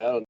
I don't.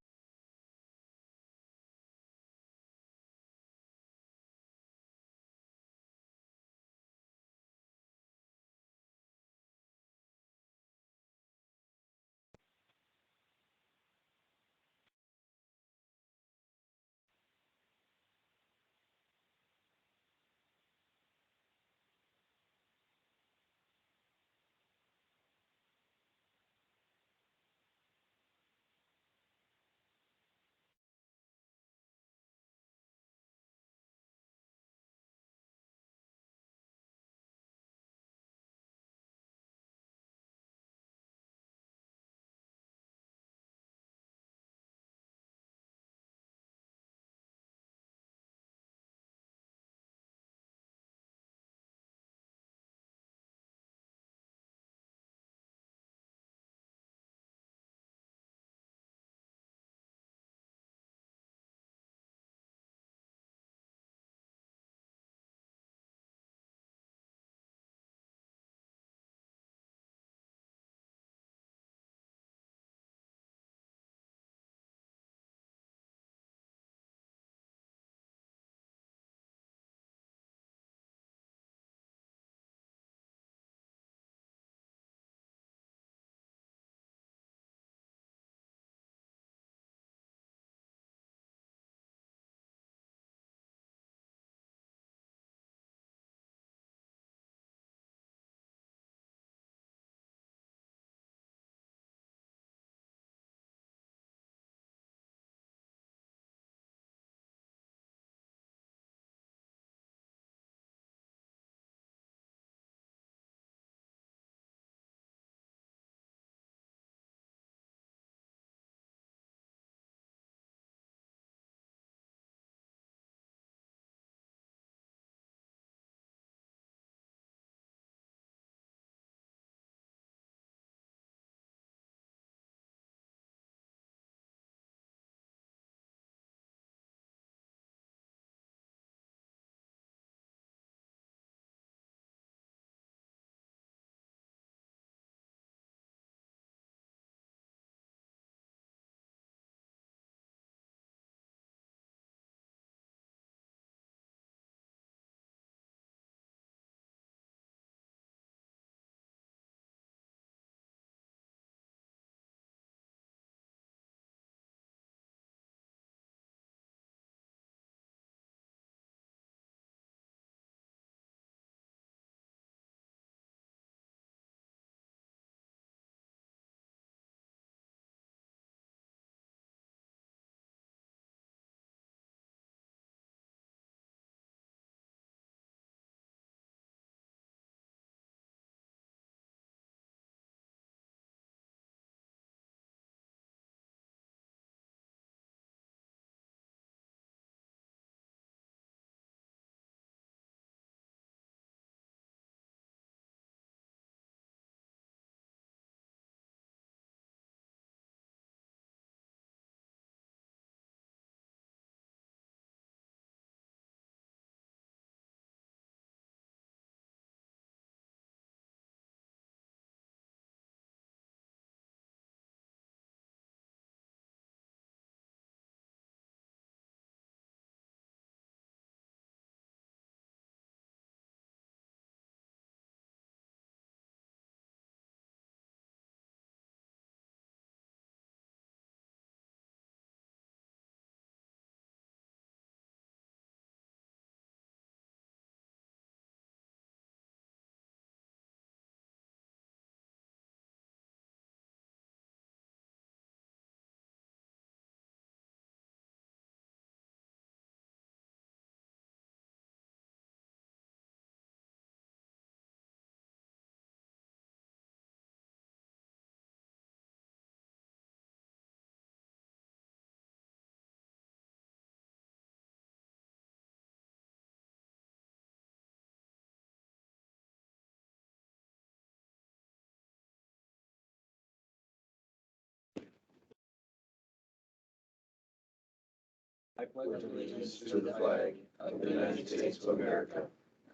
I pledge allegiance to the flag of the United States of America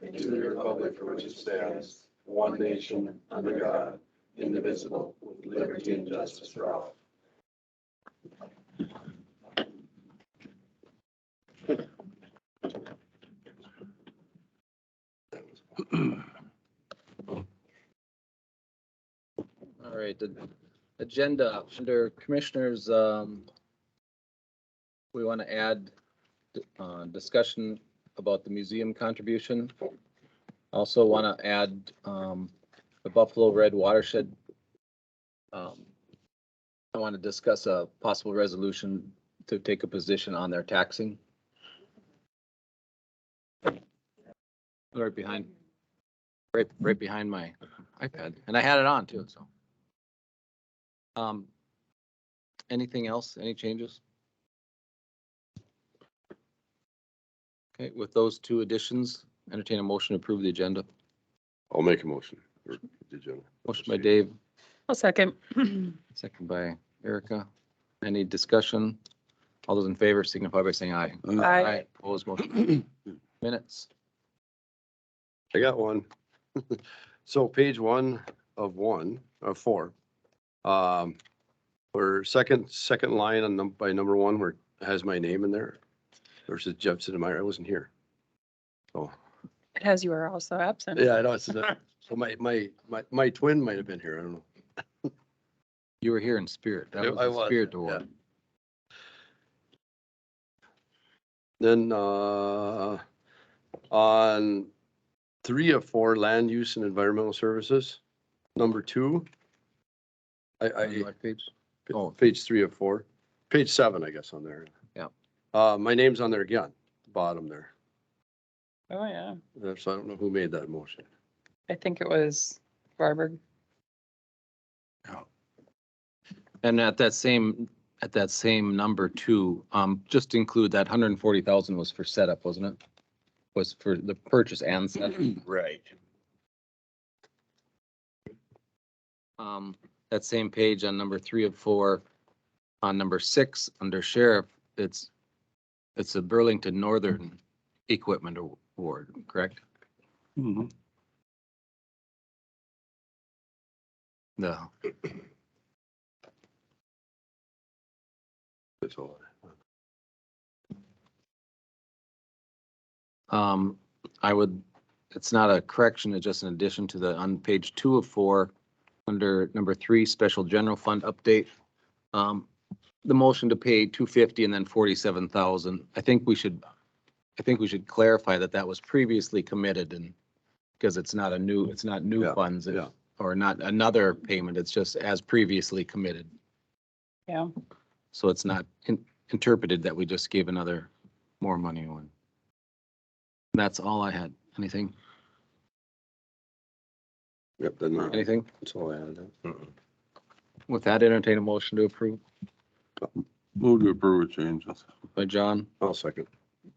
and to the republic for which it stands, one nation, under God, indivisible, with liberty and justice for all. All right, the agenda under commissioners, we want to add discussion about the museum contribution. Also want to add the Buffalo Red Watershed. I want to discuss a possible resolution to take a position on their taxing. Right behind my iPad, and I had it on too, so. Anything else? Any changes? Okay, with those two additions, entertain a motion to approve the agenda. I'll make a motion. for the agenda. Motion by Dave, I'll second. second by Erica. Any discussion? All those in favor signify by saying aye. Aye. Opposed, motion. Minutes. I got one. So page 1 of 4, where second line on by number 1 where it has my name in there versus Jepson and Meyer. I wasn't here. So It has you are also absent. yeah, I know. It's so my twin might have been here. I don't know. You were here in spirit. That was I the was, spirit yeah. award. Then on 3 of 4, land use and environmental services, number 2. On what page? Oh. Page 3 of 4, page 7, I guess on there. Yeah. My name's on there again, bottom there. Oh, yeah. So I don't know who made that motion. I think it was Barberg. And at that same number 2, just include that 140,000 was for setup, wasn't it? Was for the purchase and setup. Right. That same page on number 3 of 4, on number 6 under sheriff, it's a Burlington Northern Equipment Award, correct? Mm-hmm. No. That's all. It's not a correction, it's just an addition to on page 2 of 4, under number 3, special general fund update. The motion to pay 250 and then 47,000. I think we should clarify that was previously committed, and because it's not new Yeah, funds. yeah. Or not another payment, it's just as previously committed. Yeah. So it's not interpreted that we just gave more money on. That's all I had. Anything? Yep. Anything? That's all I had. With that, entertain a motion to approve Move to approve with changes. by John, I'll second.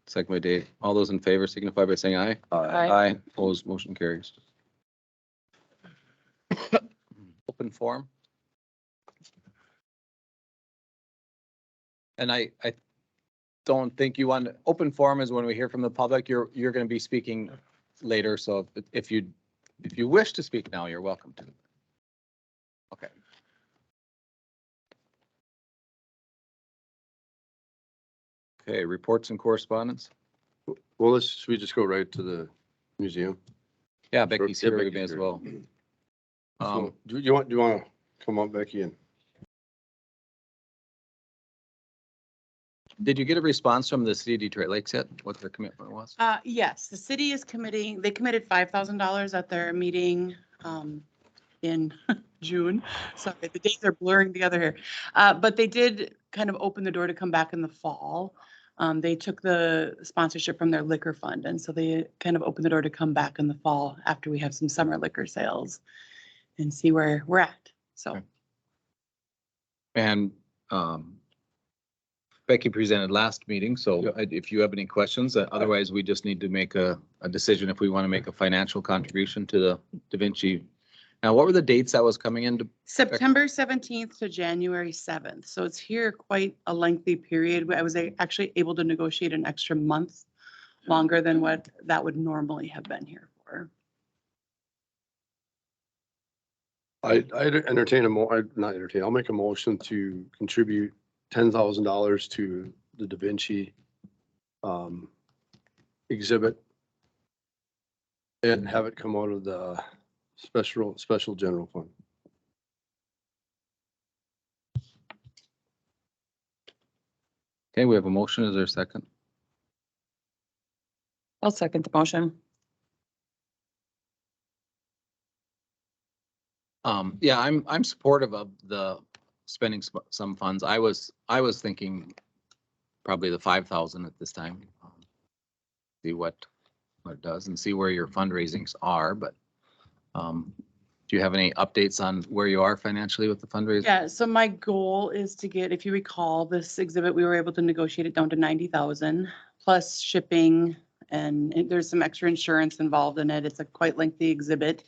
second by Dave. All those in favor signify by saying aye. Aye. Opposed, motion carries. Open forum. And I don't think you want, open forum is when we hear from the public. You're going to be speaking later. So if you wish to speak now, you're welcome to. Okay. Okay, reports and correspondence. Well, should we just go right to the museum? Yeah, Becky's Yeah, here Becky's as here. well. So, do you want to come up, Becky? And Did you get a response from the city of Detroit Lakes yet? What their commitment was? Yes, the city is they committed $5,000 at their meeting in June. Sorry, the days are blurring together here. But they did kind of open the door to come back in the fall. They took the sponsorship from their liquor fund, and so they kind of opened the door to come back in the fall after we have some summer liquor sales and see where we're at. So. Okay. And Becky presented last meeting, so Yep. if you have any questions, otherwise we just need to make a decision if we want to make a financial contribution to the Da Vinci. Now, what were the dates that was coming into? September 17th to January 7th. So it's here quite a lengthy period. I was actually able to negotiate an extra month longer than what that would normally have been here for. I'd entertain not entertain, I'll make a motion to contribute $10,000 to the Da Vinci exhibit And have it come out of the special general fund. Okay, we have a motion. Is there a second? I'll second the motion. Yeah, I'm supportive of the spending some funds. I was thinking probably the 5,000 at this time. See what it does and see where your fundraisings are, but do you have any updates on where you are financially with the fundraising? Yeah, so my goal is to get, if you recall, this exhibit, we were able to negotiate it down to 90,000 plus shipping, and there's some extra insurance involved in it. It's a quite lengthy exhibit.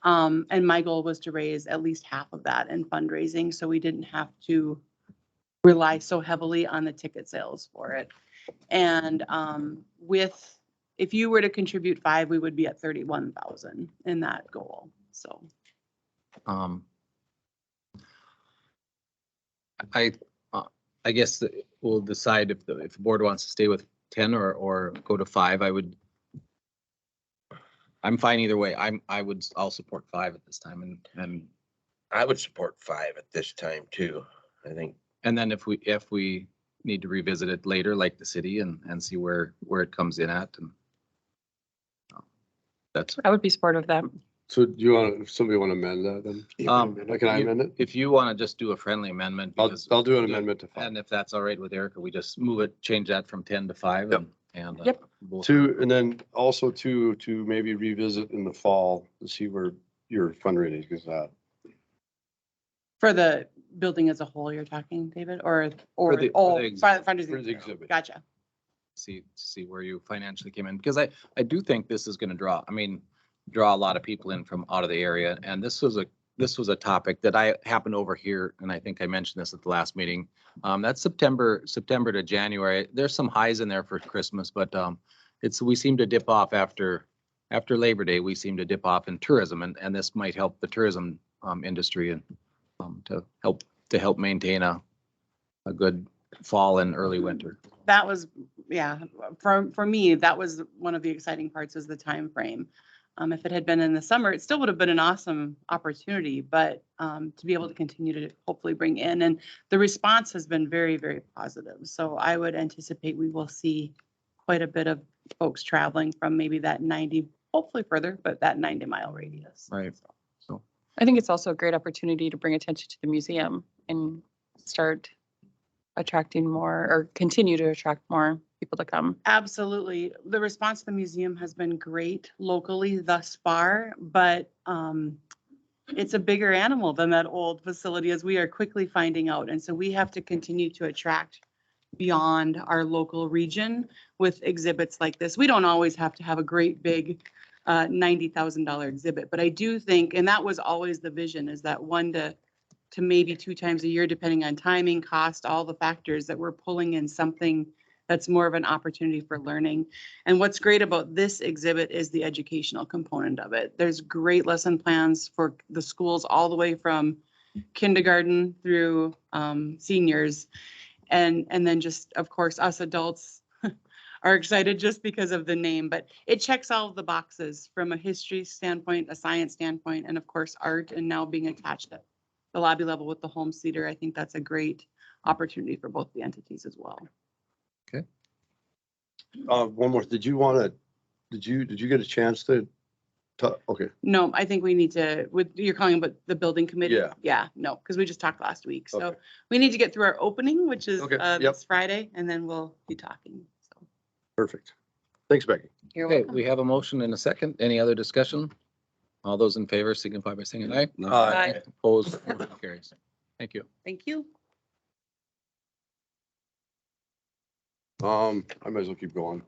And my goal was to raise at least half of that in fundraising, so we didn't have to rely so heavily on the ticket sales for it. And if you were to contribute 5, we would be at 31,000 in that goal, so. Um, I, I guess that we'll decide if the board wants to stay with 10 or go to 5. I'm fine either way. I'll support 5 at this time and I would support 5 at this time too. I think then if we need to revisit it later, like the city and see where it comes in at and that's. I would be supportive of that. So do you want, if somebody want to amend that then? Can I amend it? If you want to just do a friendly amendment. because- I'll do an amendment to 5. And if that's all right with Erica, we just move it, change that from 10 to 5 and. Yep. And then also to maybe revisit in the fall to see where your fundraising is at. For the building as a whole, you're talking, David, or For the fundraising? For the exhibit. Gotcha. See where you financially came in, because I do think this is gonna draw a lot of people in from out of the area, and this was a topic that I happened over here, and I think I mentioned this at the last meeting. That's September to January. There's some highs in there for Christmas, but we seem to dip off after Labor Day. We seem to dip off in tourism, and this might help the tourism industry and to help maintain a good fall and early winter. That was, yeah, for me, that was one of the exciting parts is the time frame. If it had been in the summer, it still would have been an awesome opportunity, but to be able to continue to hopefully bring in, and the response has been very, very positive. So I would anticipate we will see quite a bit of folks traveling from maybe that 90, hopefully further, but that 90-mile radius. Right. So I think it's also a great opportunity to bring attention to the museum and start attracting more or continue to attract more people to come. Absolutely. The response to the museum has been great locally thus far, but it's a bigger animal than that old facility, as we are quickly finding out. And so we have to continue to attract beyond our local region with exhibits like this. We don't always have to have a great big $90,000 exhibit, but I do think, and that was always the vision, is that 1 to maybe 2 times a year, depending on timing, cost, all the factors, that we're pulling in something that's more of an opportunity for learning. And what's great about this exhibit is the educational component of it. There's great lesson plans for the schools all the way from kindergarten through seniors. And then just, of course, us adults are excited just because of the name, but it checks all of the boxes from a history standpoint, a science standpoint, and of course, art, and now being attached at the lobby level with the home theater. I think that's a great opportunity for both the entities as well. One more, did you get a chance to talk? Okay, No, I think we need to, you're calling about the building committee? Yeah. Yeah, no, because we just talked last week. So Okay. we need to get through our opening, which is Okay, yep. this Friday, and then we'll be talking. So perfect. Thanks, Becky. you're Okay, welcome. we have a motion and a second. Any other discussion? All those in favor signify by saying aye. Bye. Opposed, motion carries. Thank you. Thank you. I might as well keep going.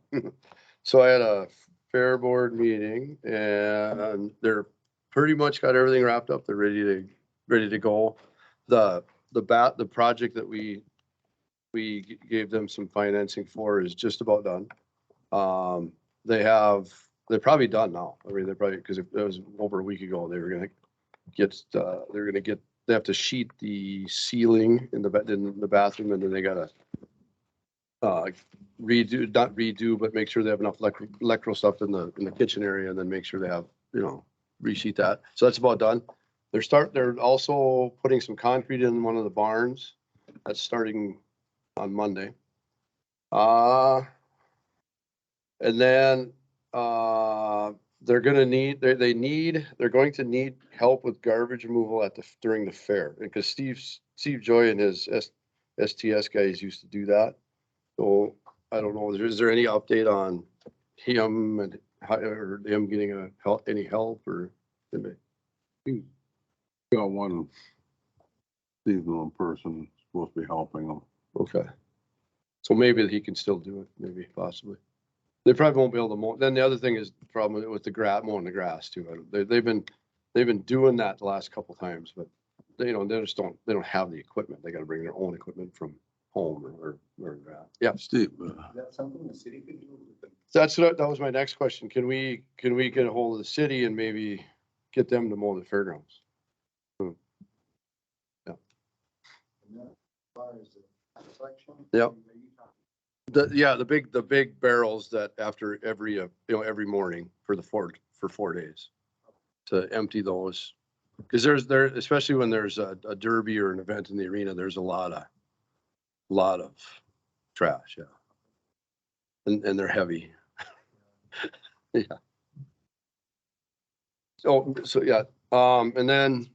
So I had a fair board meeting and they're pretty much got everything wrapped up. They're ready to go. The project that we gave them some financing for is just about done. They're probably done now. I mean, they're probably, because it was over a week ago, they have to sheet the ceiling in the bathroom, and then they gotta redo, not redo, but make sure they have enough electrical stuff in the kitchen area, and then make sure they have, resheet that. So that's about done. They're also putting some concrete in one of the barns. That's starting on Monday. And then, they're going to need help with garbage removal during the fair, because Steve Joy and his STS guys used to do that. So I don't know, is there any update on him and how, or him getting any help or? Got one seasonal person supposed to be helping them. Okay. So maybe he can still do it, maybe possibly. They probably won't be able to mow. Then the other thing is the problem with mowing the grass too. They've been doing that the last couple times, but they just don't have the equipment. They gotta bring their own equipment from home or yeah. Steve, That's something the city could do. That was my next question. Can we get a hold of the city and maybe get them to mow the fairgrounds? Yep. The big barrels that after every morning for 4 days to empty those. Cause there, especially when there's a derby or an event in the arena, there's a lot of trash. Yeah. And they're heavy. Yeah. So yeah. And then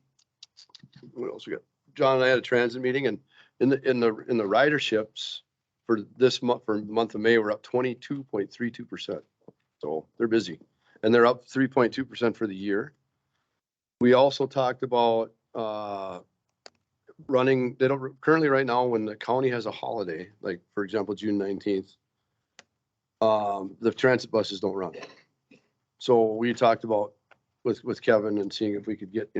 what else we got? John and I had a transit meeting, and in the riderships for this month, for month of May, we're up 22.32%. So they're busy, and they're up 3.2% for the year. We also talked about running. They don't currently right now when the county has a holiday, like for example June 19th. The transit buses don't run. So we talked about with Kevin and seeing if we could get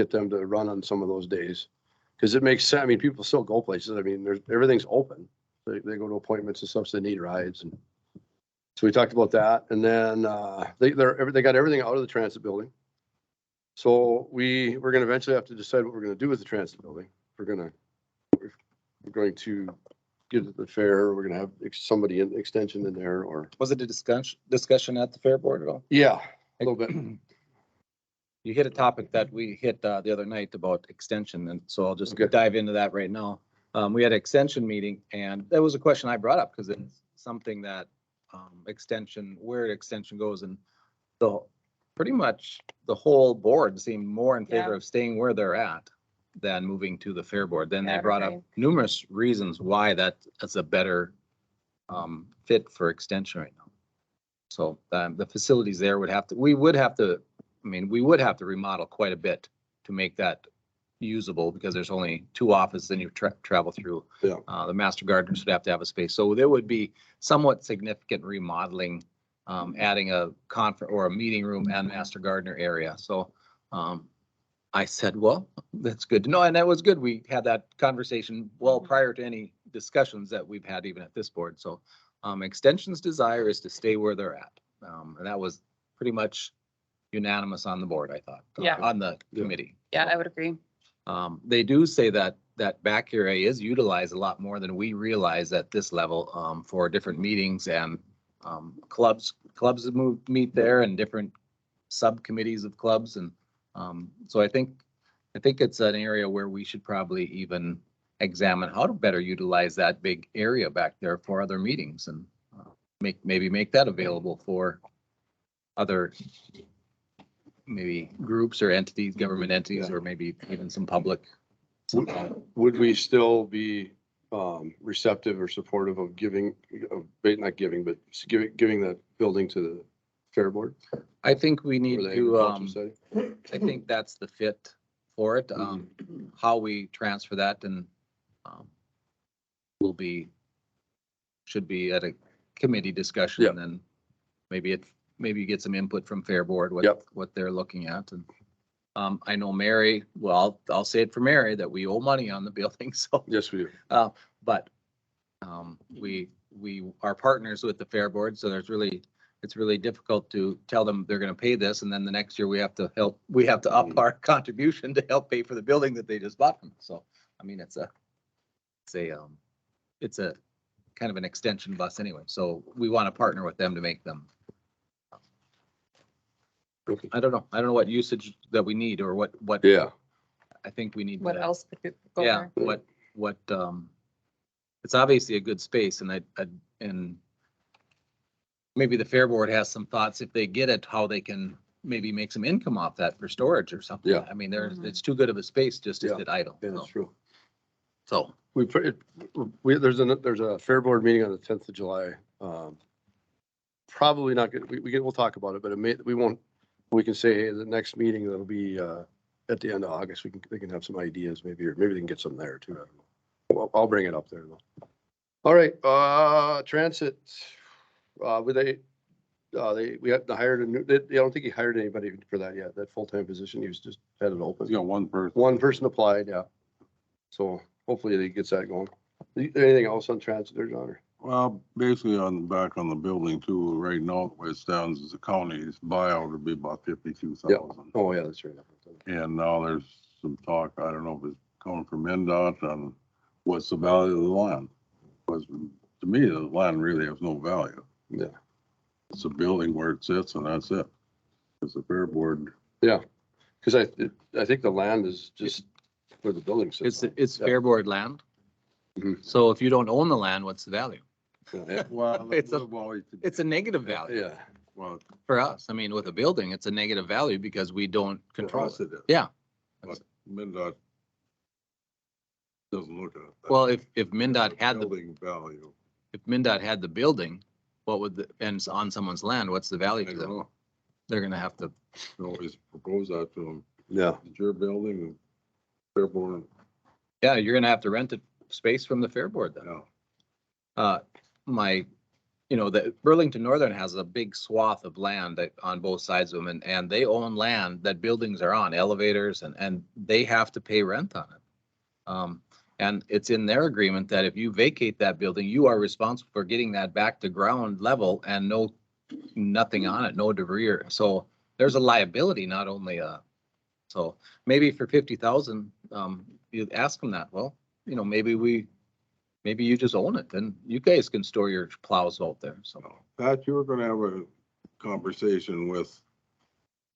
them to run on some of those days, because it makes sense. I mean, people still go places. I mean, everything's open. They go to appointments and stuff, so they need rides. And so we talked about that. And then they got everything out of the transit building. So we're going to eventually have to decide what we're going to do with the transit building. We're going to get it the fair. We're going to have somebody in extension in there, or Was it a discussion at the fair board at all? yeah, a little bit. You hit a topic that we hit the other night about extension, and so I'll just Okay. dive into that right now. We had an extension meeting, and that was a question I brought up because it's something that where extension goes, and so pretty much the whole board seemed more in favor Yeah. of staying where they're at than moving to the fair board. Then Yeah, they I brought up agree. numerous reasons why that's a better fit for extension right now. So the facilities there we would have to remodel quite a bit to make that usable, because there's only 2 offices and you travel through. Yeah. The master gardeners would have to have a space. So there would be somewhat significant remodeling, adding a conference or a meeting room and master gardener area. So I said, well, that's good to know. And that was good. We had that conversation well Mhm. prior to any discussions that we've had even at this board. So Extension's desire is to stay where they're at. And that was pretty much unanimous on the board, I thought. Yeah. On the Yeah. committee. Yeah, I would agree. They do say that back area is utilized a lot more than we realize at this level, for different meetings and clubs meet there, and different subcommittees of clubs. And so I think it's an area where we should probably even examine how to better utilize that big area back there for other meetings, and maybe make that available for other maybe groups or entities, government entities, or maybe even some public. Would we still be receptive or supportive of not giving, but giving the building to the fair board? I think we need Or the to, agricultural setting? I think that's the fit for it. Mm-hmm. How we transfer that and should be at a committee discussion, Yep. and then maybe you get some input from Fair Board, Yep. what they're looking at. And I know Mary, well, I'll say it for Mary, that we owe money on the building, so. Yes, we do. But we are partners with the Fair Board, so it's really difficult to tell them they're gonna pay this, and then the next year we have to up our contribution to help pay for the building that they just bought from us. So, I mean, it's a kind of an extension of us anyway. So we want to partner with them to make them. Okay. I don't know. I don't know what usage that we need or what, Yeah, I think we need. What to- else could we go Yeah, over? what, it's obviously a good space and and maybe the Fair Board has some thoughts if they get it, how they can maybe make some income off that for storage or something. Yeah. I mean, there's, Mhm. it's too good of a space just to Yeah. sit idle. yeah, that's true. So, We put it, there's a Fair Board meeting on the 10th of July. Probably not good. We'll talk about it, but we won't, we can say, hey, the next meeting that'll be, at the end of August, they can have some ideas maybe, or maybe they can get some there too. I don't know. Well, I'll bring it up there though. All right, transit, we have hired a new, I don't think he hired anybody for that yet, that full-time position. He was just had it He's open. got one person. One person applied, yeah. So hopefully he gets that going. Anything else on transit there, John? Well, basically back on the building too, right now, the way it stands is the county's buyout would be about 52,000. Oh, yeah, that's right. And now there's some talk, I don't know if it's coming from MnDOT on what's the value of the land. Because to me, the land really has no value. Yeah. It's a building where it sits and that's it. It's a Fair Board. Because I think the land is just where the building sits. it's Yeah. Fair Board land. Mhm. So if you don't own the land, what's the value? Yeah, Well, It's it's a negative yeah, value yeah. well, for us. I mean, with a building, it's a negative value because we don't for control us it. it is. Yeah. But MnDOT doesn't look at it. that Well, way. if MnDOT had the, Building value. if MnDOT had the building, what would the, and it's on someone's land, what's the I value to don't them? know. They're gonna have to, You always propose that to them. Yeah, It's your building and Fair Board. yeah, you're gonna have to rent a space from the Fair Board then. Yeah. The Burlington Northern has a big swath of land on both sides of them and they own land that buildings are on, elevators and they have to pay rent on it. And it's in their agreement that if you vacate that building, you are responsible for getting that back to ground level and nothing on it, no debris so there's a liability, not only so maybe for 50,000, you'd ask them that, well, maybe you just own it, then you guys can store your plows out there, so. Pat, you were gonna have a conversation with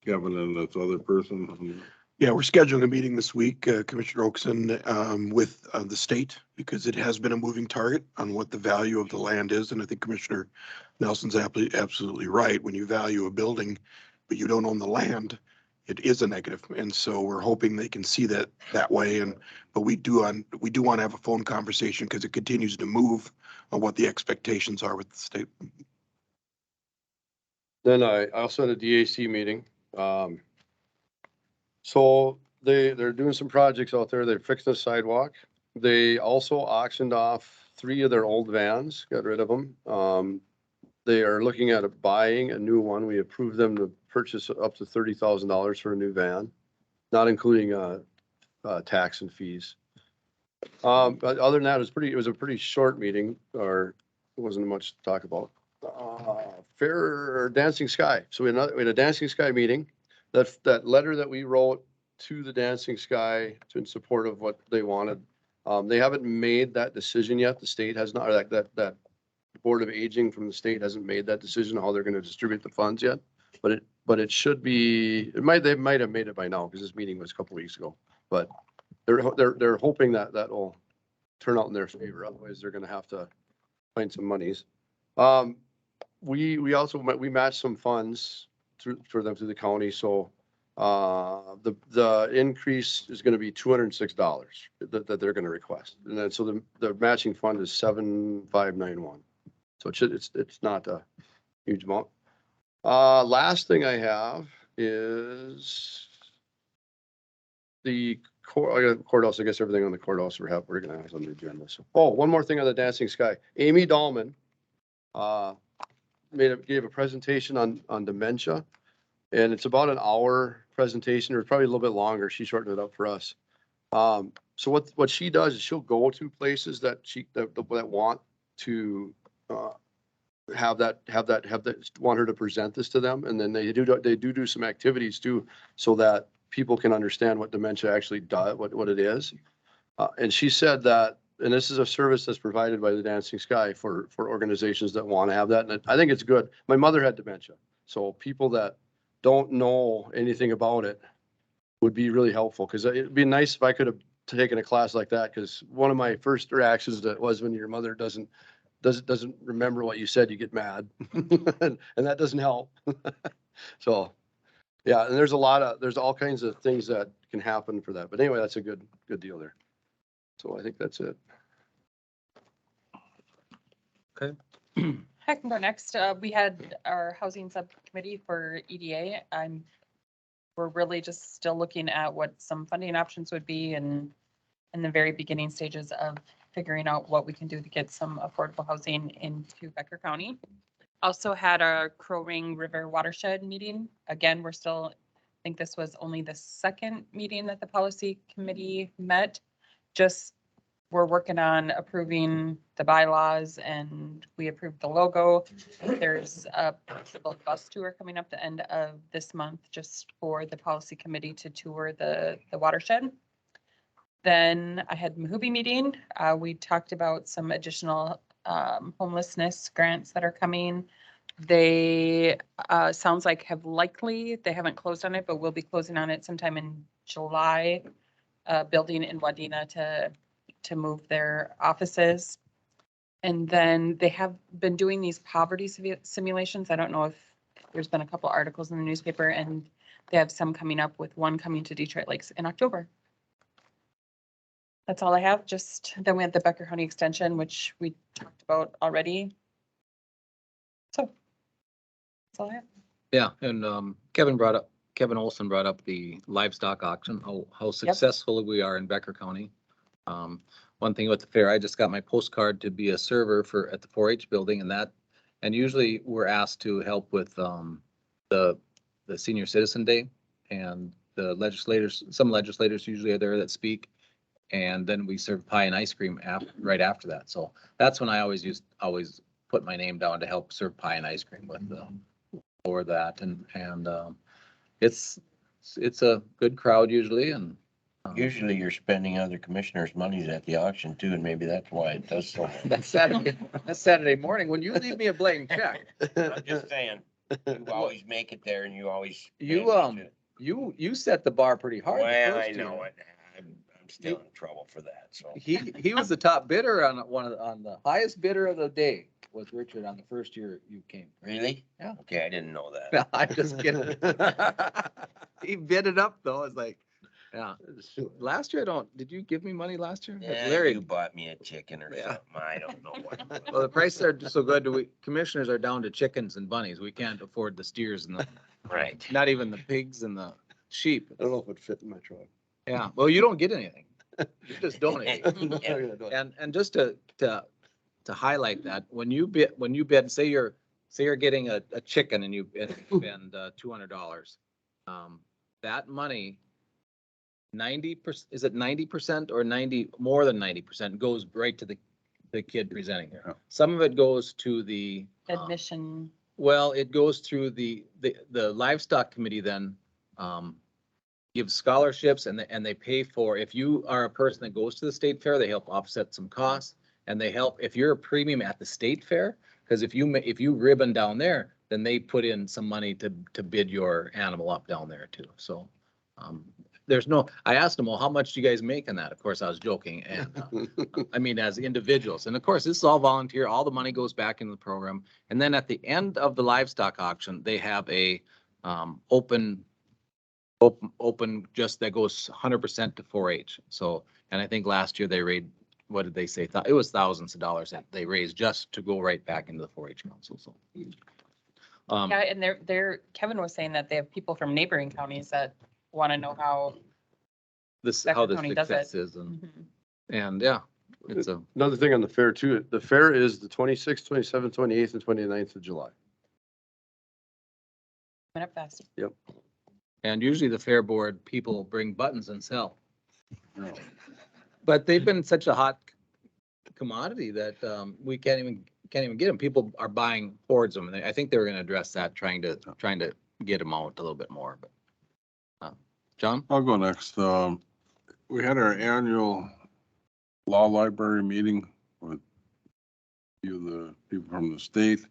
Kevin and this other person. Yeah, we're scheduling a meeting this week, Commissioner Oakson, with the state, because it has been a moving target on what the value of the land is. And I think Commissioner Nelson's absolutely right. When you value a building, but you don't own the land, it is a negative. And so we're hoping they can see that way. But we do want to have a phone conversation because it continues to move on what the expectations are with the state. then I also had a DAC meeting. So they're doing some projects out there. They're fixing the sidewalk. They also auctioned off 3 of their old vans, got rid of them. They are looking at buying a new one. We approved them to purchase up to $30,000 for a new van, not including tax and fees. But other than that, it was a pretty short meeting, or it wasn't much to talk about. Dancing Sky. So we had a Dancing Sky meeting. That letter that we wrote to the Dancing Sky in support of what they wanted. They haven't made that decision yet. The state has not, or that Board of Aging from the state hasn't made that decision how they're going to distribute the funds yet. But it should be, they might have made it by now because this meeting was a couple weeks ago. But they're hoping that will turn out in their favor. Otherwise, they're going to have to find some monies. We also matched some funds for them through the county. So the increase is going to be $206 that they're going to request. And then so the matching fund is 7,591. So it's not a huge amount. Last thing I have is the courthouse. I guess everything on the courthouse we're going to have on the agenda. So, one more thing on the Dancing Sky. Amy Dahlman gave a presentation on dementia, and it's about an hour presentation, or probably a little bit longer. She shortened it up for us. So what she does is she'll go to places that want to want her to present this to them, and then they do some activities too, so that people can understand what dementia actually does, what it is. And she said that and this is a service that's provided by the Dancing Sky for organizations that want to have that. And I think it's good. My mother had dementia. So people that don't know anything about it would be really helpful, because it'd be nice if I could have taken a class like that, because one of my first reactions that was when your mother doesn't remember what you said, you get mad. And that doesn't help. So, yeah, and there's all kinds of things that can happen for that. But anyway, that's a good deal there. So I think that's it. I can go next. We had our housing subcommittee for EDA. We're really just still looking at what some funding options would be and in the very beginning stages of figuring out what we can do to get some affordable housing into Becker County. Also had our Crow Ring River watershed meeting. Again, we're still, I think this was only the second meeting that the policy committee met. Just we're working on approving the bylaws and we approved the logo. There's a possible bus tour coming up the end of this month just for the policy committee to tour the watershed. Then I had Mahoobie meeting. We talked about some additional homelessness grants that are coming. They sounds like they haven't closed on it, but we'll be closing on it sometime in July. Building in Wadena to move their offices. And then they have been doing these poverty simulations. I don't know if there's been a couple articles in the newspaper, and they have some coming up, with one coming to Detroit Lakes in October. That's all I have. Just then we had the Becker County Extension, which we talked about already. So that's all I have. Yeah, and Kevin Olson brought up the livestock auction, how successful we are in Becker County. One thing with the fair, I just got my postcard to be a server at the 4-H building, and usually we're asked to help with the Senior Citizen Day, and some legislators usually are there that speak, and then we serve pie and ice cream right after that. So that's when I always put my name down to help serve pie and ice cream for that, and it's a good crowd usually, and Usually you're spending other commissioners' monies at the auction too, and maybe that's why it does so. that's Saturday morning when you leave me a blank check. I'm just saying, you always make it there and you always. You set the bar pretty hard. Well, I know it. I'm still in trouble for that, so. He was the top bidder on the highest bidder of the day was Richard on the first year you came. Really? Yeah. Okay, I didn't know that. I'm just kidding. He bid it up though. It's like, yeah. Last year, did you give me money last year? Yeah, Larry. you bought me a chicken or Yeah. something. I don't know what. Well, the prices are so good. Commissioners are down to chickens and bunnies. We can't afford the steers and Right. not even the pigs and the sheep. I don't know if it'd fit in my truck. Yeah. Well, you don't get anything. You just donate. I'm not gonna do it. And just to highlight that, when you bid, say you're getting a chicken and you spend $200, that money, 90%, is it 90% or more than 90% goes right to the kid presenting Yeah. there. Some of it goes to the Admission. well, it goes through the livestock committee then gives scholarships and they pay for, if you are a person that goes to the state fair, they help offset some costs, and they help if you're a premium at the state fair, because if you ribbon down there, then they put in some money to bid your animal up down there too. So I asked them, well, how much do you guys make on that? Of course, I was joking. And I mean, as individuals. And of course, this is all volunteer. All the money goes back into the program. And then at the end of the livestock auction, they have a open just that goes 100% to 4-H. So, and I think last year they raised, what did they say? It was thousands of dollars that they raised just to go right back into the 4-H council. So. Yeah, and Kevin was saying that they have people from neighboring counties that want to know how How Becker the County does success it. is, Mhm. and yeah, it's Another thing on the fair too, the fair is the 26th, 27th, 28th, and 29th of July. Went up fast. and usually the fair board people bring buttons and sell. But they've been such a hot commodity that we can't even get them. People are buying hordes of them. I think they were going to address that, trying to get them out a little bit more. But John, I'll go next. We had our annual law library meeting with a few of the people from the state.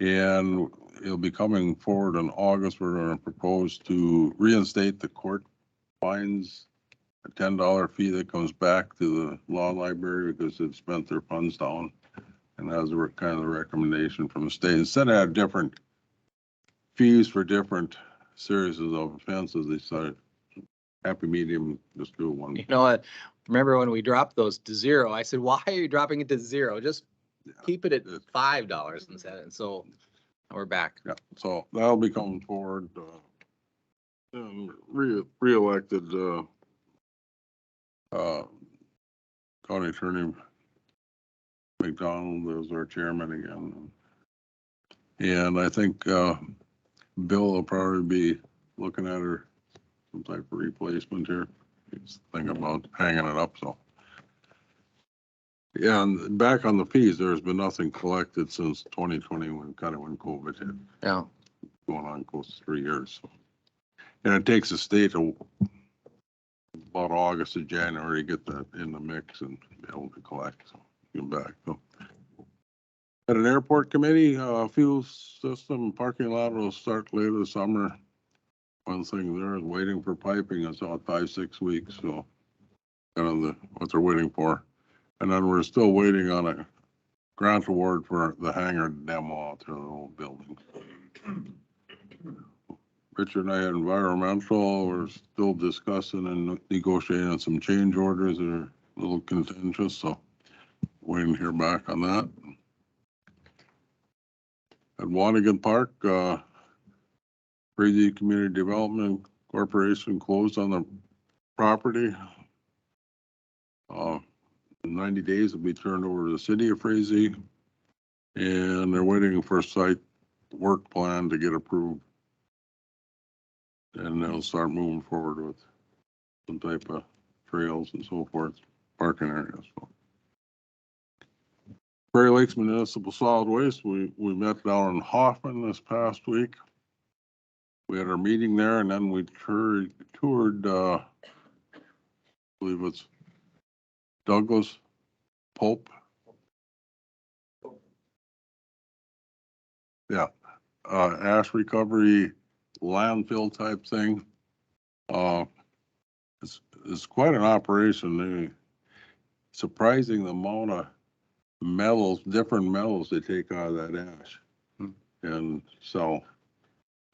And it'll be coming forward in August. We're going to propose to reinstate the court fines, a $10 fee that comes back to the law library because they've spent their funds down. And that's kind of the recommendation from the state. Instead of have different fees for different series of offenses, they decided happy medium, just do one. You know what? Remember when we dropped those to zero? I said, why are you dropping it to zero? Just keep it at $5 instead. And so we're back. Yeah, so that'll be coming forward. Re-elected county attorney McDonald is our chairman again. And I think Bill will probably be looking at her some type of replacement here. He's thinking about hanging it up, so. Yeah, and back on the fees, there's been nothing collected since 2020 when COVID hit. Yeah. Going on close to 3 years. So. And it takes the state about August or January to get that in the mix and be able to collect. So get back. So. At an airport committee, fuel system parking lot will start later this summer. One thing there is waiting for piping. It's about 5-6 weeks. So kind of what they're waiting for. And then we're still waiting on a grant award for the hangar demo out there, the old building. Richard and I had environmental. We're still discussing and negotiating on some change orders that are a little contentious. So waiting to hear back on that. At Wanigan Park, Crazy Community Development Corporation closed on the property. 90 days will be turned over to the city of Frazee, and they're waiting for a site work plan to get approved. And they'll start moving forward with some type of trails and so forth, parking areas. So. Prairie Lakes Municipal Solid Waste, we met down in Hoffman this past week. We had our meeting there, and then we toured I believe it's Douglas Pope. Yeah, ash recovery landfill type thing. It's quite an operation. Surprising the amount of metals, different metals they take out of that ash. And so,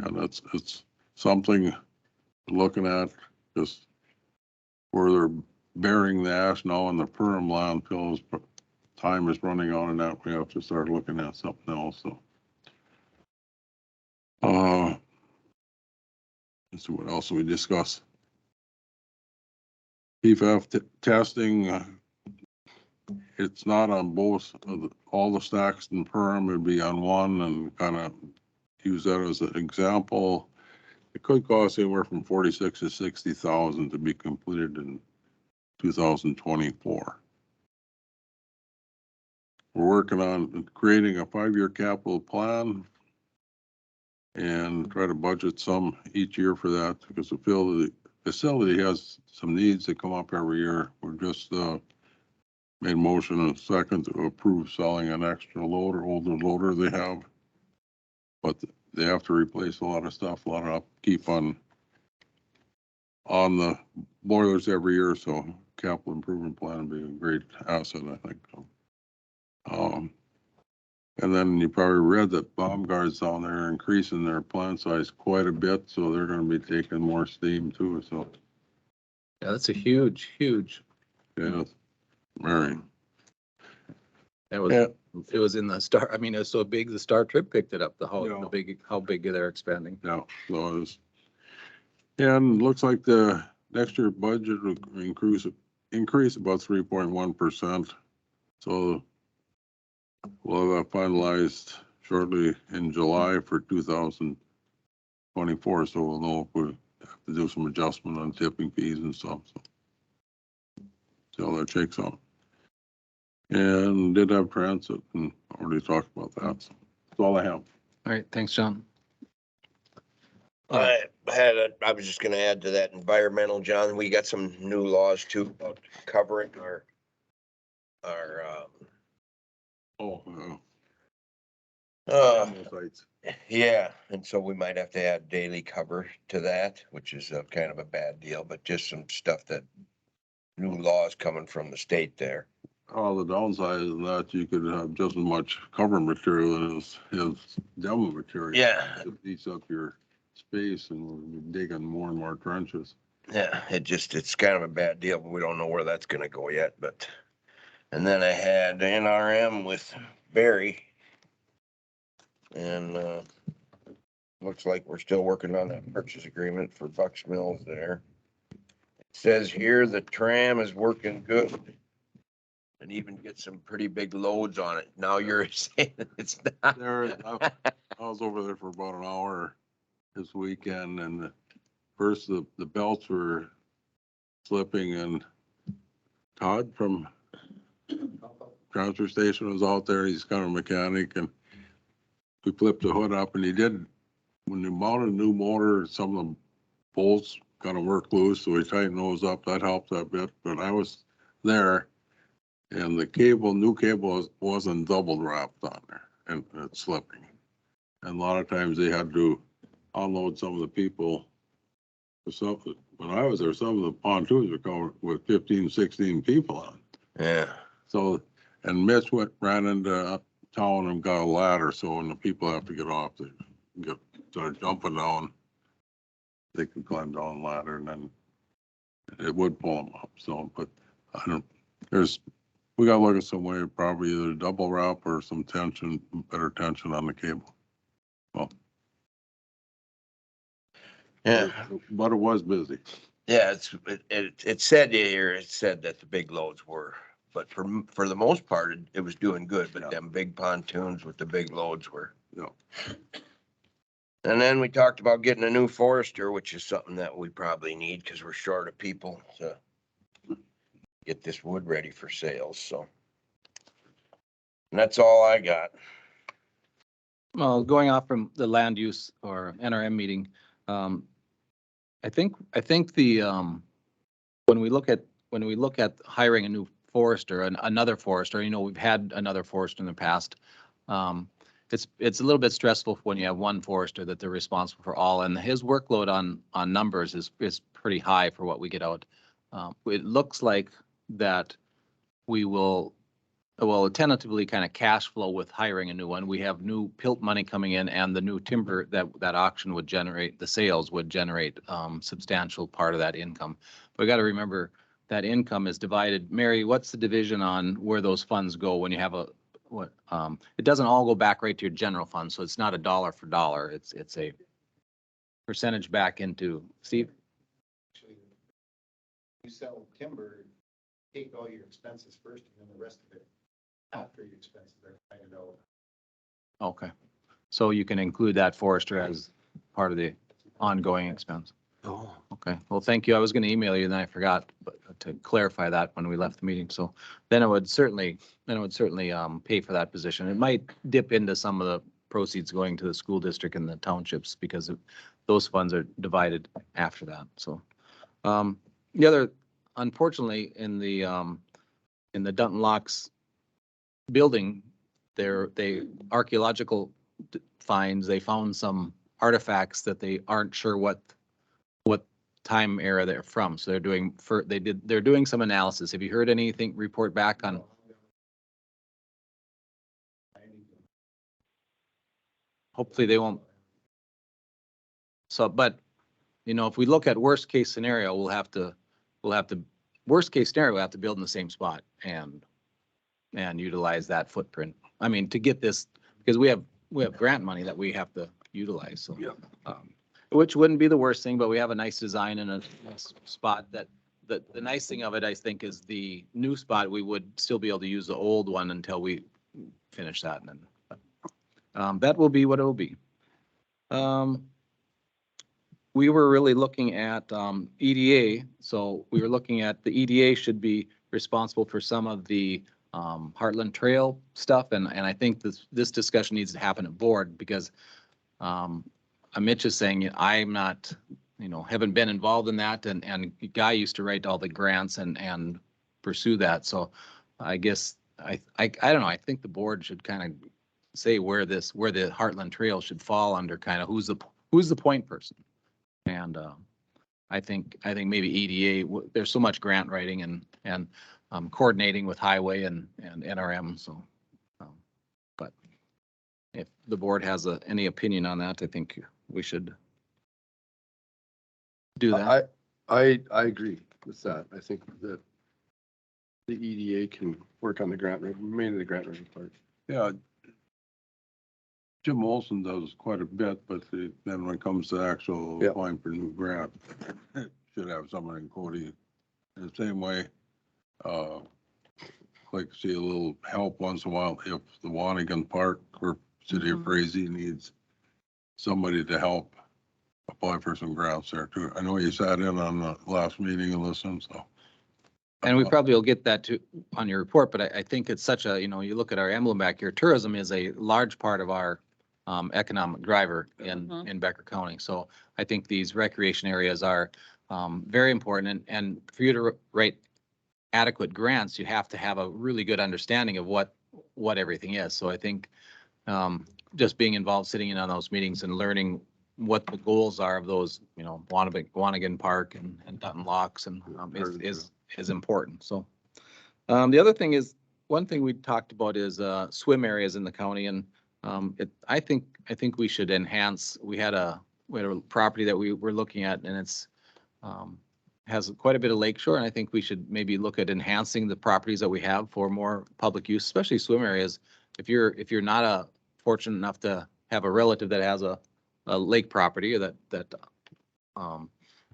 and it's something looking at just where they're burying the ash now in the Perham landfills, but time is running on and that we have to start looking at something else. So, let's see what else we discussed. PFAS testing, it's not on both of all the stacks in Perham, it'd be on one, and kind of use that as an example. It could cost anywhere from 46 to 60,000 to be completed in 2024. We're working on creating a 5-year capital plan and try to budget some each year for that, because the facility has some needs that come up every year. We're just made motion and second to approve selling an extra loader, older loader they have, but they have to replace a lot of stuff, a lot of upkeep on the boilers every year. So capital improvement plan would be a great asset, I think. And then you probably read that Baumgart's down there are increasing their plant size quite a bit, so they're going to be taking more steam too. So Yeah, that's a huge. yeah, Mary. That was, Yeah. it was in the Star. I mean, it was so big, the Star Trip picked it up, Yeah. how big they're expanding. Yeah, so it's, and looks like the next year budget will increase about 3.1%. So we'll have that finalized shortly in July for 2024. So we'll know if we have to do some adjustment on tipping fees and stuff. So see how that shakes out. And did have transit and already talked about that. So that's all I have. All right, thanks, John. I was just gonna add to that environmental, John, we got some new laws too about covering our our, Oh, uh, sites. yeah, and so we might have to add daily cover to that, which is a kind of a bad deal, but just some stuff that new laws coming from the state there. Oh, the downside is that you could have just as much cover material as demo material. Yeah. It eats up your space and we're digging more and more trenches. Yeah, it's kind of a bad deal, but we don't know where that's gonna go yet, but. And then I had NRM with Barry. And, looks like we're still working on that purchase agreement for Bucks Mills there. It says here the tram is working good. And even get some pretty big loads on it. Now you're saying it's not. I was over there for about an hour this weekend and first the belts were slipping and Todd from transfer station was out there. He's kind of a mechanic and we flipped the hood up and he did, when you mounted a new motor, some of the bolts kind of work loose. So we tightened those up. That helped a bit, but I was there and the new cable wasn't double wrapped on there and it's slipping. And a lot of times they had to unload some of the people. When I was there, some of the pontoons were coming with 15, 16 people on. Yeah, So, and Mitch ran into town and got a ladder, so when the people have to get off, they start jumping down, they can climb down the ladder and then it would pull them up. So, but I don't, we gotta look at some way, probably either double wrap or some tension, better tension on the cable. Well, yeah, but it was busy. yeah, it said here, it said that the big loads were, but for the most part, it was doing good, but Yeah. them big pontoons with the big loads were. Yeah. And then we talked about getting a new forester, which is something that we probably need because we're short of people to get this wood ready for sales, so. And that's all I got. Well, going off from the land use or NRM meeting, I think when we look at hiring a new forester and another forester, we've had another forester in the past. It's a little bit stressful when you have one forester that they're responsible for all, and his workload on numbers is pretty high for what we get out. It looks like that we will tentatively kind of cash flow with hiring a new one. We have new PILT money coming in and the new timber that auction would generate, the sales would generate substantial part of that income. But we got to remember that income is divided. Mary, what's the division on where those funds go when you have it doesn't all go back right to your general fund. So it's not a dollar for dollar. It's a percentage back into, Steve? Actually, you sell timber, take all your expenses first and then the rest of it after your expenses are kind of out. Okay. So you can include that forester as part of the ongoing expense. Oh, Okay, well, thank you. I was going to email you, then I forgot to clarify that when we left the meeting. So then it would certainly pay for that position. It might dip into some of the proceeds going to the school district and the townships because those funds are divided after that. So the other, unfortunately, in the Dutton Locks building, they archaeological finds, they found some artifacts that they aren't sure what time era they're from. So they're doing some analysis. Have you heard anything report back on? Hopefully they won't. So, but if we look at worst case scenario, worst case scenario, we'll have to build in the same spot and utilize that footprint. I mean, to get this, because we have grant money that we have to utilize. So, which wouldn't be the worst thing, but we have a nice design and a nice spot that the nice thing of it, I think, is the new spot, we would still be able to use the old one until we finish that. And then that will be what it will be. We were really looking at EDA. So we were looking at the EDA should be responsible for some of the Heartland Trail stuff. And I think this discussion needs to happen at board because Mitch is saying I'm not, haven't been involved in that. And Guy used to write all the grants and pursue that. So I guess, I don't know, I think the board should kind of say where the Heartland Trail should fall under, kind of who's the point person. And I think maybe EDA, there's so much grant writing and coordinating with highway and NRM, so. But if the board has any opinion on that, I think we should do that. I agree with that. I think that the EDA can work on the grant, mainly the grant writing part. Yeah. Jim Olson does quite a bit, but then when it comes to actual Yeah. applying for new grant, should have someone in Cody. The same way, like to see a little help once in a while if the Wanigan Park or City of Frazee needs somebody to help apply for some grants there too. I know you sat in on the last meeting and listened, so. And we probably will get that too on your report, but I think it's such a, you look at our emblem back here, tourism is a large part of our economic driver in Becker County. So I think these recreation areas are very important, and for you to write adequate grants, you have to have a really good understanding of what everything is. So I think just being involved, sitting in on those meetings and learning what the goals are of those, Wanigan Park and Dutton Locks and is important. So the other thing is, one thing we talked about is swim areas in the county, and I think we should enhance. We had a property that we were looking at, and it's has quite a bit of lakeshore, and I think we should maybe look at enhancing the properties that we have for more public use, especially swim areas. If you're not fortunate enough to have a relative that has a lake property, or that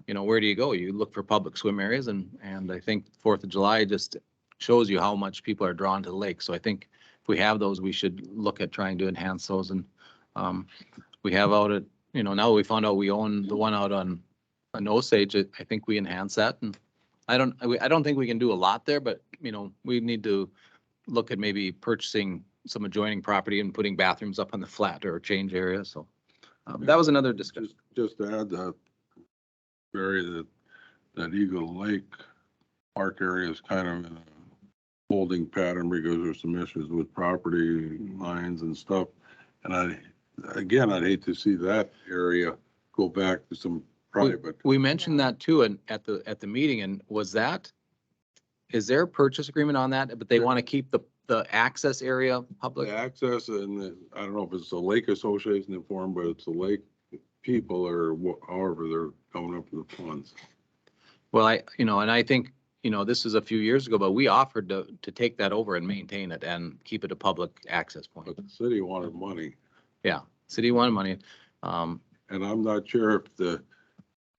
where do you go? You look for public swim areas, and I think 4th of July just shows you how much people are drawn to the lake. So I think if we have those, we should look at trying to enhance those. And we have out at, now we found out we own the one out on Osage. I think we enhance that, and I don't think we can do a lot there, but we need to look at maybe purchasing some adjoining property and putting bathrooms up on the flat or change area. So that was another discussion. Just to add that, Barry, that Eagle Lake Park area is kind of in a holding pattern because there's some issues with property lines and stuff. And I'd hate to see that area go back to some private. We mentioned that too, and at the meeting, and is there a purchase agreement on that? But they want to keep the access area public? The access, and I don't know if it's a lake association in form, but it's a lake people or however they're coming up with the funds. Well, and I think, this was a few years ago, but we offered to take that over and maintain it and keep it a public access point. But the city wanted money. Yeah, city wanted money. And I'm not sure if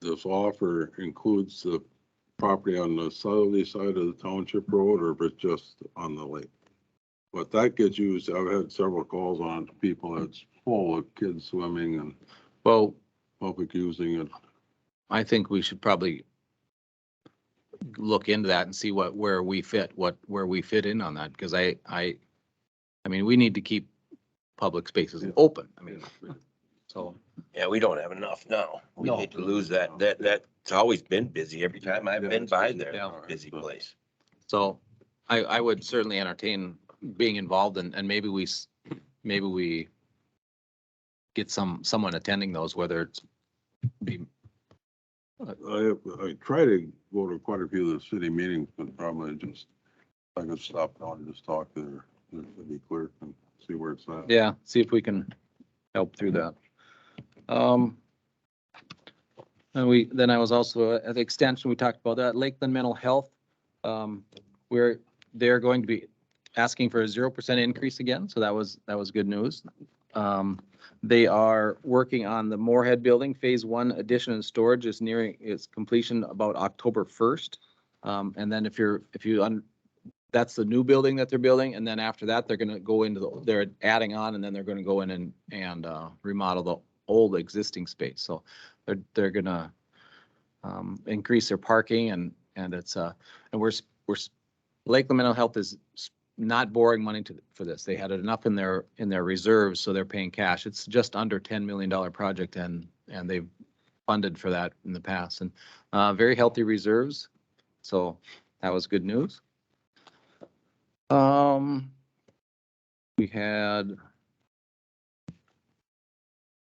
this offer includes the property on the southerly side of the township road or if it's just on the lake. But that gets used. I've had several calls on people that's full of kids swimming and public using it. I think we should probably look into that and see where we fit in on that, because I mean, we need to keep public spaces open. I mean, so. Yeah, we don't have enough now. We No. hate to lose that. That's always been busy. Every time I've been by there, Yeah. busy place. So I would certainly entertain being involved, and maybe we get someone attending those, whether it's be. I try to go to quite a few of the city meetings, but probably I could stop down and just talk to the city clerk and see where it's at. Yeah, see if we can help through that. And then I was also at the extension, we talked about that, Lakeland Mental Health. They're going to be asking for a 0% increase again, so that was good news. They are working on the Moorhead Building, Phase 1 addition and storage is nearing its completion about October 1st. And then that's the new building that they're building, and then after that, they're gonna go into they're adding on, and then they're gonna go in and remodel the old existing space. So they're gonna increase their parking, and it's and we're Lakeland Mental Health is not borrowing money for this. They had enough in their reserves, so they're paying cash. It's just under $10 million project, and they've funded for that in the past, and very healthy reserves. So that was good news. We had.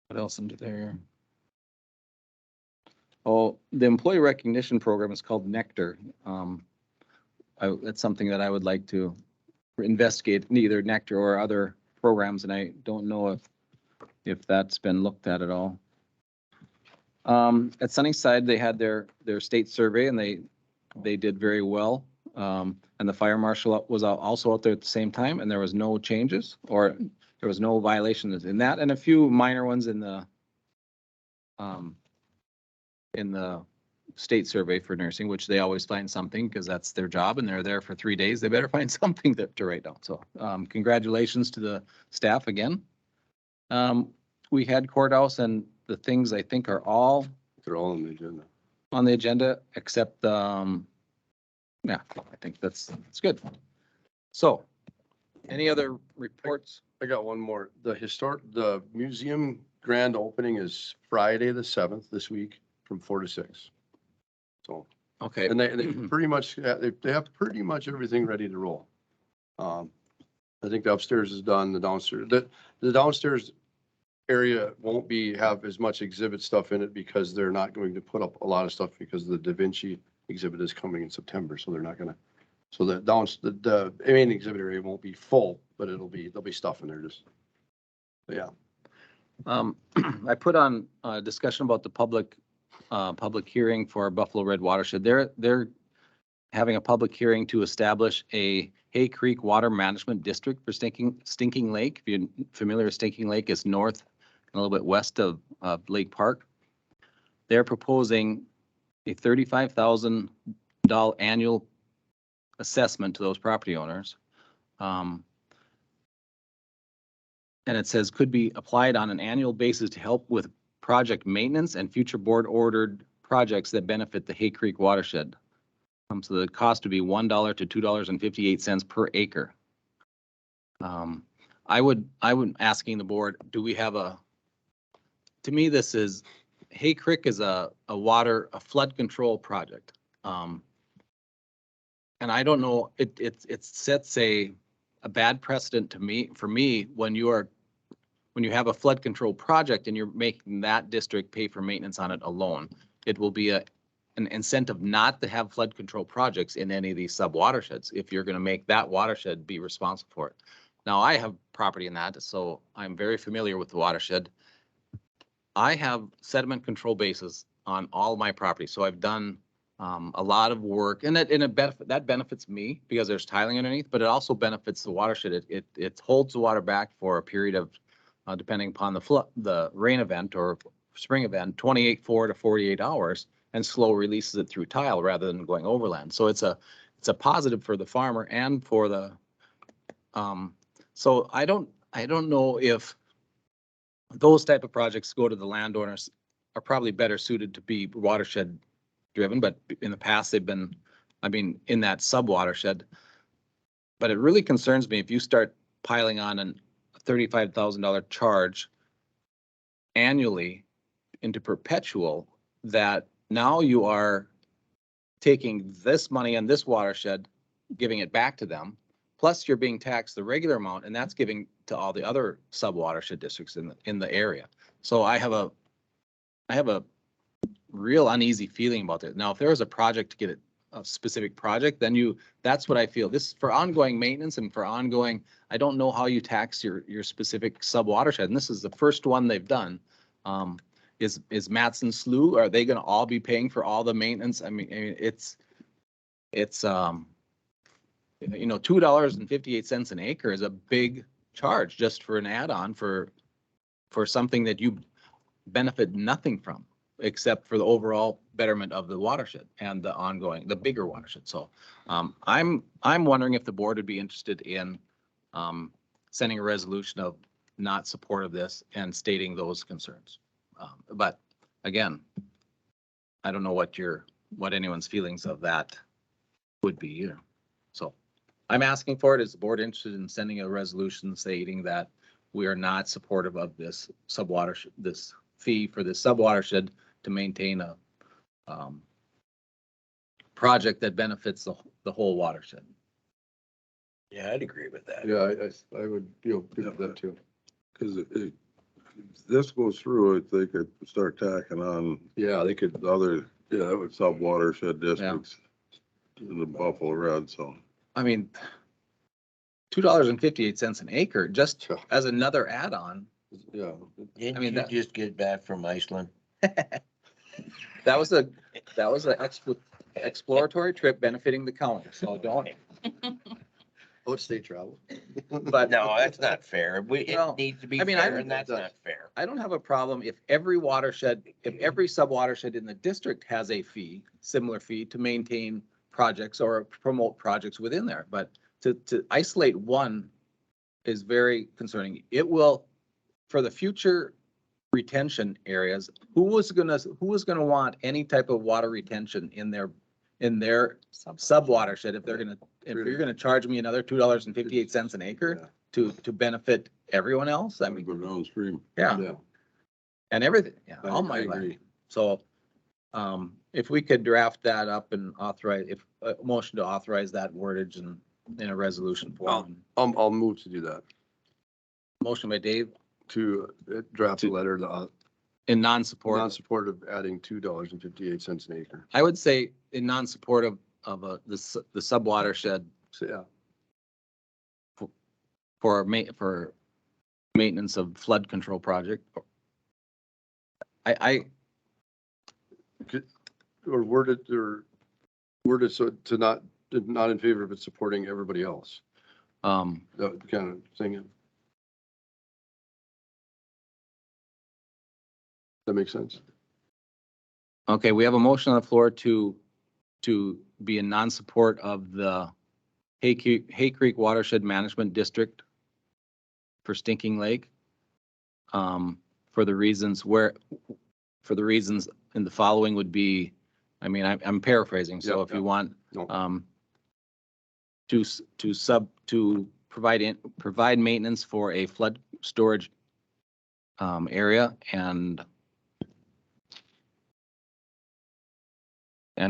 What else into there? Oh, the employee recognition program is called Nectar. That's something that I would like to investigate, neither Nectar or other programs, and I don't know if that's been looked at all. At Sunnyside, they had their state survey and they did very well. And the fire marshal was also out there at the same time, and there was no changes or there was no violations in that, and a few minor ones in the state survey for nursing, which they always find something because that's their job and they're there for 3 days. They better find something to write down. So congratulations to the staff again. We had courthouse and the things I think are all They're all on the agenda. on the agenda except, yeah, I think that's good. So any other reports? I got one more. The museum grand opening is Friday, the 7th this week from 4 to 6. So, Okay. and they pretty much, they have pretty much everything ready to roll. I think the upstairs is done, the downstairs area won't have as much exhibit stuff in it because they're not going to put up a lot of stuff because the Da Vinci exhibit is coming in September. So they're not gonna, so the main exhibit area won't be full, but there'll be stuff in there but yeah. I put on a discussion about the public hearing for Buffalo Red Watershed. They're having a public hearing to establish a Hay Creek Water Management District for Stinking Lake. If you're familiar with Stinking Lake, it's north and a little bit west of Lake Park. They're proposing a $35,000 annual assessment to those property owners. And it says could be applied on an annual basis to help with project maintenance and future board ordered projects that benefit the Hay Creek watershed. So the cost would be $1 to $2.58 per acre. I would asking the board, do we have to me, this is, Hay Creek is a flood control project. And I don't know, it sets a bad precedent for me when you have a flood control project and you're making that district pay for maintenance on it alone. It will be an incentive not to have flood control projects in any of these sub watersheds if you're going to make that watershed be responsible for it. Now I have property in that, so I'm very familiar with the watershed. I have sediment control bases on all my property, so I've done a lot of work, and that benefits me because there's tiling underneath, but it also benefits the watershed. It holds the water back for a period of, depending upon the rain event or spring event, 4 to 48 hours, and slow releases it through tile rather than going overland. So it's a positive for the farmer and for the. So I don't know if those type of projects go to the landowners are probably better suited to be watershed driven, but in the past they've been, in that sub watershed. But it really concerns me if you start piling on a $35,000 charge annually into perpetual, that now you are taking this money in this watershed, giving it back to them, plus you're being taxed the regular amount, and that's giving to all the other sub watershed districts in the area. So I have a real uneasy feeling about it. Now, if there was a project to get a specific project, then that's what I feel. This for ongoing maintenance and for ongoing, I don't know how you tax your specific sub watershed. And this is the first one they've done. Is Matson Slough, are they going to all be paying for all the maintenance? It's $2.58 an acre is a big charge just for an add-on for something that you benefit nothing from, except for the overall betterment of the watershed and the bigger watershed. So I'm wondering if the board would be interested in sending a resolution of not support of this and stating those concerns. But again, I don't know what anyone's feelings of that would be either. So I'm asking for it. Is the board interested in sending a resolution stating that we are not supportive of this this fee for this subwatershed to maintain a project that benefits the whole watershed? Yeah, I'd agree with that. Yeah, I would, good with that too. Cause if this goes through, they could start tacking on Yeah, they could, the other, that would sub watershed districts in the Buffalo Red, so. I mean, $2.58 an acre, just as another add-on. yeah. Didn't mean, you that- just get back from Iceland? That was a exploratory trip benefiting the county, so don't, Outstate travel. but. No, that's not fair. Well, It needs to be I mean, I fair don't- and that's not fair. I don't have a problem if every watershed, if every sub-watershed in the district has a fee, similar fee to maintain projects or promote projects within there, but to isolate one is very concerning. It will, for the future retention areas, who was gonna want any type of water retention in their sub-watershed if you're gonna charge me another $2.58 an acre to benefit everyone else? I Gotta mean, go downstream. yeah. Yeah. And everything, yeah, I- all my I land. agree. So, if we could draft that up and authorize, if, a motion to authorize that wordage in a resolution form. I'll move to do that, Motion by Dave to draft a letter in non-support. non-support of adding $2.58 an acre. I would say in non-support of the sub-watershed So, yeah, for maintenance of flood control project. I, or worded so to not in favor of it supporting everybody else. That kind of thing. That makes sense. okay, we have a motion on the floor to be in non-support of the Hay Creek Watershed Management District for Stinking Lake. For the reasons in the following would be, I mean, I'm paraphrasing, so Yeah, if you yeah. want, No. to provide maintenance for a flood storage area and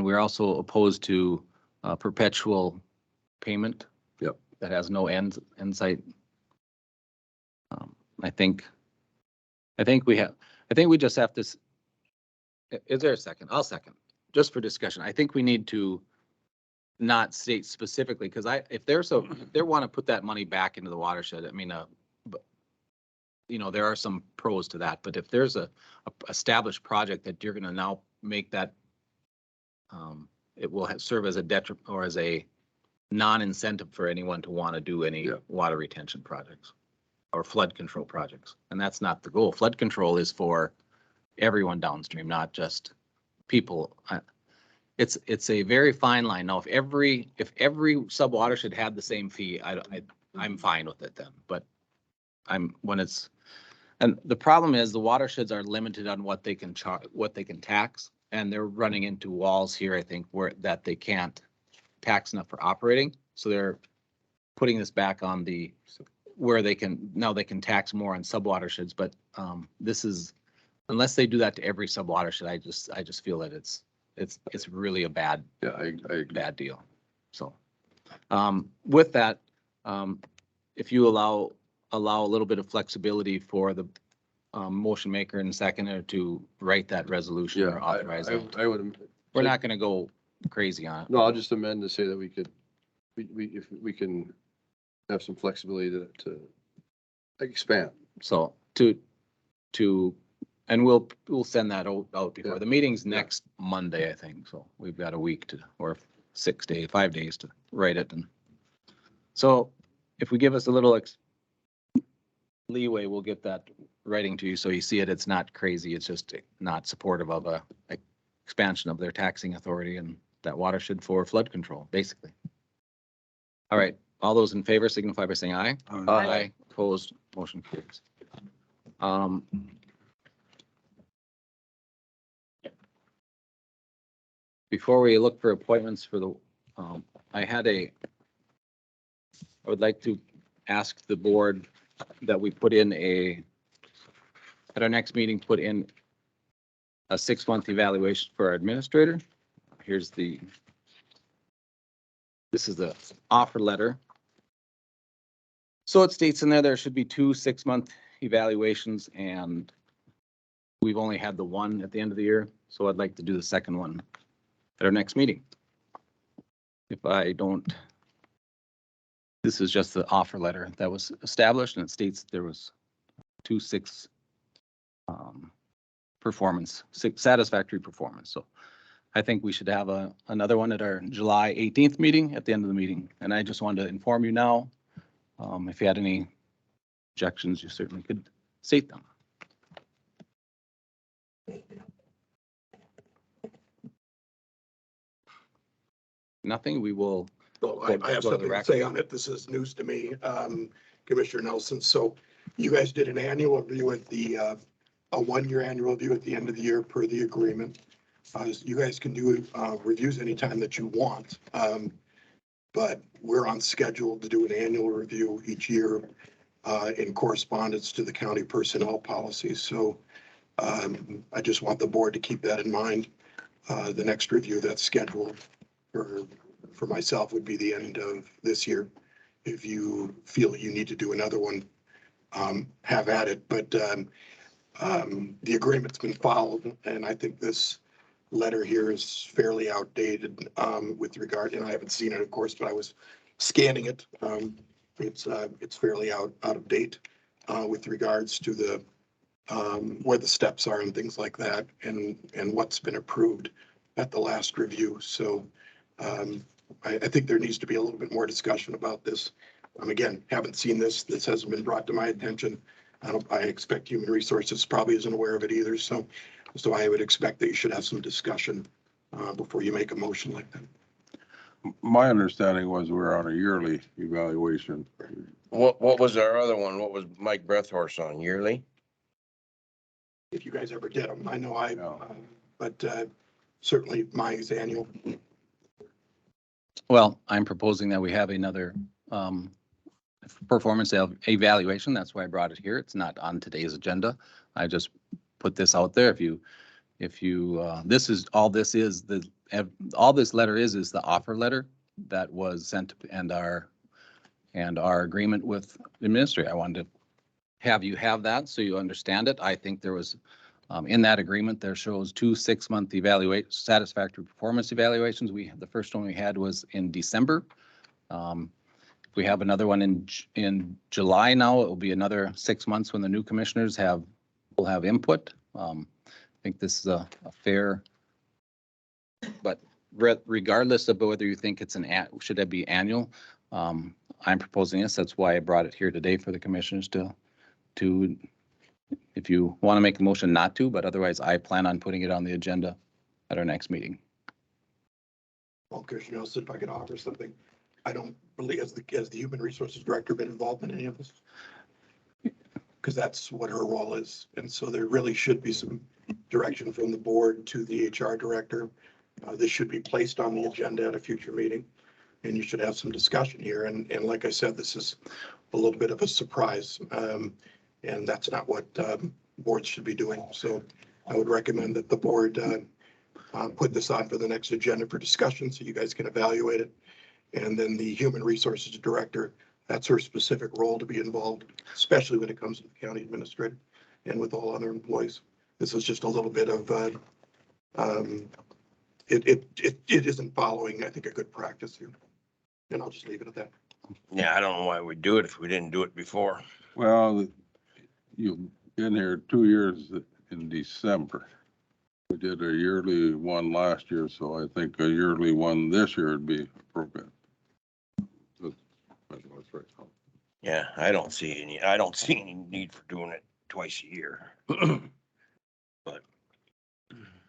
we're also opposed to perpetual payment. Yep. That has no end sight. I think we just have to, is there a second? I'll second, just for discussion. I think we need to not state specifically, because if they want to put that money back into the watershed, I mean, but there are some pros to that, but if there's a established project that you're gonna now make that, it will serve as a detriment or as a non-incentive for anyone to want to do any water retention projects or flood control projects. And that's not the goal. Flood control is for everyone downstream, not just people. It's a very fine line. Now, if every sub-watershed had the same fee, I'm fine with it then, but and the problem is the watersheds are limited on what they can tax, and they're running into walls here, I think, that they can't tax enough for operating. So they're putting this back on where they can tax more on sub-watersheds, but this is, unless they do that to every sub-watershed, I just feel that it's really a bad deal. So, with that, if you allow a little bit of flexibility for the motion maker and seconder to write that resolution or authorize it. I would. We're not gonna go crazy on it. No, I'll just amend to say that if we can have some flexibility to expand. So and we'll send that out before. Yeah. The meeting's next Monday, I think. So we've got a week or 5 days to write it. And so if we give us a little leeway, we'll get that writing to you. So you see it, it's not crazy. It's just not supportive of a expansion of their taxing authority and that watershed for flood control, basically. All right, all those in favor signify by saying aye. Aye. Opposed, motion carries. Before we look for appointments for the, I would like to ask the board that we put in at our next meeting, put in a 6-month evaluation for our administrator. This is the offer letter So it states in there should be 2 6-month evaluations, and we've only had the one at the end of the year. So I'd like to do the second one at our next meeting. If I don't, this is just the offer letter that was established, and it states that there was 2 6 satisfactory performance. So I think we should have another one at our July 18th meeting at the end of the meeting. And I just wanted to inform you now, if you had any objections, you certainly could state them. Nothing, we will. So Go- I have go to the something to record. say on it. This is news to me, Commissioner Nelson. So you guys did an annual review at a 1-year annual review at the end of the year per the agreement. You guys can do reviews anytime that you want. But we're on schedule to do an annual review each year in correspondence to the county personnel policies. So I just want the board to keep that in mind. The next review that's scheduled for myself would be the end of this year. If you feel you need to do another one, have at it. But the agreement's been followed, and I think this letter here is fairly outdated with regard, and I haven't seen it, of course, but I was scanning it. It's fairly out of date with regards to the where the steps are and things like that, and what's been approved at the last review. So I think there needs to be a little bit more discussion about this. Again, haven't seen this. This hasn't been brought to my attention. I expect Human Resources probably isn't aware of it either. So I would expect that you should have some discussion before you make a motion like that. My understanding was we're on a yearly evaluation. What was our other one? What was Mike Breathhorse on, yearly? If you guys ever did them, I know No. but certainly mine is annual. Well, I'm proposing that we have another performance evaluation. That's why I brought it here. It's not on today's agenda. I just put this out there. If you, this is, all this letter is the offer letter that was sent and our agreement with the administrator. I wanted to have you have that so you understand it. I think there was, in that agreement, there shows 2 6-month satisfactory performance evaluations. The first one we had was in December. If we have another one in July now, it will be another 6 months when the new commissioners will have input. I think this is a fair, but regardless of whether you think it's should it be annual, I'm proposing this. That's why I brought it here today for the commissioners to, if you want to make a motion not to, but otherwise I plan on putting it on the agenda at our next meeting. Well, Commissioner Nelson, if I could offer something, I don't believe as the Human Resources Director been involved in any of this. Because that's what her role is. And so there really should be some direction from the board to the HR director. This should be placed on the agenda at a future meeting. And you should have some discussion here. And like I said, this is a little bit of a surprise. And that's not what boards should be doing. So I would recommend that the board put this on for the next agenda for discussion so you guys can evaluate it. And then the Human Resources Director, that's her specific role to be involved, especially when it comes to the county administrator and with all other employees. This is just a little bit of, it isn't following, I think, a good practice here. And I'll just leave it at that. Yeah, I don't know why we'd do it if we didn't do it before. Well, you've been here 2 years in December. We did a yearly one last year, so I think a yearly one this year would be appropriate. That's right. Yeah, I don't see any need for doing it twice a year. But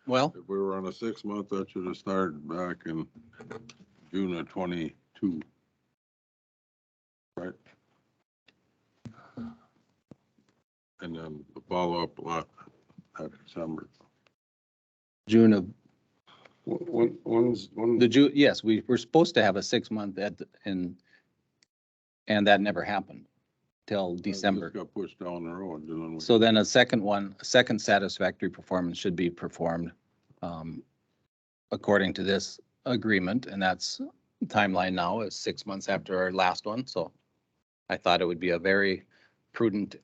Well, If we were on a 6-month, that should have started back in June of 22. Right? And then the follow-up at December. June of When's yes, we were supposed to have a 6-month and that never happened till December. Just got pushed down the road. And then we- So then a second satisfactory performance should be performed according to this agreement, and that's timeline now is 6 months after our last one, so I thought it would be a very prudent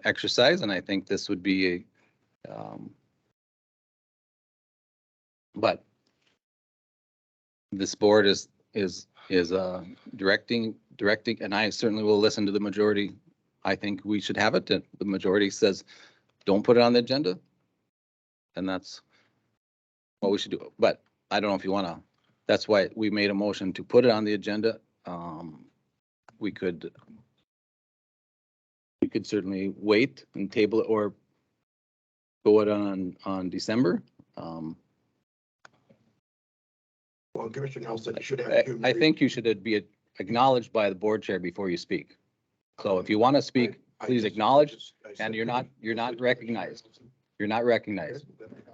exercise, and I think this would be a, but this board is directing, and I certainly will listen to the majority. I think we should have it. The majority says, don't put it on the agenda. And that's what we should do. But I don't know if you want to, that's why we made a motion to put it on the agenda. We could certainly wait and table it or go it on December. Well, Commissioner Nelson, you should have. I think you should be acknowledged by the board chair before you speak. So if you want to speak, please acknowledge, and you're not recognized. You're not recognized.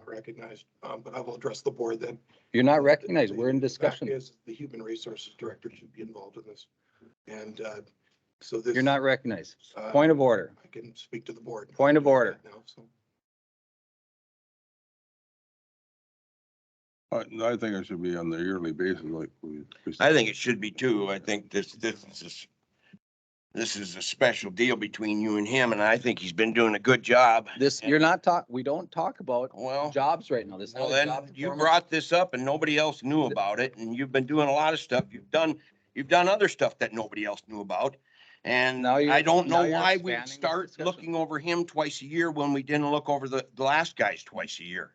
Recognized, but I will address the board then. You're not recognized. We're in The fact discussion. is, the Human Resources Director should be involved in this. And so this. You're not recognized. uh, Point of order. I can speak to the board. Point of order. Now, so. I think it should be on the yearly basis like we. I think it should be too. I think this is a special deal between you and him, and I think he's been doing a good job. We don't talk about Well, jobs right now. This is well, not a then job you performance. brought this up and nobody else knew about it, and you've been doing a lot of stuff. You've done other stuff that nobody else knew about. And Now you're- I don't now know you're why we expanding the start discussion. looking over him twice a year when we didn't look over the last guys twice a year.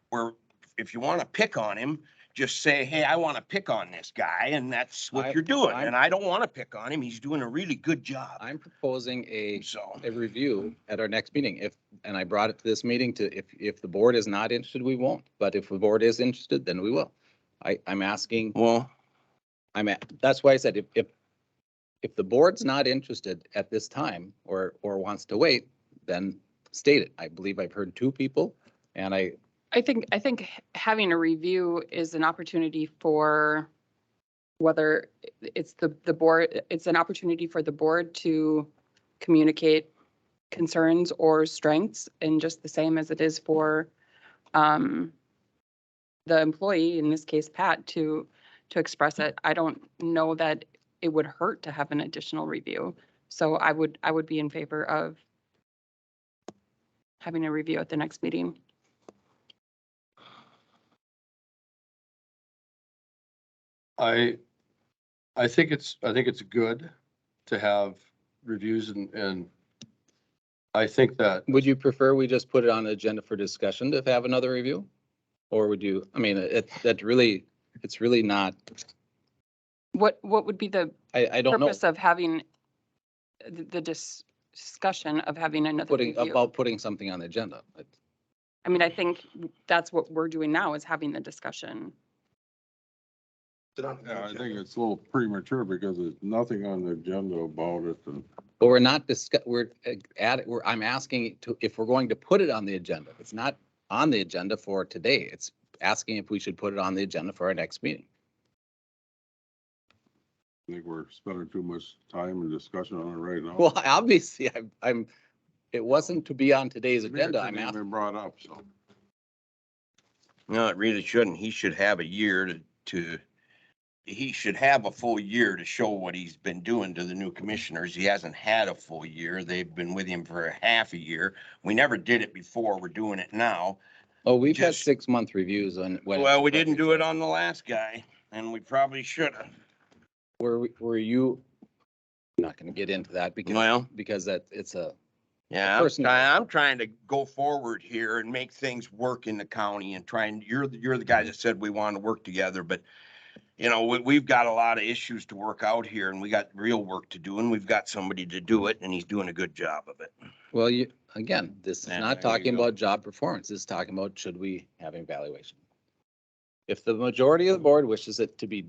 Where if you want to pick on him, just say, hey, I want to pick on this guy, and that's what you're doing. And I don't want to pick on him. He's doing a really good job. I'm proposing a So, review at our next meeting. And I brought it to this meeting if the board is not interested, we won't. But if the board is interested, then we will. I'm asking, well, that's why I said if the board's not interested at this time or wants to wait, then state it. I believe I've heard two people and I think having a review is an opportunity for whether it's the board, it's an opportunity for the board to communicate concerns or strengths, and just the same as it is for the employee, in this case, Pat, to express it. I don't know that it would hurt to have an additional review. So I would be in favor of having a review at the next meeting. I think it's good to have reviews and I think that, would you prefer we just put it on the agenda for discussion to have another review? Or would you, I mean, it's really not, What would be the I don't know, purpose of having the discussion of having another review? putting something on the agenda. I mean, I think that's what we're doing now, is having the discussion. Yeah, I think it's a little premature because there's nothing on the agenda about it. And But we're not I'm asking if we're going to put it on the agenda. It's not on the agenda for today. It's asking if we should put it on the agenda for our next meeting. I think we're spending too much time and discussion on it right now. Well, obviously, it wasn't to be on today's To me, it agenda. shouldn't I'm even asking. been brought up, so. no, it really shouldn't. He should have a year he should have a full year to show what he's been doing to the new commissioners. He hasn't had a full year. They've been with him for a half a year. We never did it before. We're doing it now. Oh, we've had Just- 6-month reviews on. Well, we didn't do it on the last guy, and we probably should have. Were you, I'm not going to get into that Well, because it's a, yeah, personal- I'm trying to go forward here and make things work in the county and you're the guy that said we want to work together, but you know, we've got a lot of issues to work out here and we got real work to do and we've got somebody to do it and he's doing a good job of it. well, again, this is Yeah, not there you talking go. about job performance. This is talking about should we have evaluation? If the majority of the board wishes it to be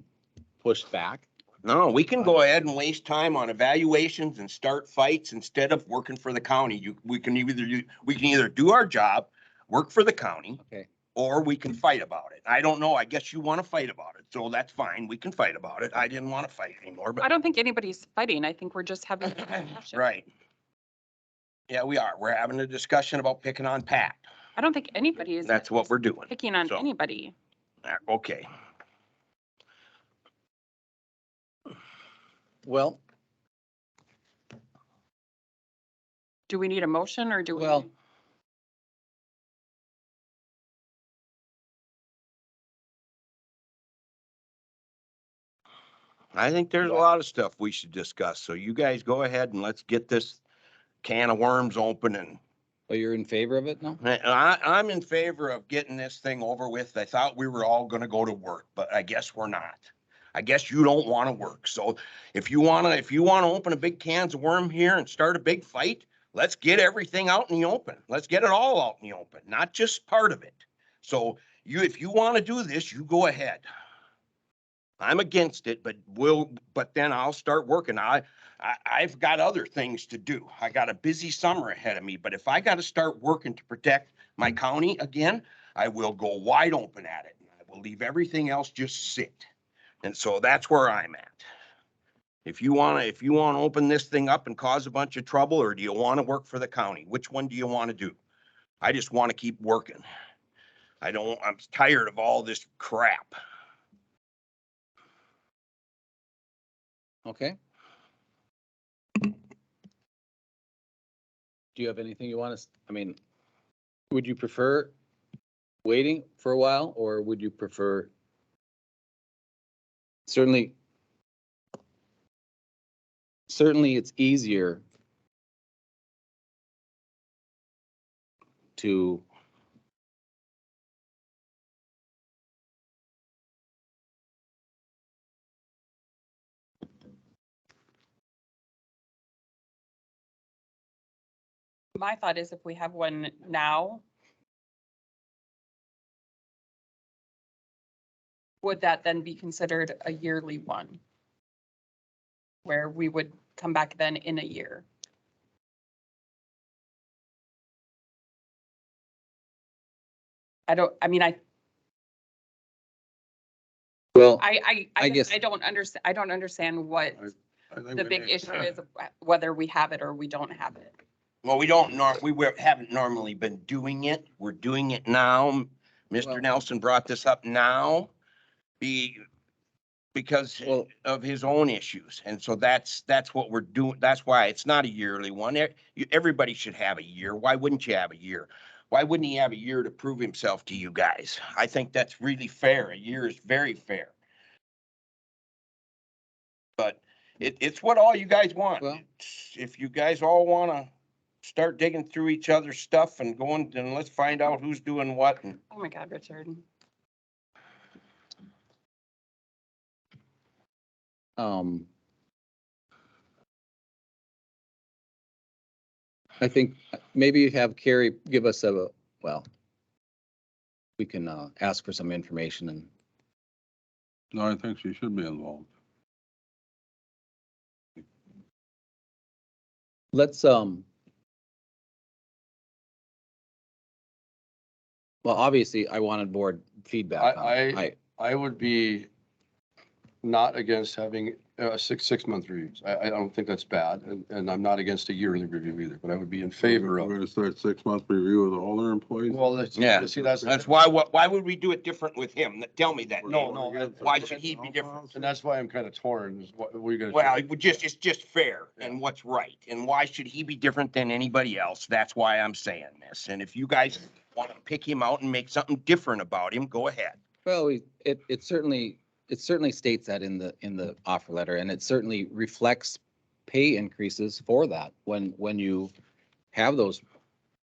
pushed back, No, we can go ahead and waste time on evaluations and start fights instead of working for the county. We can either do our job, work for the county, okay. or we can fight about it. I don't know. I guess you want to fight about it. So that's fine. We can fight about it. I didn't want to fight anymore, I but don't think anybody's fighting. I think we're just having a discussion. right. Yeah, we are. We're having a discussion about picking on Pat. I don't think anybody is. That's what we're doing. Picking on So- anybody. Okay. Well, Do we need a motion or do we? Well, I think there's a lot of stuff we should discuss. So you guys go ahead and let's get this can of worms open and are you in favor of it now? I'm in favor of getting this thing over with. I thought we were all gonna go to work, but I guess we're not. I guess you don't want to work. So if you wanna open a big cans of worm here and start a big fight, let's get everything out in the open. Let's get it all out in the open, not just part of it. So if you want to do this, you go ahead. I'm against it, but then I'll start working. I've got other things to do. I got a busy summer ahead of me, but if I got to start working to protect my county again, I will go wide open at it. I will leave everything else just sit. And so that's where I'm at. If you want to open this thing up and cause a bunch of trouble, or do you want to work for the county? Which one do you want to do? I just want to keep working. I'm tired of all this crap. Okay. Do you have anything you want to, I mean, would you prefer waiting for a while or would you prefer? Certainly it's easier to My thought is if we have one now, would that then be considered a yearly one? Where we would come back then in a year? well, I guess- I don't understand what I think the we big need- issue is, whether we have it or we don't have it. Well, haven't normally been doing it. We're doing it now. Mr. Well- Nelson brought this up now because Well- of his own issues. And so that's what we're doing. That's why it's not a yearly one. Everybody should have a year. Why wouldn't you have a year? Why wouldn't he have a year to prove himself to you guys? I think that's really fair. A year is very fair. But it's what all you guys want. Well- If you guys all want to start digging through each other's stuff and going, then let's find out who's doing what. And Oh my God, Richard. I think maybe have Carrie give us we can ask for some information and No, I think she should be involved. let's, well, obviously I wanted board feedback. on it. I would be not against having six-month reviews. I don't think that's bad, and I'm not against a yearly review either, but I would be in favor We're of. gonna start 6-month review with all their employees. Well, that's, Yeah. see, that's. that's why would we do it different with him? Tell me that. No, Nate. no, Why should he be different? And that's why I'm kind of torn, is what we're gonna. Well, it's just fair and what's right. And why should he be different than anybody else? That's why I'm saying this. And if you guys want to pick him out and make something different about him, go ahead. Well, it certainly states that in the offer letter, and it certainly reflects pay increases for that when you have those.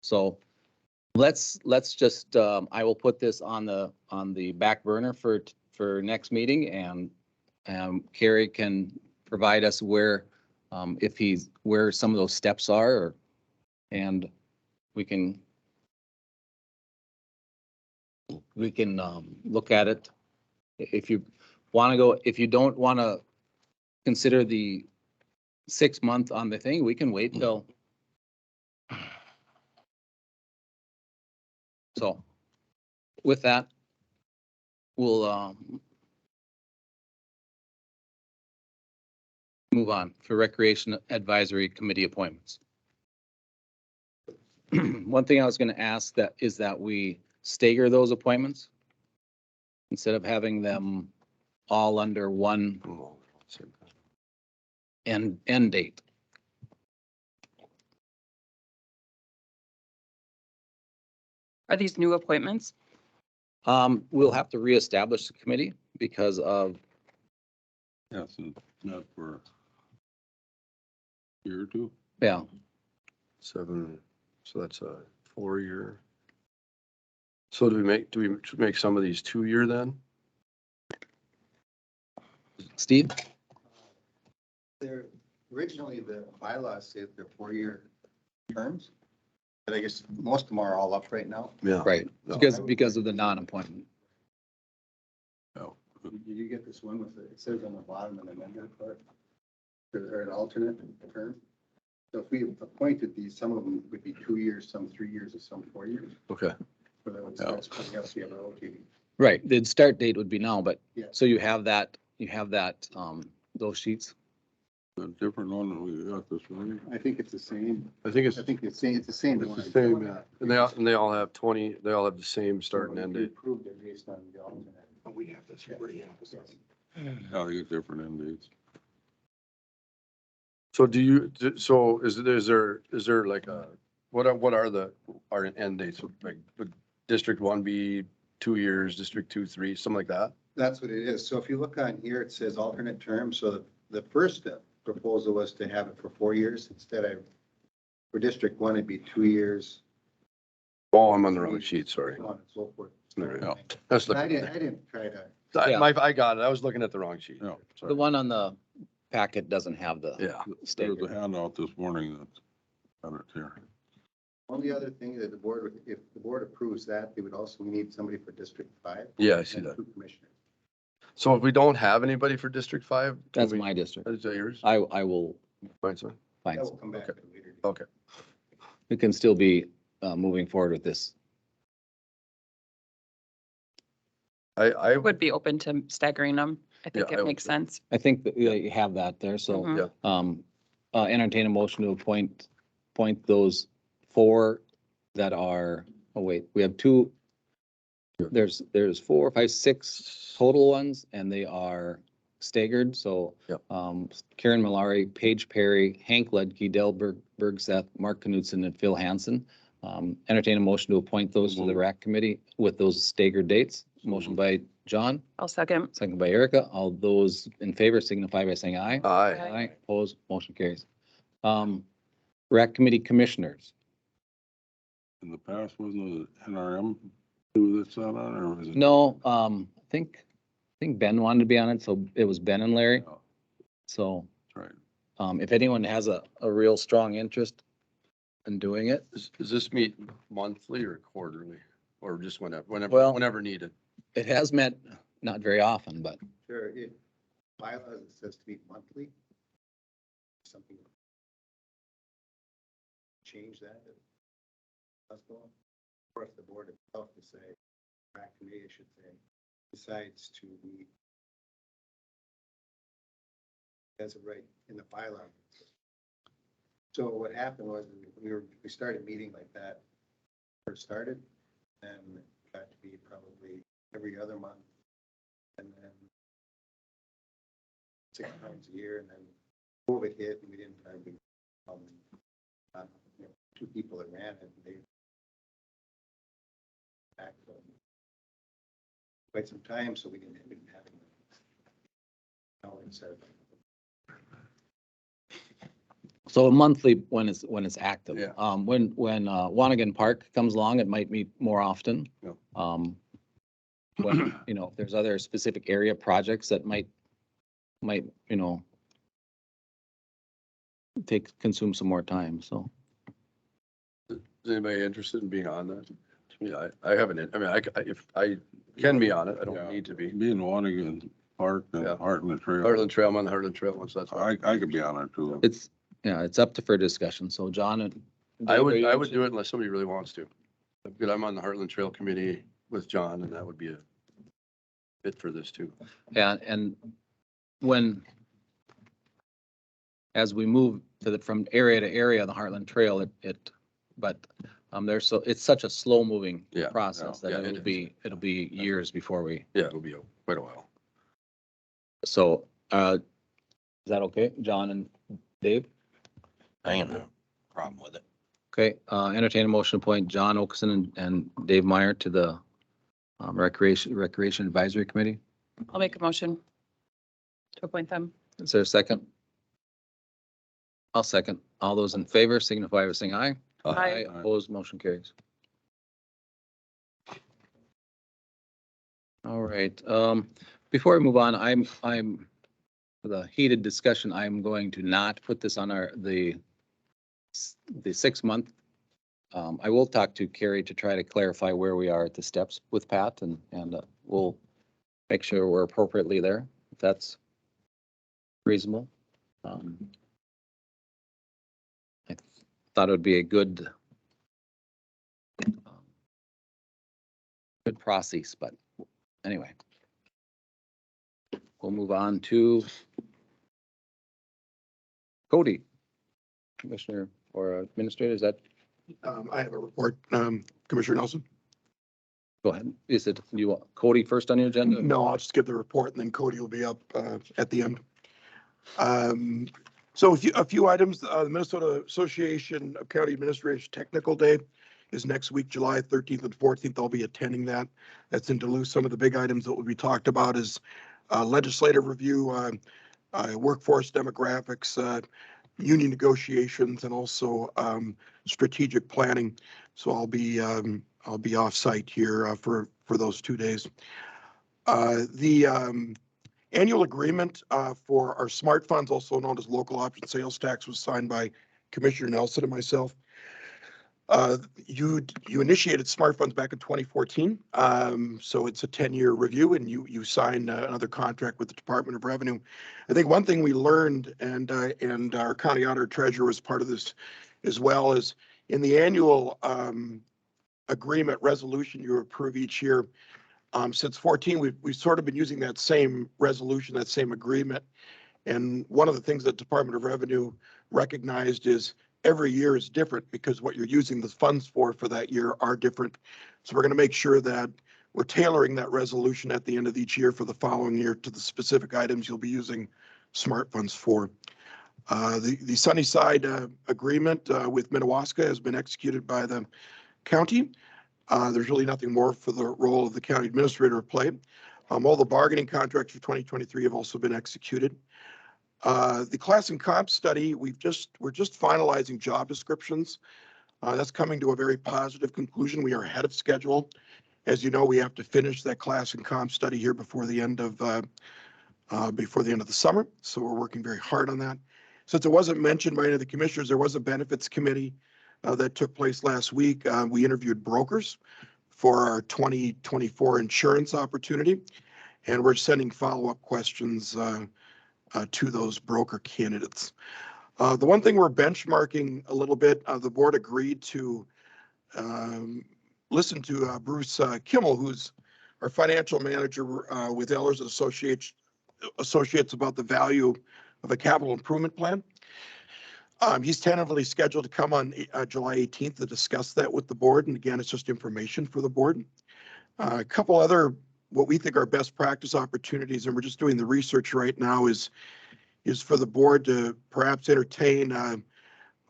So let's just, I will put this on the back burner for next meeting, and Carrie can provide us where some of those steps are, and we can look at it. If you don't want to consider the 6 month on the thing, we can wait till. So with that, we'll move on for Recreation Advisory Committee appointments. One thing I was going to ask is that we stagger those appointments instead of having them all under one end date. Are these new appointments? We'll have to reestablish the committee because of, Yes, and not for a year or two. yeah, 7, so that's a 4-year. So do we make some of these 2-year then? Steve? They're, originally, the bylaws say they're 4-year terms. But I guess most of them are all up right now. Yeah. Right, No. because of the non-appointment. No. Did you get this one with, it says on the bottom of the amendment part? Or an alternate term? So if we appointed these, some of them would be 2 years, some 3 years, and some 4 years. Okay. So that would start splitting up, so you have a rotating. Right, the start date would be now, but, Yeah. so you have that, those sheets? A different one than we got this morning. I think it's the same. I think it's, I think it's the same. it's the same, yeah. And they all have 20, they all have the same start and end We date. approved it based on the alternate. We have this already. Yeah, they get different end dates. So is there like a, what are our end dates? Like, would District 1 be 2 years, District 2, 3, something like that? That's what it is. So if you look on here, it says alternate term. So the first proposal was to have it for 4 years instead of, for District 1, it'd be 2 years. Oh, I'm on the wrong sheet, sorry. So on and so forth. There we go. That's I looking, didn't try to. Yeah. I got it. I was looking at the wrong sheet. Yeah. The Sorry. one on the packet doesn't have the. Yeah. There was a Staggered. handout this morning that's got it here. Only other thing that the board, if the board approves that, they would also need somebody for District 5. Yeah, I see and that. 2 commissioners. So if we don't have anybody for District 5? That's my district. Is that yours? I will Fine, sorry. find, That will come back at a later date. Okay. it can still be, moving forward with this. I, Would be open to staggering them. I think Yeah, I it would makes too. sense. I think that you have that there, so, Mhm. entertain a motion to appoint those 4 that are, oh wait, we have 2. There's 4, 5, 6 total ones, and they are staggered, so. Yep. Karen Malari, Paige Perry, Hank Ledke, Del Bergseth, Mark Knudsen, and Phil Hansen. Entertain a motion to appoint those to the RAC committee with those staggered dates. Motion by John, I'll second. second by Erica. All those in favor signify by saying aye. aye. Aye, opposed, motion carries. RAC committee commissioners. In the past, wasn't it NRM who that's not on, or was it? No, I think Ben wanted to be on it, so it was Ben and Larry. Yeah, So, that's right. if anyone has a real strong interest in doing it, Does this meet monthly or quarterly? Or just whenever, Well- whenever needed? it has met not very often, but Sure, it, bylaws, it says to meet monthly. Something. Change that. if possible. Or if the board itself to say, RAC committee, I should say, decides to meet. As of right in the bylaw. So what happened was we started meeting like that. First started, and it got to be probably every other month. And then 6 times a year, and then COVID hit, and we didn't have big, you know, 2 people that ran it, and they back quite some time, so we didn't have it. Now it's so monthly when it's active. Yeah. When Wanigan Park comes along, it might meet more often. Yep. When, if there's other specific area projects that might, consume some more time, so. Is anybody interested in being on that? Yeah, I haven't, if I can be on it, I don't Yeah. need to be. Being Wanigan Park and Yeah. Heartland Trail. Heartland Trail, I'm on the Heartland Trail once, that's. I could be on it too. It's up to for discussion, so John and. I Dave, would, are you do interested? it unless somebody really wants to. But I'm on the Heartland Trail Committee with John, and that would be a fit for this too. Yeah, and as we move from area to area, the Heartland Trail, it's such a slow moving Yeah, process yeah, that it'll be years before we, Yeah, it'll be quite a while. so, is that okay, John and Dave? I ain't no problem with it. Okay, entertain a motion to appoint John Okeson and Dave Meyer to the Recreation Advisory Committee. I'll make a motion to appoint them. Is there a second? I'll second. All those in favor signify by saying aye. Aye. Opposed, motion carries. All right, before we move on, I'm, for the heated discussion, I'm going to not put this on the 6 month. I will talk to Carrie to try to clarify where we are at the steps with Pat and we'll make sure we're appropriately there, if that's reasonable. I thought it would be a good process, but anyway. We'll move on to Cody. Commissioner or Administrator, is that, I have a report, Commissioner Nelson. go ahead. Is it, you want Cody first on your agenda? No, I'll just give the report and then Cody will be up at the end. So a few items, the Minnesota Association of County Administrators Technical Day is next week, July 13th and 14th. I'll be attending that. That's in Duluth. Some of the big items that will be talked about is legislative review, workforce demographics, union negotiations, and also strategic planning. So I'll be off site here for those 2 days. The annual agreement for our smart funds, also known as local option sales tax, was signed by Commissioner Nelson and myself. You initiated smart funds back in 2014. So it's a 10-year review and you signed another contract with the Department of Revenue. I think one thing we learned, and our county auditor treasurer was part of this as well, is in the annual agreement resolution you approve each year. Since 14, we've sort of been using that same resolution, that same agreement. And one of the things that Department of Revenue recognized is every year is different because what you're using the funds for that year are different. So we're going to make sure that we're tailoring that resolution at the end of each year for the following year to the specific items you'll be using smart funds for. The Sunnyside agreement with Minnewaska has been executed by the county. There's really nothing more for the role of the county administrator to play. All the bargaining contracts for 2023 have also been executed. The class and comp study, we're just finalizing job descriptions. That's coming to a very positive conclusion. We are ahead of schedule. As you know, we have to finish that class and comp study here before the end of the summer. So we're working very hard on that. Since it wasn't mentioned by any of the commissioners, there was a benefits committee that took place last week. We interviewed brokers for our 2024 insurance opportunity, and we're sending follow-up questions to those broker candidates. The one thing we're benchmarking a little bit, the board agreed to listen to Bruce Kimmel, who's our financial manager with Ehlers Associates about the value of a capital improvement plan. He's tentatively scheduled to come on July 18th to discuss that with the board. And again, it's just information for the board. A couple other what we think are best practice opportunities, and we're just doing the research right now, is for the board to perhaps entertain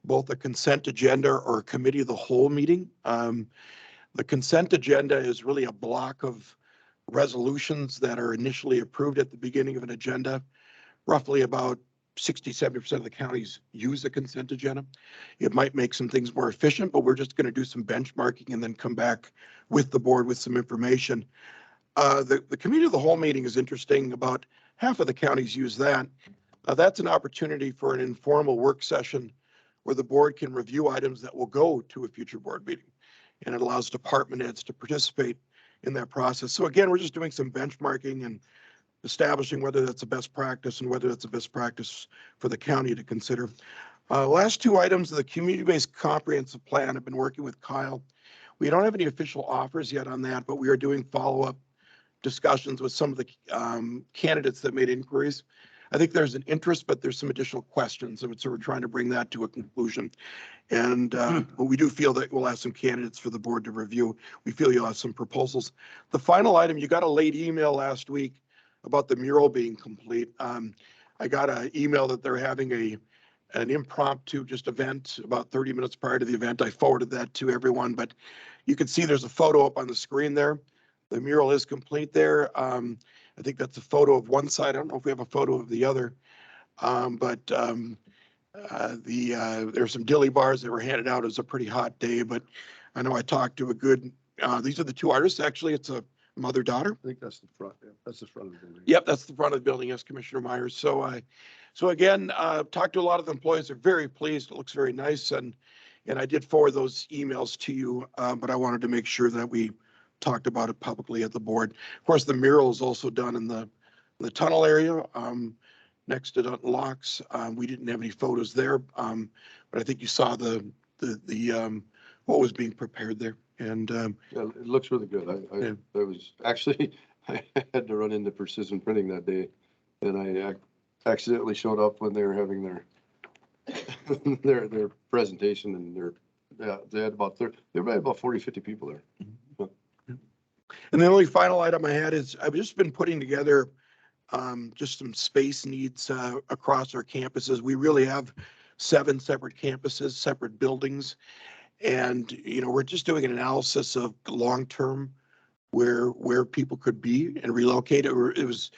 both a consent agenda or a committee of the whole meeting. The consent agenda is really a block of resolutions that are initially approved at the beginning of an agenda. Roughly about 60-70% of the counties use the consent agenda. It might make some things more efficient, but we're just going to do some benchmarking and then come back with the board with some information. The committee of the whole meeting is interesting. About half of the counties use that. That's an opportunity for an informal work session where the board can review items that will go to a future board meeting. And it allows department heads to participate in that process. So again, we're just doing some benchmarking and establishing whether that's a best practice and whether that's a best practice for the county to consider. Last two items, the community-based comprehensive plan. I've been working with Kyle. We don't have any official offers yet on that, but we are doing follow-up discussions with some of the candidates that made inquiries. I think there's an interest, but there's some additional questions. So we're trying to bring that to a conclusion. And but we do feel that we'll have some candidates for the board to review. We feel you'll have some proposals. The final item, you got a late email last week about the mural being complete. I got an email that they're having an impromptu just event about 30 minutes prior to the event. I forwarded that to everyone, but you can see there's a photo up on the screen there. The mural is complete there. I think that's a photo of one side. I don't know if we have a photo of the other. There's some dilly bars that were handed out. It was a pretty hot day, but I know I talked to these are the two artists. Actually, it's a mother-daughter. I think that's the front, yeah, that's the front of the building. Yep, that's the front of the building, yes, Commissioner Myers. So again, talked to a lot of the employees. They're very pleased. It looks very nice. And I did forward those emails to you, but I wanted to make sure that we talked about it publicly at the board. Of course, the mural is also done in the tunnel area, next to the locks. We didn't have any photos there. But I think you saw what was being prepared there. And, Yeah, it looks really good. Yeah. I was actually, I had to run into Precision Printing that day, and I accidentally showed up when they were having their presentation, and they had about 30, there were about 40, 50 people there. And the only final item I had is I've just been putting together just some space needs across our campuses. We really have 7 separate campuses, separate buildings. And, we're just doing an analysis of long-term where people could be and relocate. It was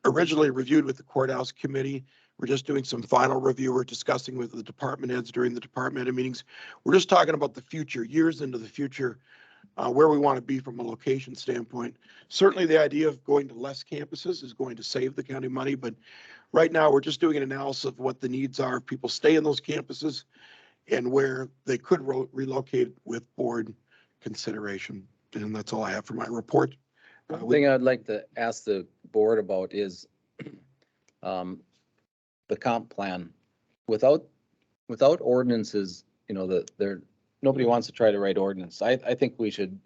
originally reviewed with the courthouse committee. We're just doing some final review. We're discussing with the department heads during the department head meetings. We're just talking about the future, years into the future, where we want to be from a location standpoint. Certainly the idea of going to less campuses is going to save the county money, but right now we're just doing an analysis of what the needs are if people stay in those campuses and where they could relocate with board consideration. And that's all I have for my report. One thing I'd like to ask the board about is the comp plan. Without ordinances, nobody wants to try to write ordinance. I think we should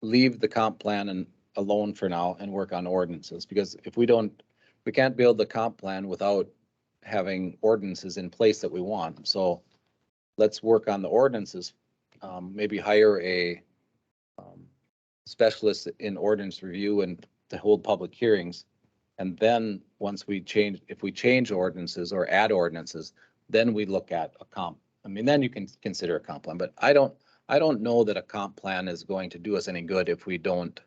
leave the comp plan alone for now and work on ordinances, because if we can't build the comp plan without having ordinances in place that we want. So let's work on the ordinances. Maybe hire a specialist in ordinance review and to hold public hearings. And then if we change ordinances or add ordinances, then we look at a comp. I mean, then you can consider a comp plan, but I don't know that a comp plan is going to do us any good if we don't,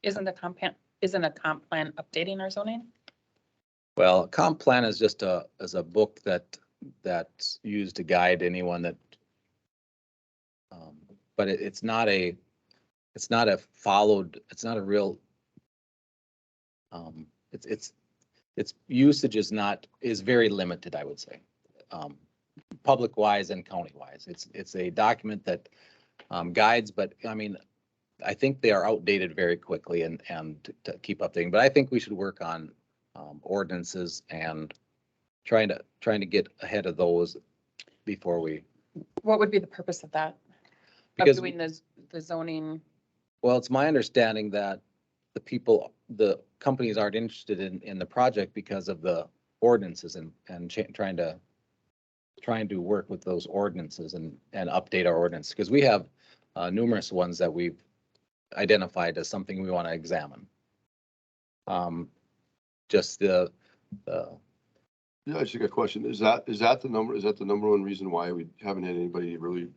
Isn't a comp plan updating our zoning? well, a comp plan is just a book that's used to guide anyone that, but it's not a real, its usage is very limited, I would say, public wise and county wise. It's a document that guides, but I think they are outdated very quickly and to keep updating. But I think we should work on ordinances and trying to get ahead of those before we. What would be the purpose of that? Of Because, doing the zoning? well, it's my understanding that the companies aren't interested in the project because of the ordinances and trying to work with those ordinances and update our ordinance, because we have numerous ones that we've identified as something we want to examine. Just the Yeah, I just got a question. Is that the number one reason why we haven't had anybody really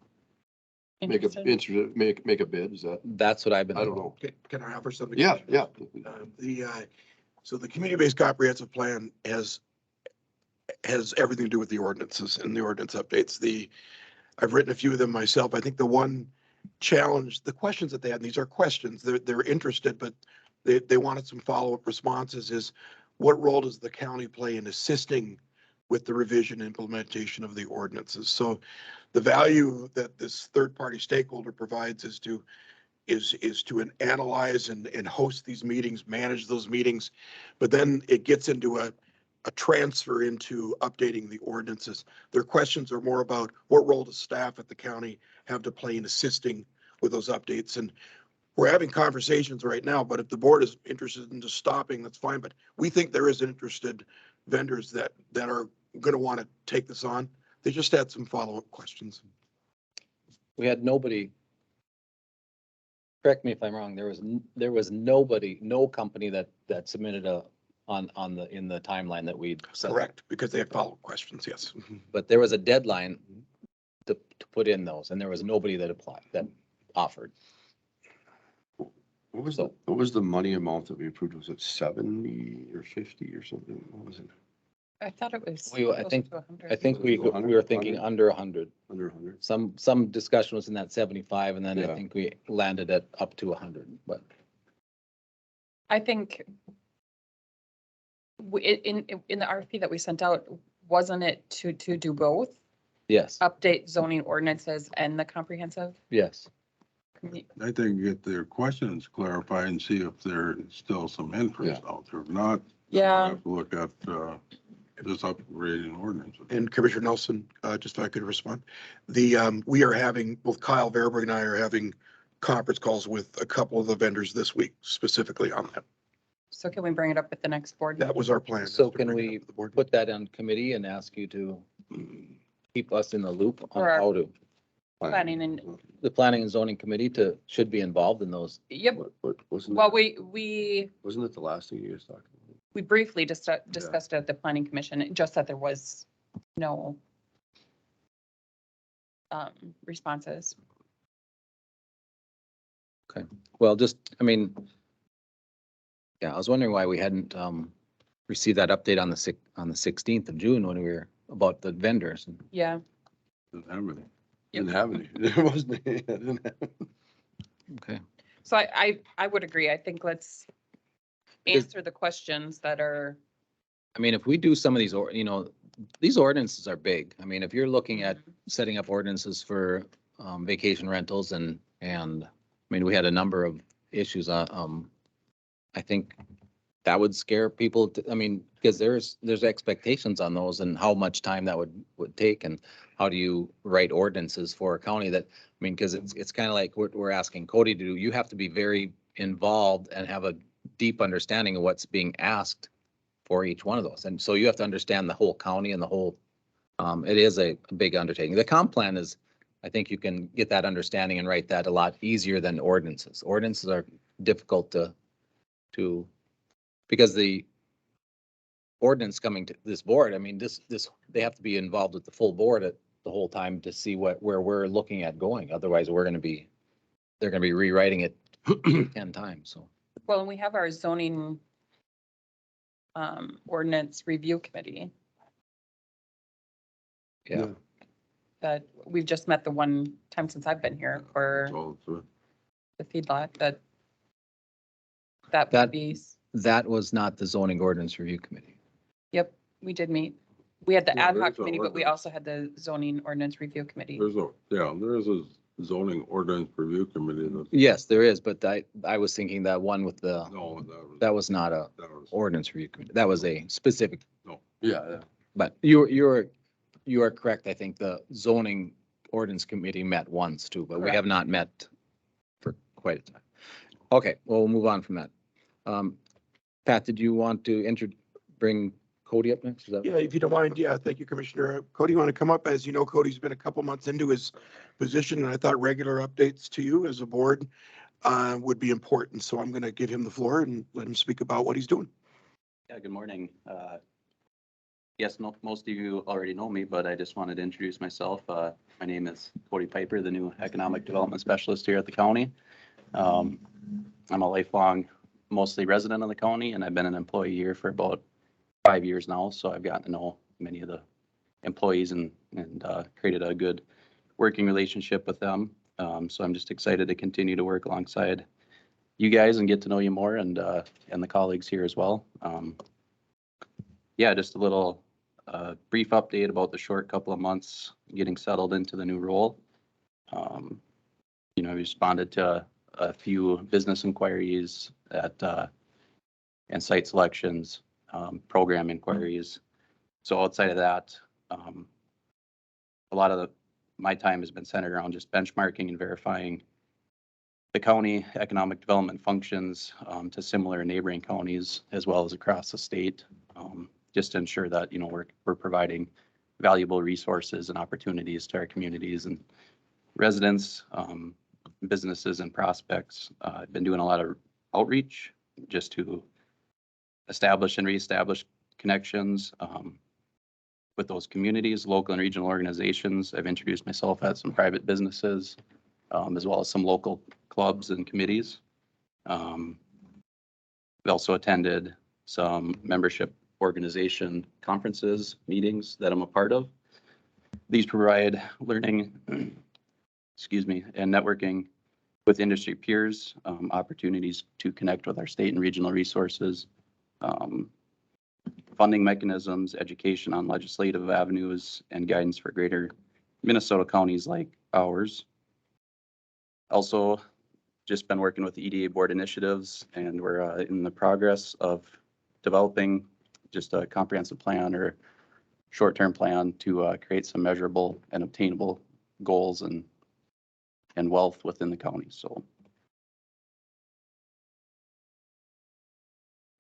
make a bid? that's what I've been. I don't know. Can I offer something? Yeah. So the community-based comprehensive plan has everything to do with the ordinances and the ordinance updates. I've written a few of them myself. I think the one challenge, the questions that they had, and these are questions, they're interested, but they wanted some follow-up responses, is what role does the county play in assisting with the revision and implementation of the ordinances? So the value that this third-party stakeholder provides is to analyze and host these meetings, manage those meetings, but then it gets into a transfer into updating the ordinances. Their questions are more about what role does staff at the county have to play in assisting with those updates. And we're having conversations right now, but if the board is interested in just stopping, that's fine. But we think there is interested vendors that are going to want to take this on. They just had some follow-up questions. We had nobody. Correct me if I'm wrong. There was nobody, no company that submitted a in the timeline that we set. Correct, because they have follow-up questions, yes. But there was a deadline to put in those, and there was nobody that applied, that offered. What was the money amount that we approved? Was it 70 or 50 or something? What was it? I thought it was. I closer think- to 100. I think we were thinking under 100. Under 100? Some discussion was in that 75, and then I Yeah. think we landed at up to 100, but I think in the RFP that we sent out, wasn't it to do both? yes, Update zoning ordinances and the comprehensive? yes. I think get their questions clarified and see if there's still some interest out there. If not, we'll Yeah, have to look at, this upgrading ordinance. And Commissioner Nelson, just if I could respond, we are having, both Kyle Verberg and I are having conference calls with a couple of the vendors this week specifically on that. so can we bring it up at the next board? That was our plan. So is to can bring it we up to the board. Put that on committee and ask you to keep us in the loop on Or our- how to, Planning and, the planning and zoning committee should be involved in those. yep, What, wasn't well, it, we wasn't it the last thing you guys talked about? we briefly discussed it at the planning commission, just that there was no responses. Well, just, I mean, yeah, I was wondering why we hadn't received that update on the 16th of June when we were about the vendors. Yeah, Didn't have any. Didn't have any. There wasn't any. I didn't have. Okay. so I would agree. I think let's Because- answer the questions that are, I mean, if we do some of these, these ordinances are big. I mean, if you're looking at setting up ordinances for vacation rentals and, I mean, we had a number of issues, I think that would scare people, I mean, because there's expectations on those and how much time that would take, and how do you write ordinances for a county that, I mean, because it's kind of like what we're asking Cody to do. You have to be very involved and have a deep understanding of what's being asked for each one of those. And so you have to understand the whole county and the whole, it is a big undertaking. The comp plan is, I think you can get that understanding and write that a lot easier than ordinances. Ordinances are difficult to, because the ordinance coming to this board, I mean, they have to be involved with the full board at the whole time to see where we're looking at going. Otherwise, they're gonna be rewriting it 10 times, so. well, and we have our zoning ordinance review committee Yeah. that we've just met the one time since I've been here for That's all it's, the feedlot that That- would be, That was not the zoning ordinance review committee. yep, we did meet. We had the Yeah, ad there's hoc a committee, but we ordinance. also had the zoning ordinance review committee. there's a zoning ordinance review committee that, Yes, there is, but I was thinking that one with no, that was not a that was, ordinance review committee. That was a specific, Yeah, but you are correct. I think the zoning ordinance committee met once too, but we have Correct. not met for quite a time. Okay, well, we'll move on from that. Pat, did you want to bring Cody up next? Is that- Yeah, if you don't mind, yeah, thank you, Commissioner. Cody, you want to come up? As you know, Cody's been a couple months into his position, and I thought regular updates to you as a board would be important. So I'm going to give him the floor and let him speak about what he's doing. Yeah, good morning. Yes, most of you already know me, but I just wanted to introduce myself. My name is Cody Piper, the new Economic Development Specialist here at the county. I'm a lifelong, mostly resident of the county, and I've been an employee here for about 5 years now, so I've gotten to know many of the employees and created a good working relationship with them. So I'm just excited to continue to work alongside you guys and get to know you more, and the colleagues here as well. Yeah, just a little brief update about the short couple of months getting settled into the new role. I responded to a few business inquiries and site selections, program inquiries. So outside of that, a lot of my time has been centered around just benchmarking and verifying the county economic development functions to similar neighboring counties as well as across the state, just to ensure that, we're providing valuable resources and opportunities to our communities and residents, businesses and prospects. I've been doing a lot of outreach just to establish and reestablish connections with those communities, local and regional organizations. I've introduced myself at some private businesses, as well as some local clubs and committees. We also attended some membership organization conferences, meetings that I'm a part of. These provide learning, excuse me, and networking with industry peers, opportunities to connect with our state and regional resources, funding mechanisms, education on legislative avenues, and guidance for greater Minnesota counties like ours. Also, just been working with the EDA board initiatives, and we're in the progress of developing just a comprehensive plan or short-term plan to create some measurable and obtainable goals and wealth within the county. So,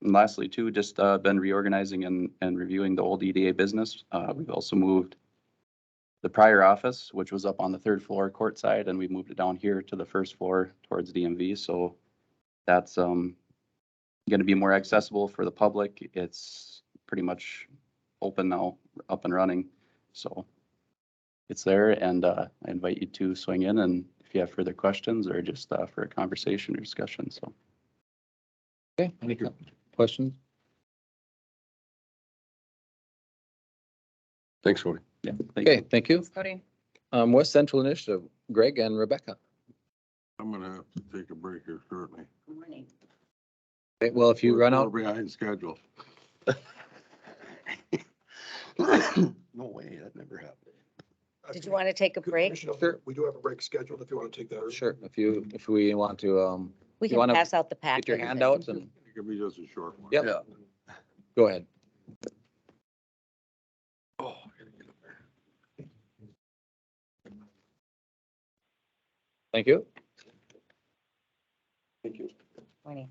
and lastly, too, just been reorganizing and reviewing the old EDA business. We've also moved the prior office, which was up on the third floor court side, and we moved it down here to the first floor towards DMV. So that's going to be more accessible for the public. It's pretty much open now, up and running. So it's there, and I invite you to swing in, and if you have further questions or just for a conversation or discussion. So. Okay, any questions? Thanks, Cody. Yeah. Thank you. Okay, thank you. Thanks, Cody. West Central Initiative, Greg and Rebecca. I'm gonna have to take a break here shortly. Okay, well, if you run out, We're behind schedule. No way, that never happened. Did you want to take a break? Sure. We do have a break scheduled if you want to take that. sure, if we want to, We You can wanna pass out the get packet. your handouts and, It could be just a short one. Yep. Yeah. go ahead. Oh, I gotta get up there. Thank you. Thank you. Morning.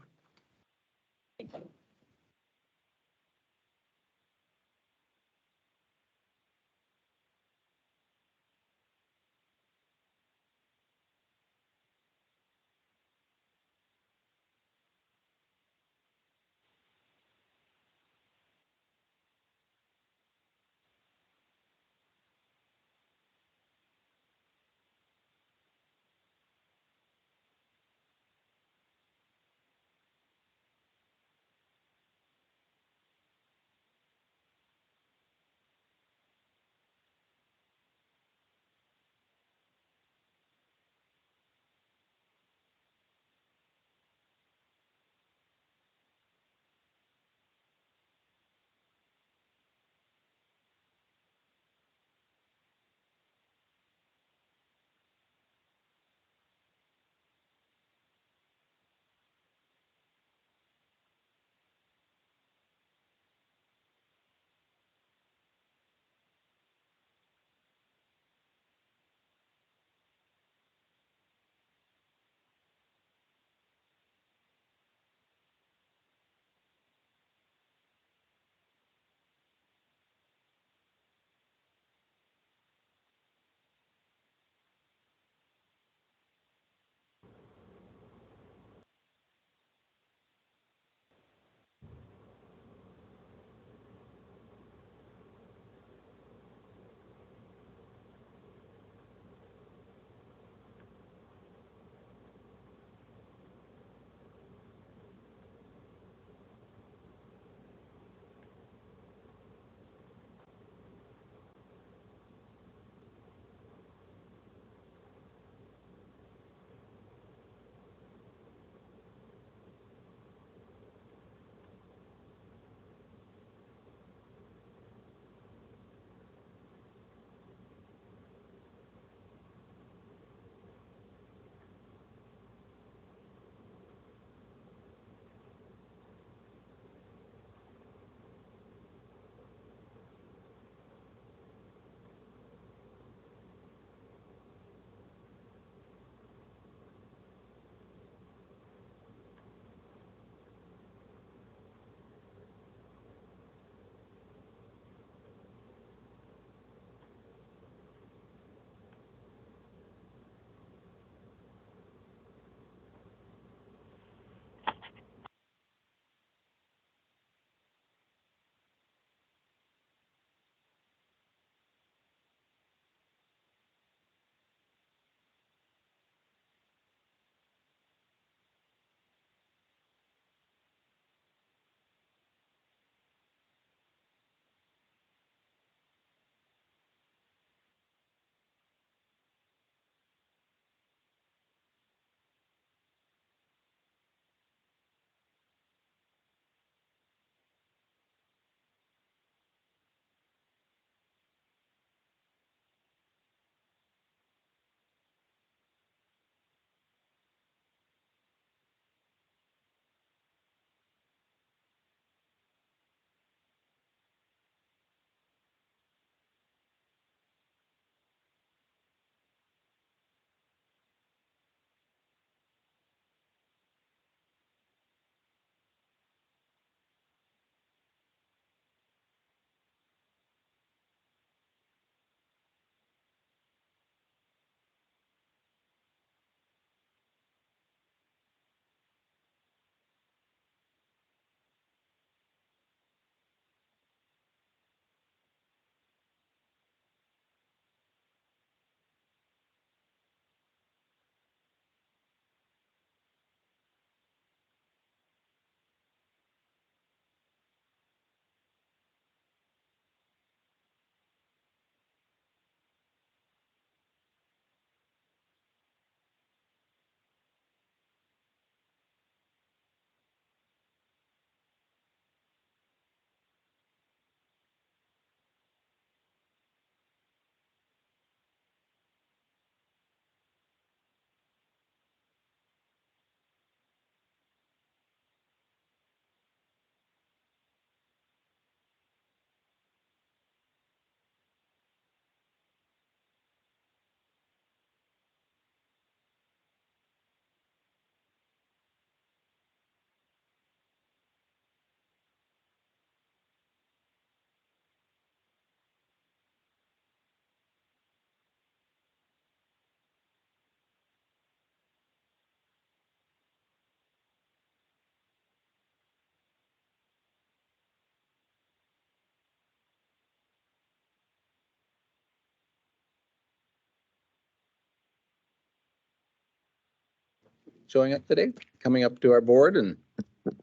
showing up today, coming up to our board, and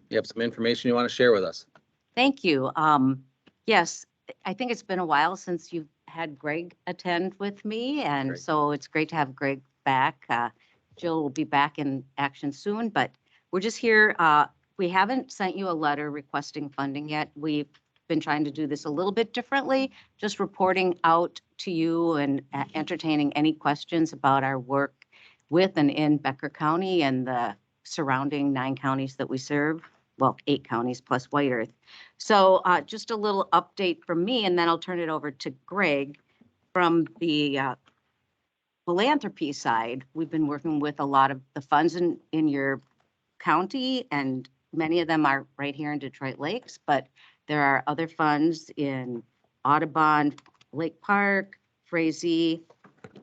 you have some information you want to share with us. Thank you. Yes, I think it's been a while since you've had Greg attend with me, and Great. so it's great to have Greg back. Jill will be back in action soon, but we're just here. We haven't sent you a letter requesting funding yet. We've been trying to do this a little bit differently, just reporting out to you and entertaining any questions about our work with and in Becker County and the surrounding 9 counties that we serve. Well, 8 counties plus White Earth. So just a little update from me, and then I'll turn it over to Greg. From the philanthropy side, we've been working with a lot of the funds in your county, and many of them are right here in Detroit Lakes, but there are other funds in Audubon, Lake Park, Frazee,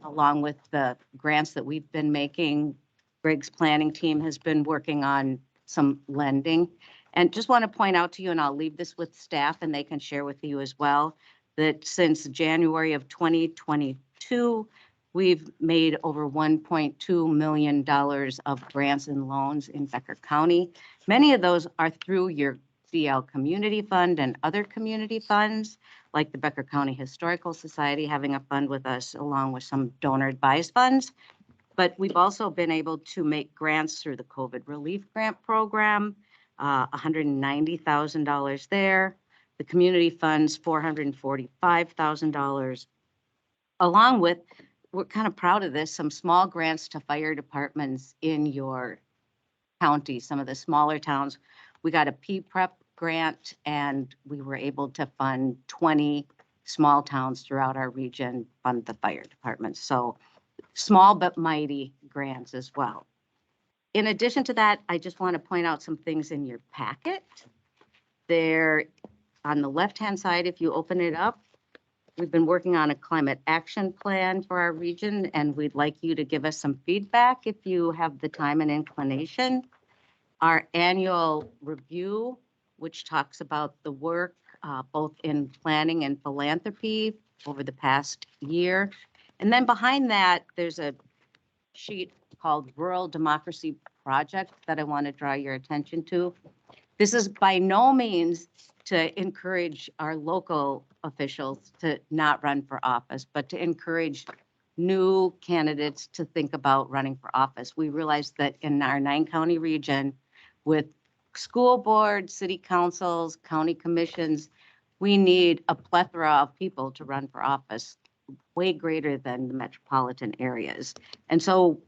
along with the grants that we've been making. Greg's planning team has been working on some lending. And just want to point out to you, and I'll leave this with staff and they can share with you as well, that since January of 2022, we've made over $1.2 million of grants and loans in Becker County. Many of those are through your DL Community Fund and other community funds, like the Becker County Historical Society having a fund with us, along with some donor advised funds. But we've also been able to make grants through the COVID Relief Grant Program, $190,000 there. The community funds, $445,000, along with, we're kind of proud of this, some small grants to fire departments in your county, some of the smaller towns. We got a P-PREP grant, and we were able to fund 20 small towns throughout our region, fund the fire departments. So small but mighty grants as well. In addition to that, I just want to point out some things in your packet. There, on the left-hand side, if you open it up, we've been working on a climate action plan for our region, and we'd like you to give us some feedback if you have the time and inclination. Our annual review, which talks about the work both in planning and philanthropy over the past year. And then behind that, there's a sheet called Rural Democracy Project that I want to draw your attention to. This is by no means to encourage our local officials to not run for office, but to encourage new candidates to think about running for office. We realize that in our 9-county region, with school boards, city councils, county commissions, we need a plethora of people to run for office, way greater than the metropolitan areas. And so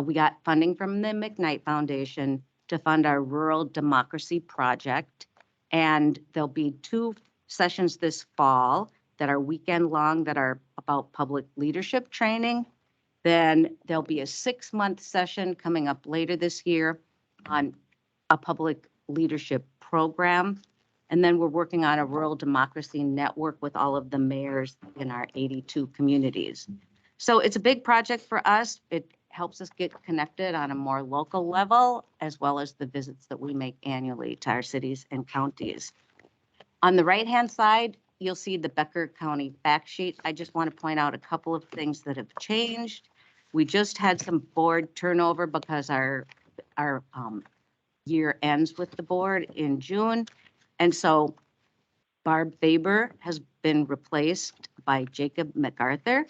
we got funding from the McKnight Foundation to fund our Rural Democracy Project. And there'll be 2 sessions this fall that are weekend long that are about public leadership training. Then there'll be a 6-month session coming up later this year on a public leadership program. And then we're working on a rural democracy network with all of the mayors in our 82 communities. So it's a big project for us. It helps us get connected on a more local level, as well as the visits that we make annually to our cities and counties. On the right-hand side, you'll see the Becker County fact sheet. I just want to point out a couple of things that have changed. We just had some board turnover because our year ends with the board in June. And so Barb Faber has been replaced by Jacob MacArthur.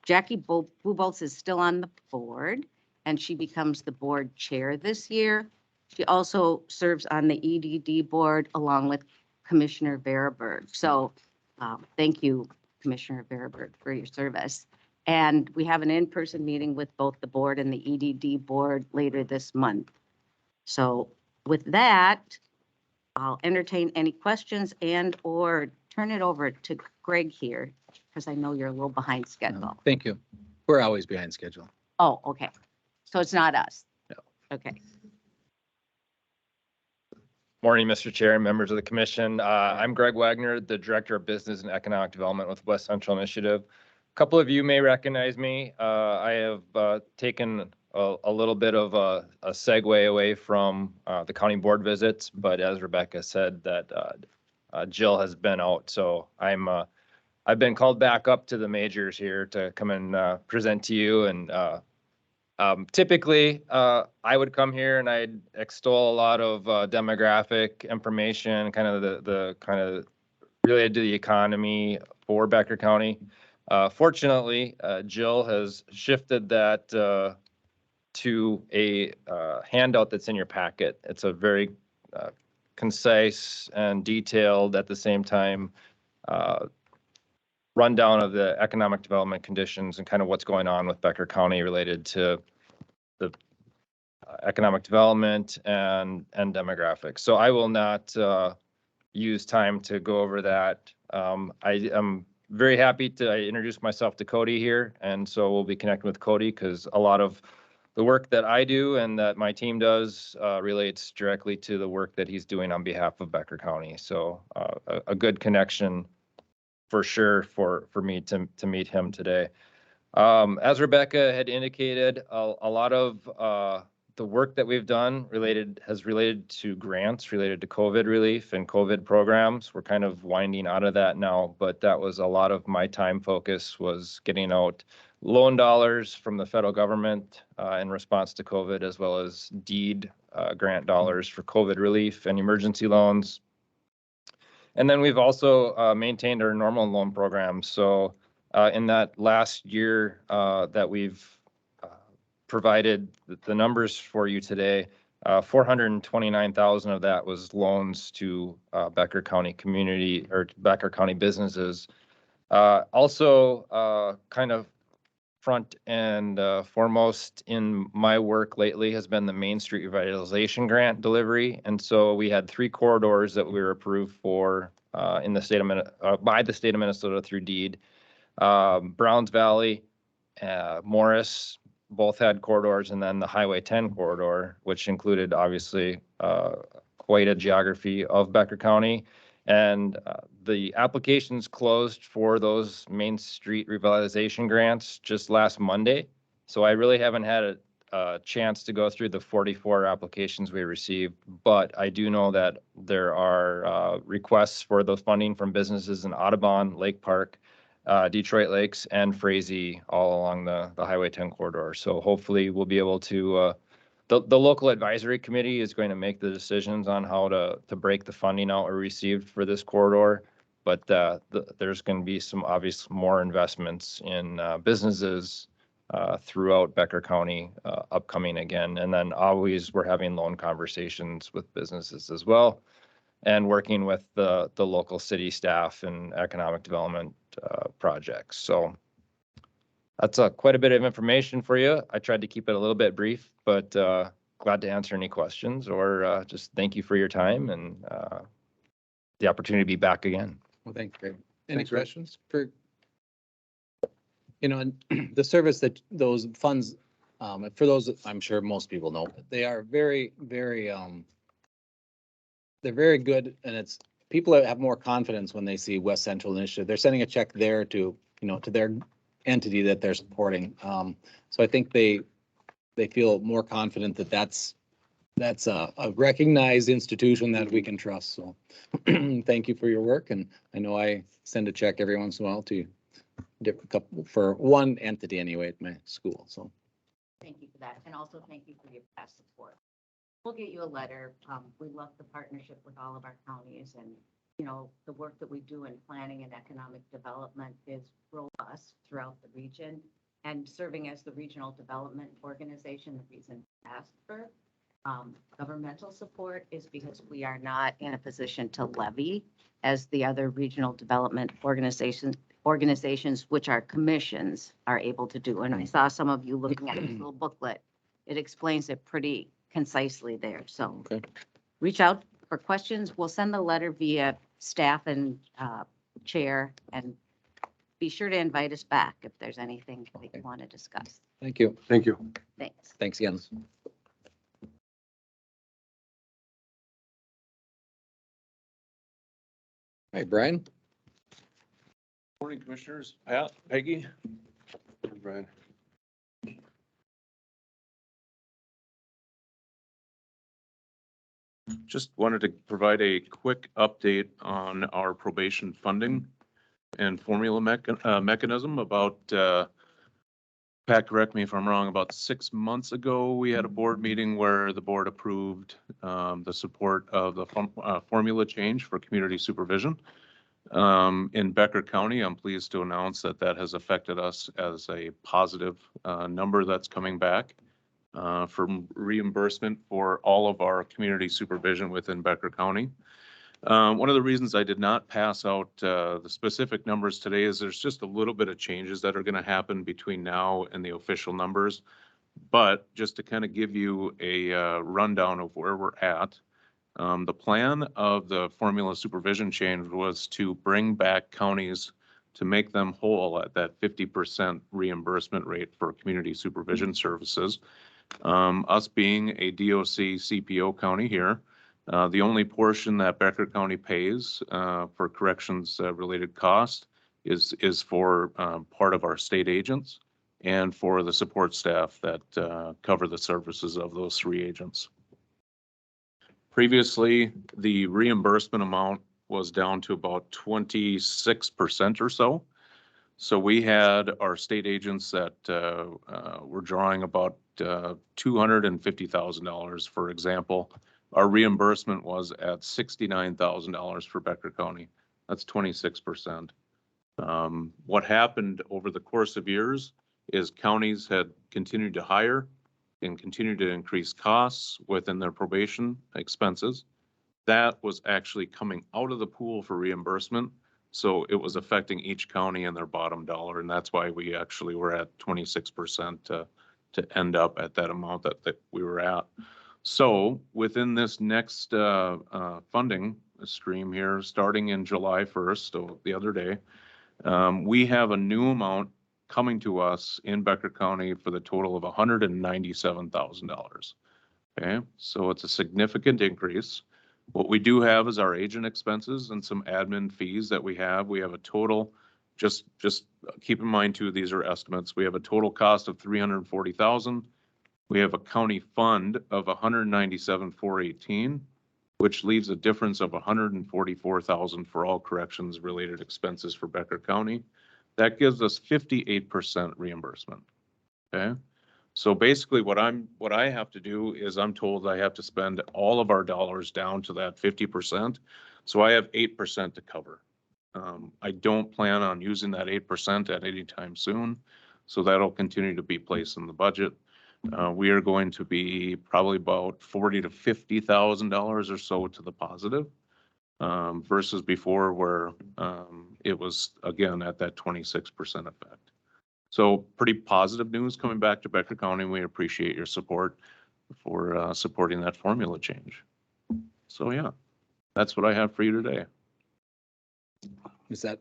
Jackie Bubos is still on the board, and she becomes the board chair this year. She also serves on the EDD board along with Commissioner Veriberg. So thank you, Commissioner Veriberg, for your service. And we have an in-person meeting with both the board and the EDD board later this month. So with that, I'll entertain any questions and or turn it over to Greg here, because I know you're a little behind schedule. Thank you. We're always behind schedule. Oh, okay. So it's not us? No. Okay. Morning, Mr. Chair and members of the commission. I'm Greg Wagner, the Director of Business and Economic Development with West Central Initiative. A couple of you may recognize me. I have taken a little bit of a segue away from the county board visits, but as Rebecca said, that Jill has been out, so I've been called back up to the majors here to come and present to you, and Typically, I would come here and I'd extol a lot of demographic information, kind of the kind of related to the economy for Becker County. Fortunately, Jill has shifted that to a handout that's in your packet. It's a very concise and detailed, at the same time, rundown of the economic development conditions and kind of what's going on with Becker County related to the economic development and demographics. So I will not use time to go over that. I am very happy to introduce myself to Cody here, and so we'll be connecting with Cody because a lot of the work that I do and that my team does relates directly to the work that he's doing on behalf of Becker County. So a good connection for sure for me to meet him today. As Rebecca had indicated, a lot of the work that we've done has related to grants related to COVID relief and COVID programs. We're kind of winding out of that now, but that was a lot of my time focus, was getting out loan dollars from the federal government in response to COVID, as well as deed grant dollars for COVID relief and emergency loans. And then we've also maintained our normal loan programs. So in that last year that we've provided the numbers for you today, 429,000 of that was loans to Becker County community or Becker County businesses. Also, kind of front and foremost in my work lately has been the Main Street Revitalization Grant delivery. And so we had 3 corridors that we were approved for in the state of by the state of Minnesota through deed. Browns Valley, Morris, both had corridors, and then the Highway 10 corridor, which included obviously quite a geography of Becker County. And the applications closed for those Main Street Revitalization grants just last Monday. So I really haven't had a chance to go through the 44 applications we received, but I do know that there are requests for those funding from businesses in Audubon, Lake Park, Detroit Lakes, and Frazee, all along the Highway 10 corridor. So hopefully we'll be able to, the local advisory committee is going to make the decisions on how to break the funding out we received for this corridor. But there's going to be some obvious more investments in businesses throughout Becker County upcoming again. And then always we're having loan conversations with businesses as well, and working with the local city staff and economic development projects. So that's quite a bit of information for you. I tried to keep it a little bit brief, but glad to answer any questions, or just thank you for your time and the opportunity to be back again. Well, thanks, Greg. Any Thanks, Greg. questions for, and the service that those funds, for those, I'm sure most people know, they are very, very, they're very good, and it's, people have more confidence when they see West Central Initiative. They're sending a check there to, to their entity that they're supporting. So I think they feel more confident that that's a recognized institution that we can trust. So thank you for your work. And I know I send a check every once in a while to different couple, for one entity anyway at my school. So Thank you for that. And also thank you for your past support. We'll get you a letter. We love the partnership with all of our counties, and, the work that we do in planning and economic development is robust throughout the region. And serving as the regional development organization, the reason we ask for governmental support is because we are not in a position to levy as the other regional development organizations, which are commissions, are able to do. And I saw some of you looking at this little booklet. It explains it pretty concisely there. So okay. Reach out for questions. We'll send the letter via staff and chair, and be sure to invite us back if there's anything that you want to discuss. Thank you. Thank you. Thanks. Thanks again. Hi, Brian. Morning, Commissioners. Pat, Peggy. Brian. Just wanted to provide a quick update on our probation funding and formula mechanism about Pat, correct me if I'm wrong, about 6 months ago, we had a board meeting where the board approved the support of the formula change for community supervision. In Becker County, I'm pleased to announce that that has affected us as a positive number that's coming back for reimbursement for all of our community supervision within Becker County. One of the reasons I did not pass out the specific numbers today is there's just a little bit of changes that are going to happen between now and the official numbers. But just to kind of give you a rundown of where we're at, the plan of the formula supervision change was to bring back counties to make them whole at that 50% reimbursement rate for community supervision services. Us being a DOC CPO county here, the only portion that Becker County pays for corrections related cost is for part of our state agents and for the support staff that cover the services of those 3 agents. Previously, the reimbursement amount was down to about 26% or so. So we had our state agents that were drawing about $250,000, for example. Our reimbursement was at $69,000 for Becker County. That's 26%. What happened over the course of years is counties had continued to hire and continued to increase costs within their probation expenses. That was actually coming out of the pool for reimbursement. So it was affecting each county and their bottom dollar. And that's why we actually were at 26% to end up at that amount that we were at. So within this next funding stream here, starting in July 1st, so the other day, we have a new amount coming to us in Becker County for the total of $197,000. Okay, so it's a significant increase. What we do have is our agent expenses and some admin fees that we have. We have a total, just keep in mind too, these are estimates. We have a total cost of $340,000. We have a county fund of $197,418, which leaves a difference of $144,000 for all corrections related expenses for Becker County. That gives us 58% reimbursement. Okay. So basically what I have to do is I'm told I have to spend all of our dollars down to that 50%. So I have 8% to cover. I don't plan on using that 8% at any time soon. So that'll continue to be placed in the budget. We are going to be probably about $40,000 to $50,000 or so to the positive. Versus before where it was, again, at that 26% effect. So pretty positive news coming back to Becker County. We appreciate your support for supporting that formula change. So yeah, that's what I have for you today. Is that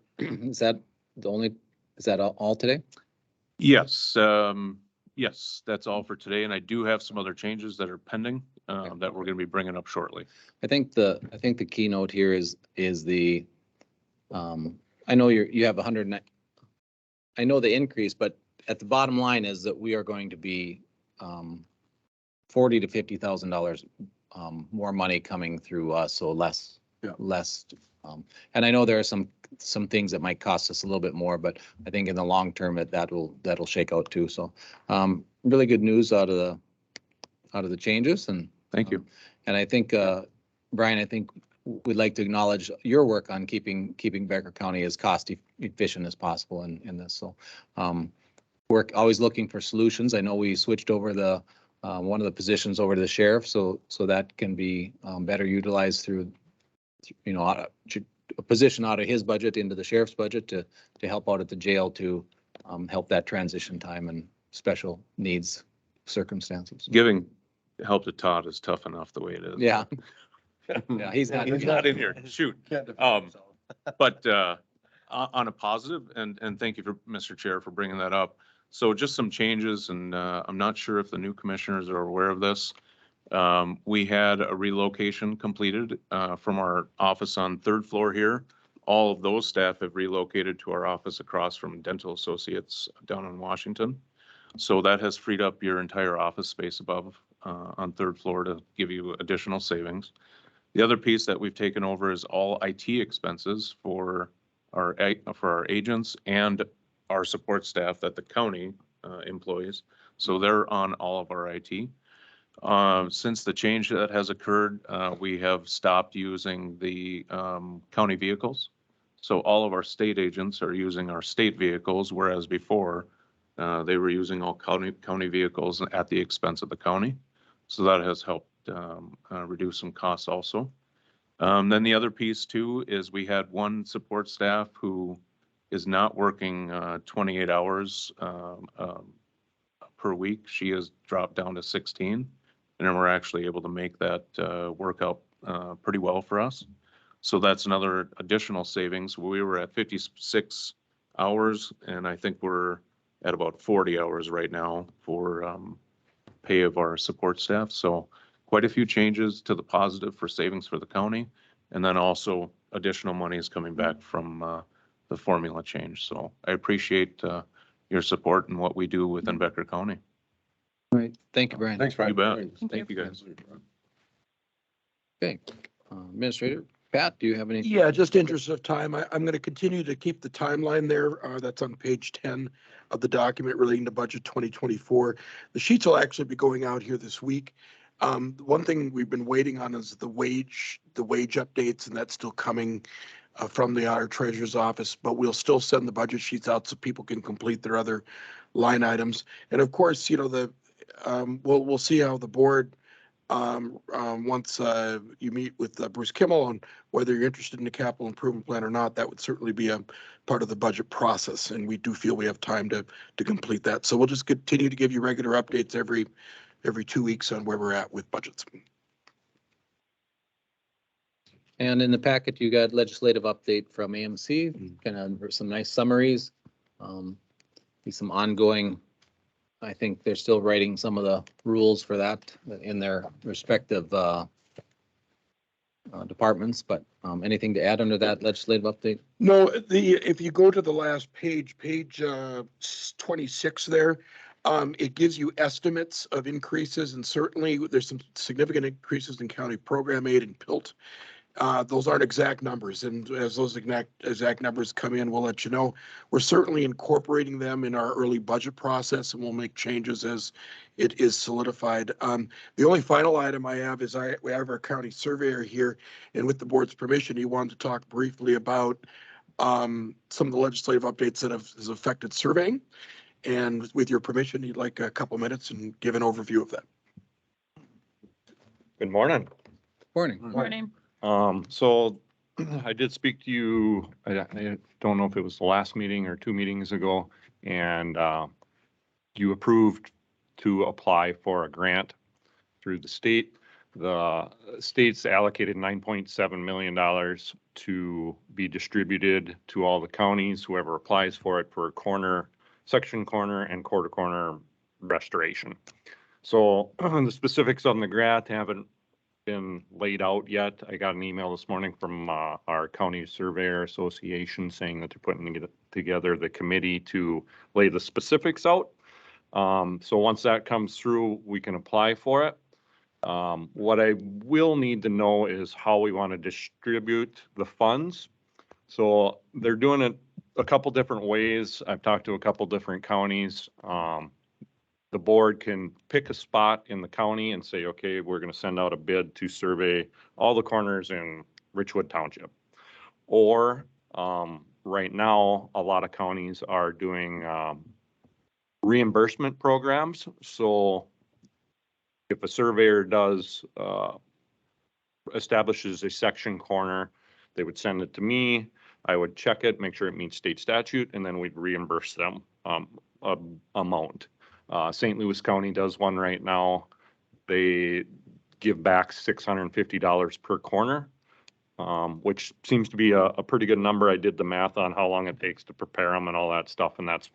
all today? Yes, yes, that's all for today. And I do have some other changes that are pending that we're going to be bringing up shortly. I think the keynote here is the, I know you have 100, I know the increase, but at the bottom line is that we are going to be $40,000 to $50,000 more money coming through us, so less. And I know there are some things that might cost us a little bit more, but I think in the long term that'll shake out too. So really good news out of the changes, and thank you. And I think Brian, I think we'd like to acknowledge your work on keeping Becker County as cost efficient as possible in this. So we're always looking for solutions. I know we switched over one of the positions over to the sheriff, so that can be better utilized through, a position out of his budget into the sheriff's budget to help out at the jail to help that transition time and special needs circumstances. Giving help to Todd is tough enough the way it is. Yeah. Yeah, he's not in here. Shoot. But on a positive, and thank you for Mr. Chair for bringing that up. So just some changes, and I'm not sure if the new commissioners are aware of this. We had a relocation completed from our office on 3rd floor here. All of those staff have relocated to our office across from Dental Associates down in Washington. So that has freed up your entire office space above on 3rd floor to give you additional savings. The other piece that we've taken over is all IT expenses for our agents and our support staff that the county employees. So they're on all of our IT. Since the change that has occurred, we have stopped using the county vehicles. So all of our state agents are using our state vehicles, whereas before they were using all county vehicles at the expense of the county. So that has helped reduce some costs also. Then the other piece too is we had one support staff who is not working 28 hours per week. She has dropped down to 16. And then we're actually able to make that work out pretty well for us. So that's another additional savings. We were at 56 hours, and I think we're at about 40 hours right now for pay of our support staff. So quite a few changes to the positive for savings for the county. And then also additional money is coming back from the formula change. So I appreciate your support and what we do within Becker County. All right, thank you, Brian. Thanks, Brian. You bet. Thank Thank you guys. Okay, Administrator, Pat, do you have any? Yeah, just interest of time, I'm going to continue to keep the timeline there. That's on page 10 of the document relating to budget 2024. The sheets will actually be going out here this week. One thing we've been waiting on is the wage updates, and that's still coming from our treasurer's office, but we'll still send the budget sheets out so people can complete their other line items. And of course, we'll see how the board once you meet with Bruce Kimmel and whether you're interested in the capital improvement plan or not. That would certainly be a part of the budget process, and we do feel we have time to complete that. So we'll just continue to give you regular updates every 2 weeks on where we're at with budgets. And in the packet, you got legislative update from AMC, kind of some nice summaries. Some ongoing, I think they're still writing some of the rules for that in their respective departments, but anything to add under that legislative update? No, if you go to the last page 26 there, it gives you estimates of increases, and certainly there's some significant increases in county program aid and PILT. Those aren't exact numbers, and as those exact numbers come in, we'll let you know. We're certainly incorporating them in our early budget process, and we'll make changes as it is solidified. The only final item I have is we have our county surveyor here, and with the board's permission, he wanted to talk briefly about some of the legislative updates that has affected surveying. And with your permission, he'd like a couple minutes and give an overview of that. Good morning. Morning. Morning. So I did speak to you, I don't know if it was the last meeting or 2 meetings ago, and you approved to apply for a grant through the state. The state's allocated $9.7 million to be distributed to all the counties, whoever applies for it, for section corner and quarter corner restoration. So the specifics on the grant haven't been laid out yet. I got an email this morning from our county surveyor association saying that they're putting together the committee to lay the specifics out. So once that comes through, we can apply for it. What I will need to know is how we want to distribute the funds. So they're doing it a couple different ways. I've talked to a couple different counties. The board can pick a spot in the county and say, okay, we're going to send out a bid to survey all the corners in Richwood Township. Or right now, a lot of counties are doing reimbursement programs. So if a surveyor establishes a section corner, they would send it to me. I would check it, make sure it meets state statute, and then we'd reimburse them amount. St. Louis County does one right now. They give back $650 per corner, which seems to be a pretty good number. I did the math on how long it takes to prepare them and all that stuff, and that's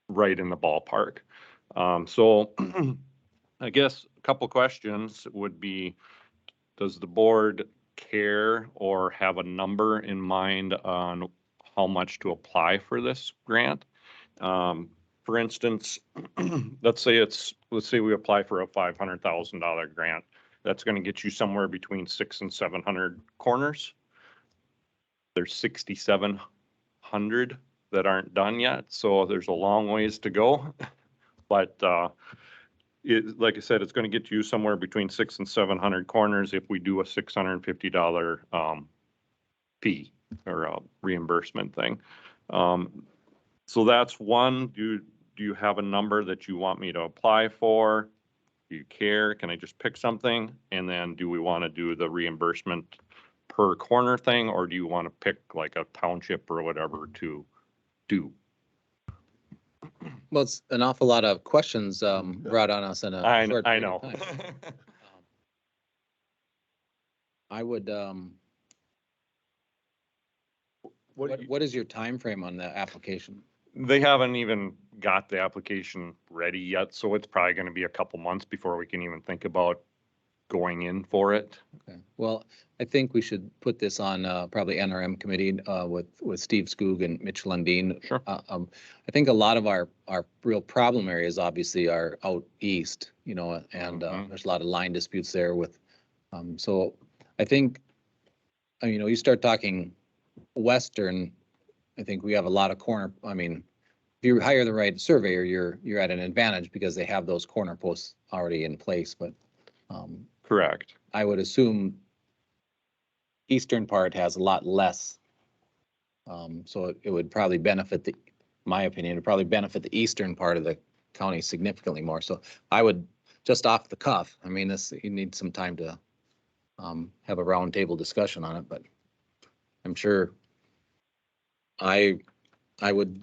right in the ballpark. So I guess a couple questions would be, does the board care or have a number in mind on how much to apply for this grant? For instance, let's say we apply for a $500,000 grant. That's going to get you somewhere between 600 and 700 corners. There's 6,700 that aren't done yet, so there's a long ways to go. But, it, like I said, it's gonna get you somewhere between 600 and 700 corners if we do a $650, fee or a reimbursement thing. So that's one. Do you have a number that you want me to apply for? Do you care? Can I just pick something? And then do we want to do the reimbursement per corner thing, or do you want to pick like a township or whatever to do? Well, it's an awful lot of questions brought on us in a short I period of know. time. I would, what is your time frame on the application? They haven't even got the application ready yet, so it's probably going to be a couple months before we can even think about going in for it. Okay, well, I think we should put this on probably NRM committee with Steve Skoog and Mitch Lundin. Sure. I think a lot of our real problem areas obviously are out east, you know, and Mhm. there's a lot of line disputes there with, so I think, you know, you start talking western, I think we have a lot of corner, I mean, if you hire the right surveyor, you're at an advantage because they have those corner posts already in place, but Correct. I would assume eastern part has a lot less. So it would probably benefit my opinion, it'd probably benefit the eastern part of the county significantly more. So I would, just off the cuff, I mean, you need some time to have a roundtable discussion on it, but I'm sure I would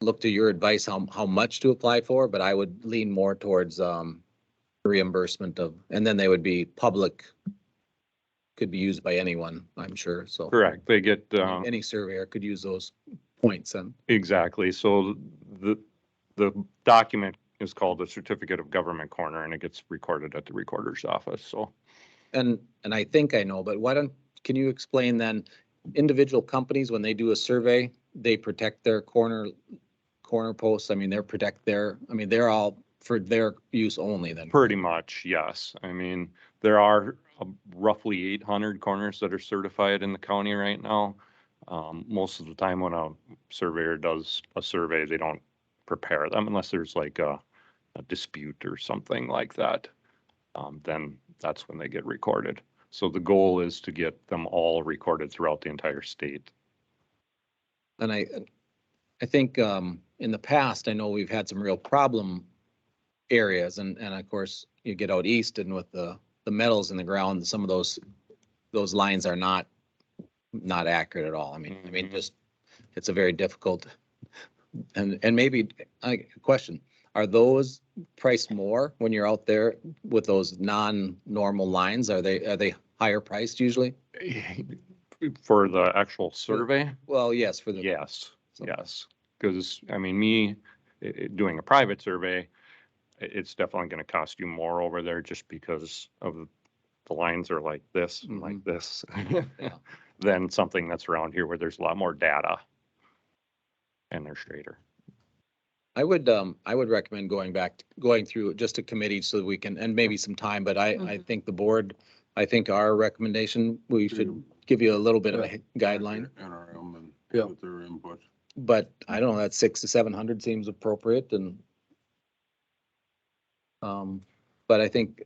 look to your advice, how much to apply for, but I would lean more towards reimbursement of, and then they would be public, could be used by anyone, I'm sure, so. Correct. They get, Any surveyor could use those points and, exactly. So the document is called the Certificate of Government Corner, and it gets recorded at the recorder's office, so. and I think I know, but can you explain then, individual companies, when they do a survey, they protect their corner posts, I mean, they're all for their use only then? Pretty much, yes. I mean, there are roughly 800 corners that are certified in the county right now. Most of the time when a surveyor does a survey, they don't prepare them unless there's like a dispute or something like that. Then that's when they get recorded. So the goal is to get them all recorded throughout the entire state. And I think in the past, I know we've had some real problem areas and of course you get out east and with the metals in the ground, some of those lines are not accurate at all. I mean, Mhm. just, it's a very difficult, and maybe, question, are those priced more when you're out there with those non-normal lines? Are they higher priced usually? For the actual survey? Well, yes, for the. Yes, So- yes. Because, I mean, me doing a private survey, it's definitely going to cost you more over there just because of the lines are like this and like this. Yeah. Than something that's around here where there's a lot more data and they're straighter. I would recommend going through just a committee so that we can, and maybe some time, but I think the board, I think our recommendation, we should give you a little bit of a guideline. NRM and Yeah. with their input. But I don't know, that 600 to 700 seems appropriate and but I think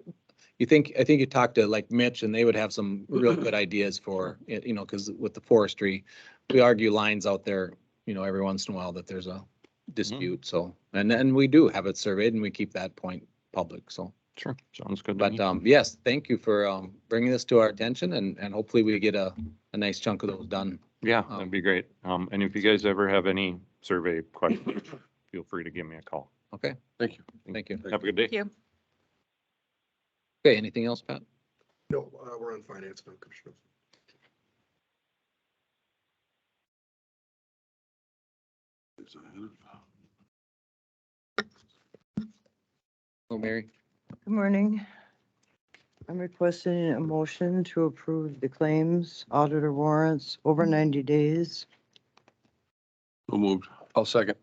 you talked to like Mitch and they would have some real good ideas for it, you know, because with the forestry, we argue lines out there, you know, every once in a while that there's a dispute, so, and then we do have it surveyed and we keep that point public, so. Sure, sounds good to But me. yes, thank you for bringing this to our attention and hopefully we get a nice chunk of those done. Yeah, that'd be great. And if you guys ever have any survey questions, feel free to give me a call. Okay, Thank you. thank you. Have a good day. Thank you. Okay, anything else, Pat? No, we're on finance now, Commissioner. Oh, Mary? Good morning. I'm requesting a motion to approve the claims, auditor warrants over 90 days. So moved. I'll second.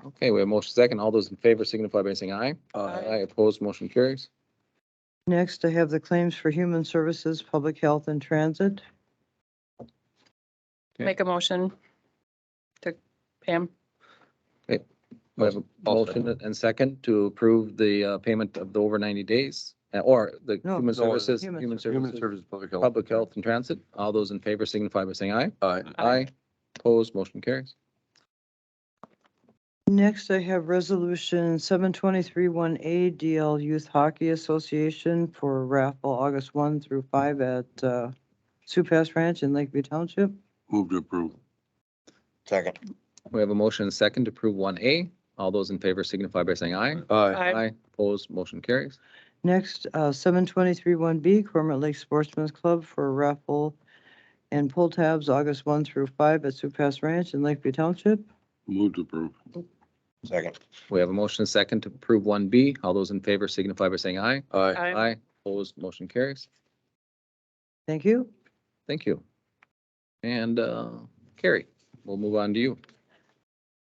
Okay, we have motion second. All those in favor signify by saying aye. Aye, opposed, motion carries. Next, I have the claims for human services, public health and transit. Okay. Make a motion to Pam. We have a motion and second to approve the payment of the over 90 days or the No. human No, services, human Human services, Services, public health and transit. All those in favor signify by saying aye. Aye. Aye. Opposed, motion carries. Next, I have resolution 723-1A DL Youth Hockey Association for raffle August 1 through 5 at Sioux Pass Ranch in Lakeview Township. Move to approve. Second. We have a motion and second to approve 1A. All those in favor signify by saying aye. Aye. Opposed, motion carries. Next, 723-1B Cormorant Lake Sportsman's Club for raffle and pull tabs August 1 through 5 at Sioux Pass Ranch in Lakeview Township. Move to approve. Second. We have a motion and second to approve 1B. All those in favor signify by saying aye. Aye. Aye. Opposed, motion carries. Thank you. Thank you. And Carrie, we'll move on to you.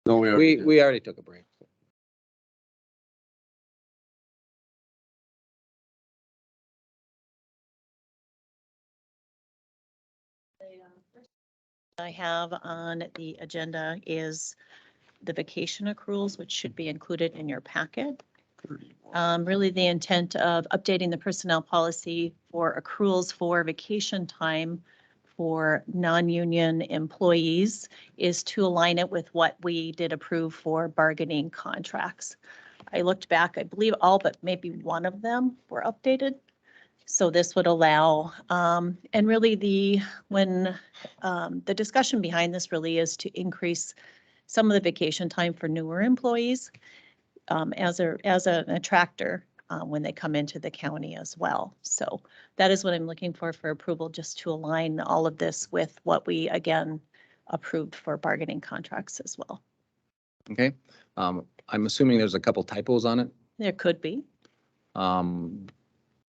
No, we already did. We already took a break. I have on the agenda is the vacation accruals, which should be included in your packet. Really the intent of updating the personnel policy for accruals for vacation time for non-union employees is to align it with what we did approve for bargaining contracts. I looked back, I believe all but maybe one of them were updated. So this would allow, and really the discussion behind this really is to increase some of the vacation time for newer employees as an attractor when they come into the county as well. So that is what I'm looking for approval, just to align all of this with what we again approved for bargaining contracts as well. Okay. I'm assuming there's a couple typos on it. There could be.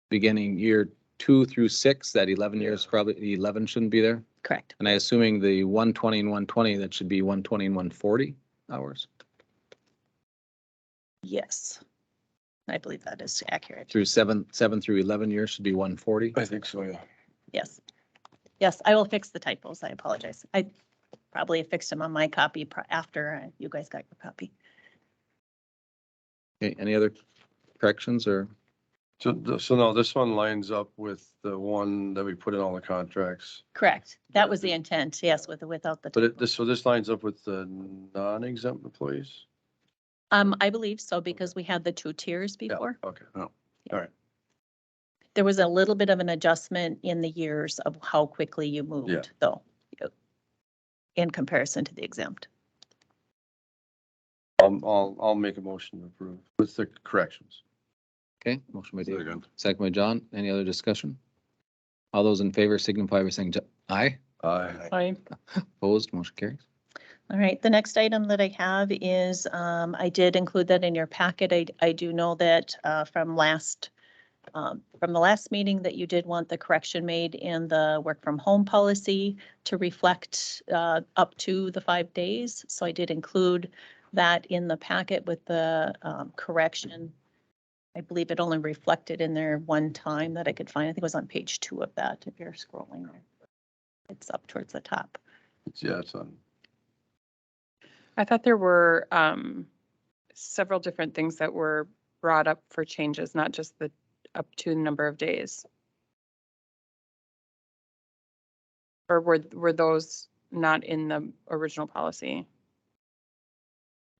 Beginning year 2 through 6, that 11 years, probably 11 shouldn't be there. Correct. And I assuming the 120 and 120, that should be 120 and 140 hours Yes. I believe that is accurate. through 7 through 11 years should be 140. I think so, yeah. Yes. Yes, I will fix the typos. I apologize. I probably fixed them on my copy after you guys got your copy. Okay, any other corrections or? So no, this one lines up with the one that we put in all the contracts. Correct. That was the intent. Yes, without the. But this lines up with the non-exempt employees? I believe so because we had the 2 tiers Yeah, before. okay. Yeah. All right. There was a little bit of an adjustment in the years of how quickly you Yeah. moved though, in comparison to the exempt. I'll make a motion to approve with the corrections. Okay, motion by Dave, Second. second by John. Any other discussion? All those in favor signify by saying aye. Aye. Opposed, motion carries. All right, the next item that I have is, I did include that in your packet. I do know that from the last meeting that you did want the correction made in the work from home policy to reflect up to the 5 days. So I did include that in the packet with the correction. I believe it only reflected in there one time that I could find. I think it was on page 2 of that, if you're scrolling there. It's up towards the top. It's on. I thought there were several different things that were brought up for changes, not just the up to the number of days. Or were those not in the original policy?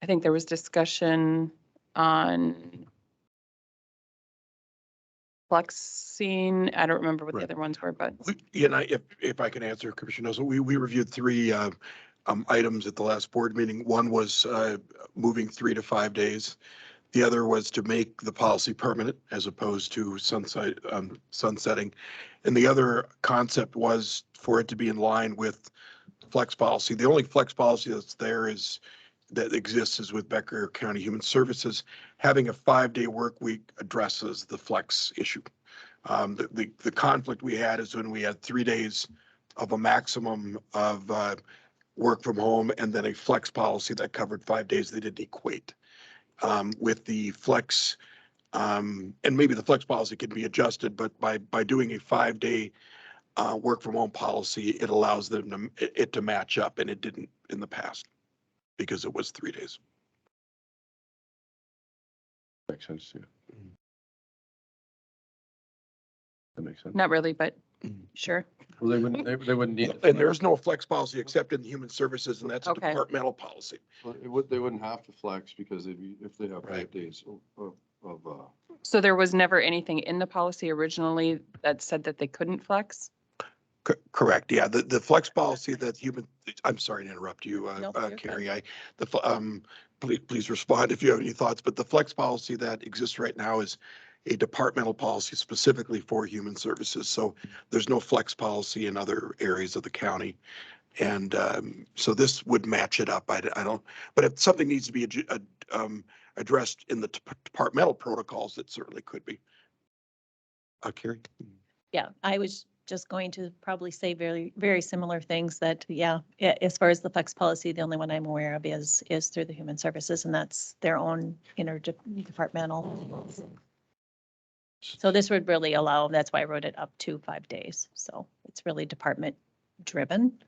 I think there was discussion on flexing. I don't remember what the Right. other ones were, but And if I can answer, Commissioner Nelson, we reviewed 3 items at the last board meeting. One was moving 3 to 5 days. The other was to make the policy permanent as opposed to sunsetting. And the other concept was for it to be in line with flex policy. The only flex policy that's there that exists is with Becker County Human Services. Having a 5-day work week addresses the flex issue. The conflict we had is when we had 3 days of a maximum of work from home and then a flex policy that covered 5 days. They didn't equate. With the flex, and maybe the flex policy can be adjusted, but by doing a 5-day work from home policy, it allows them to match up, and it didn't in the past because it was 3 days. makes sense too. That makes sense. Not really, but Mhm. sure. Well, they wouldn't need it. And there's no flex policy except in the human services, and that's a Okay. departmental policy. Well, they wouldn't have to flex because if they have 5 days of, So there was never anything in the policy originally that said that they couldn't flex? Correct, yeah, the flex policy that human, I'm sorry to interrupt you, Nope, you're Carrie, please respond if you have any thoughts, but the flex policy that exists right now is a departmental policy specifically for human services, so there's no flex policy in other areas of the county. And so this would match it up. I don't, but if something needs to be addressed in the departmental protocols, it certainly could be. Carrie? Yeah, I was just going to probably say very, very similar things that, yeah, as far as the flex policy, the only one I'm aware of is through the human services, and that's their own interdepartmental. So this would really allow, that's why I wrote it up to 5 days. So it's really department driven,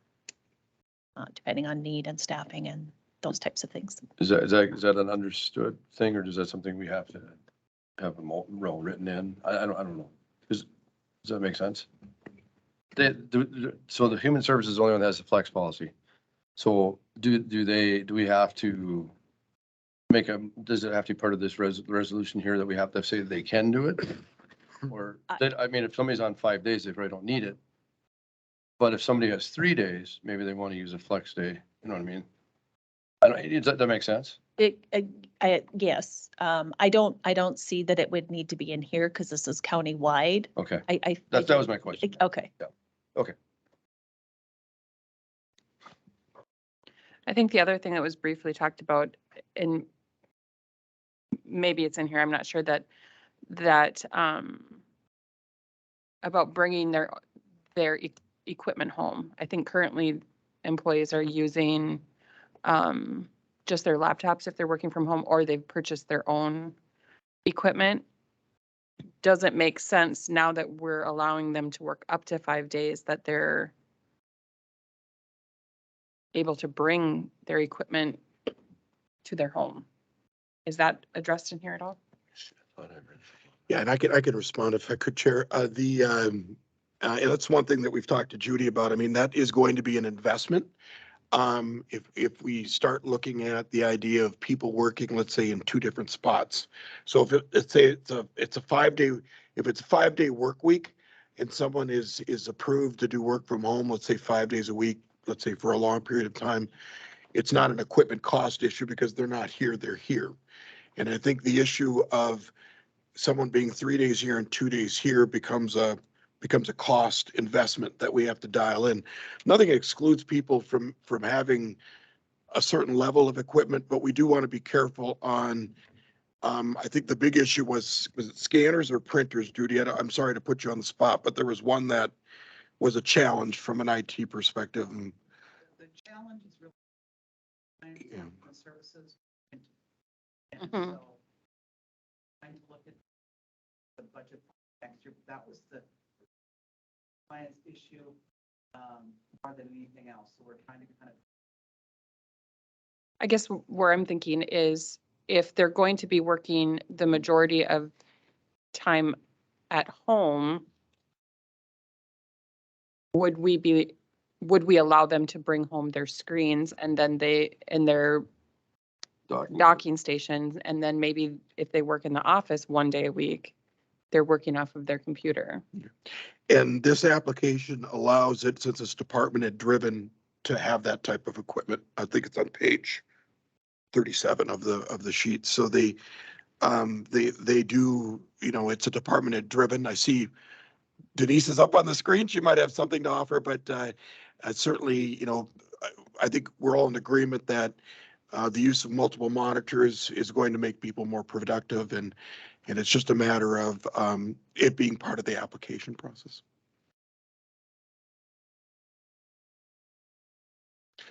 depending on need and staffing and those types of things. is that an understood thing, or is that something we have to have real written in? I don't know. Does that make sense? So the human services is the only one that has a flex policy. So do we have to does it have to be part of this resolution here that we have to say that they can do it? Or I mean, if somebody's on 5 days, they probably don't need it. But if somebody has 3 days, maybe they want to use a flex day, you know what I mean? Does that make sense? Yes, I don't see that it would need to be in here because this is countywide. Okay, I that was my question. Okay. Okay. I think the other thing that was briefly talked about, and maybe it's in here, I'm not sure, that about bringing their equipment home. I think currently employees are using just their laptops if they're working from home, or they've purchased their own equipment. Doesn't make sense now that we're allowing them to work up to 5 days that they're able to bring their equipment to their home. Is that addressed in here at all? Yeah, and I could respond if I could, Chair. And that's one thing that we've talked to Judy about. I mean, that is going to be an investment. If we start looking at the idea of people working, let's say, in 2 different spots. So if let's say it's a 5-day, if it's a 5-day work week and someone is approved to do work from home, let's say 5 days a week, let's say for a long period of time, it's not an equipment cost issue because they're not here, they're here. And I think the issue of someone being 3 days here and 2 days here becomes a cost investment that we have to dial in. Nothing excludes people from having a certain level of equipment, but we do want to be careful on, I think the big issue was it scanners or printers, Judy? I'm sorry to put you on the spot, but there was one that was a challenge from an IT perspective. The challenge is really Yeah. the services. And Mhm. so trying to look at the budget for next year, that was the finance issue more than anything else. So we're trying to kind of. I guess where I'm thinking is if they're going to be working the majority of time at home, would we allow them to bring home their screens and then their docking stations, and then maybe if they work in the office 1 day a week, they're working off of their computer? And this application allows it, since it's department driven, to have that type of equipment. I think it's on page 37 of the sheet. So they do, it's a department driven. I see Denise is up on the screen. She might have something to offer, but certainly, I think we're all in agreement that the use of multiple monitors is going to make people more productive, and it's just a matter of it being part of the application process.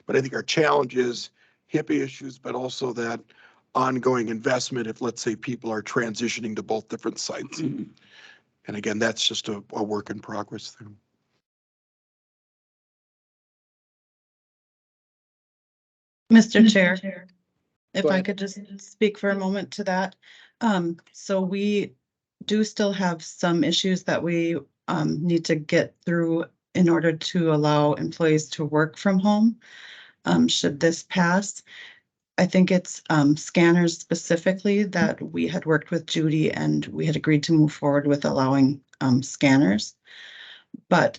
But I think our challenge is HIPAA issues, but also that ongoing investment if, let's say, people are transitioning to both different sites. And again, that's just a work in progress thing. Mr. Chair, if Go I ahead. could just speak for a moment to that. So we do still have some issues that we need to get through in order to allow employees to work from home. Should this pass, I think it's scanners specifically that we had worked with Judy and we had agreed to move forward with allowing scanners. But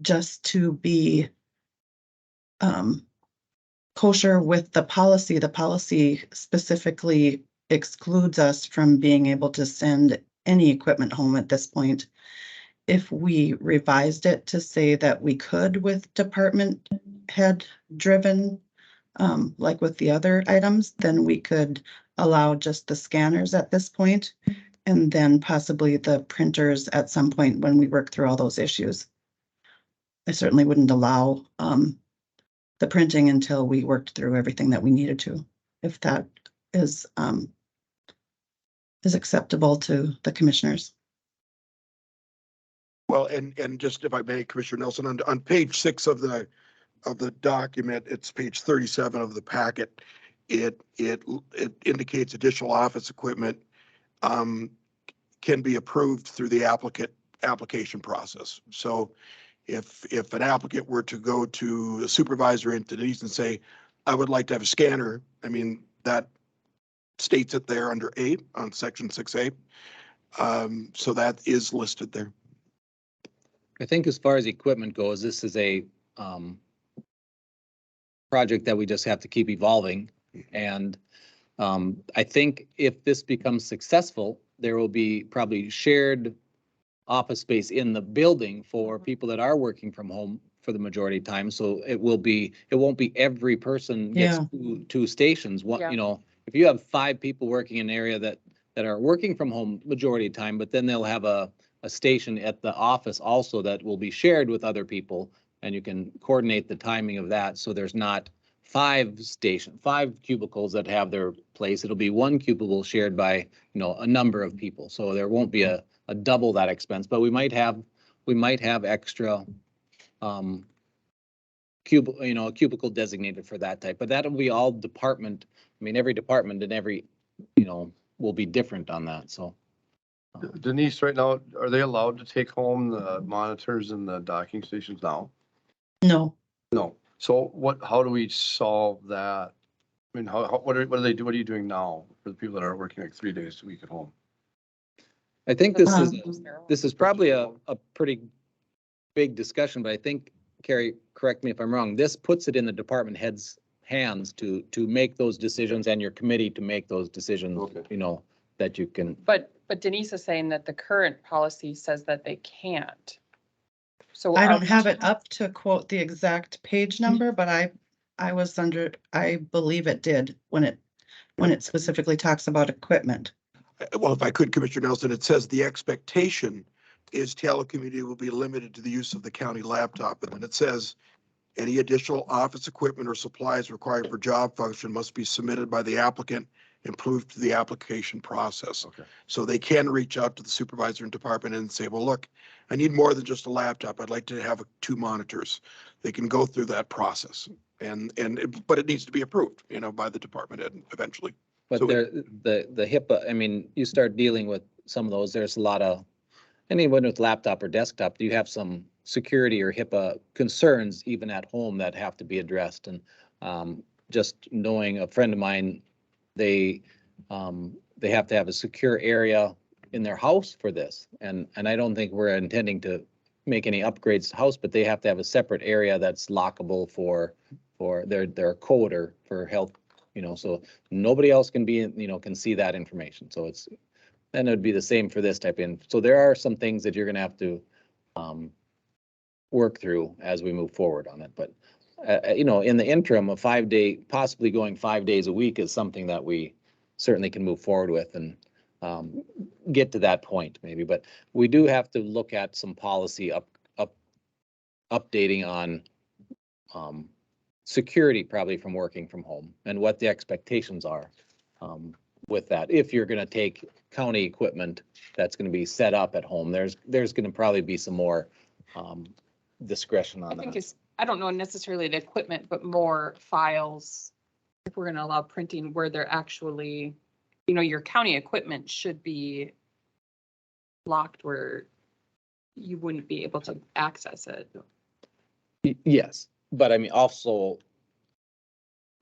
just to be kosher with the policy specifically excludes us from being able to send any equipment home at this point. If we revised it to say that we could with department head driven, like with the other items, then we could allow just the scanners at this point, and then possibly the printers at some point when we work through all those issues. I certainly wouldn't allow the printing until we worked through everything that we needed to, if that is acceptable to the commissioners. Well, and just if I may, Commissioner Nelson, on page 6 of the document, it's page 37 of the packet. It indicates additional office equipment can be approved through the application process. So if an applicant were to go to a supervisor in Denise and say, I would like to have a scanner, I mean, that states it there under A on section 6A. So that is listed there. I think as far as equipment goes, this is a project that we just have to keep evolving. And I think if this becomes successful, there will be probably shared office space in the building for people that are working from home for the majority of time. So it won't be every person gets two stations. What, Yeah. you know, if you have 5 people working in an area that are working from home majority of time, but then they'll have a station at the office also that will be shared with other people, and you can coordinate the timing of that. So there's not 5 cubicles that have their place. It'll be 1 cubicle shared by, a number of people. So there won't be a double that expense, but we might have extra a cubicle designated for that type, but that'll be all department. I mean, every department and every, will be different on that. So. Denise, right now, are they allowed to take home the monitors and the docking stations now? No, No. So how do we solve that? I mean, what do they do? What are you doing now for the people that are working like 3 days a week at home? I think this Um, is probably a pretty big discussion, but I think, Carrie, correct me if I'm wrong, this puts it in the department head's hands to make those decisions and your committee to make those decisions, Okay. that you can. But Denise is saying that the current policy says that they can't. So I don't have it up to quote the exact page number, but I believe it did when it specifically talks about equipment. Well, if I could, Commissioner Nelson, it says the expectation is telecommuting will be limited to the use of the county laptop. And then it says any additional office equipment or supplies required for job function must be submitted by the applicant and proved through the application process. Okay. So they can reach out to the supervisor and department and say, well, look, I need more than just a laptop. I'd like to have 2 monitors. They can go through that process but it needs to be approved, by the department head eventually. But So the HIPAA, I mean, you start dealing with some of those, there's a lot of, anyone with laptop or desktop, you have some security or HIPAA concerns even at home that have to be addressed. And just knowing a friend of mine, they have to have a secure area in their house for this. And I don't think we're intending to make any upgrades to house, but they have to have a separate area that's lockable for their coder for health, so nobody else can be, can see that information. So then it would be the same for this type in. So there are some things that you're gonna have to work through as we move forward on it. But, in the interim, possibly going 5 days a week is something that we certainly can move forward with and get to that point maybe. But we do have to look at some policy updating on security probably from working from home and what the expectations are with that. If you're going to take county equipment that's going to be set up at home, there's going to probably be some more discretion on I think that. I don't know necessarily the equipment, but more files. If we're going to allow printing where they're actually you know, your county equipment should be locked where you wouldn't be able to access it. Yes, but I mean, also,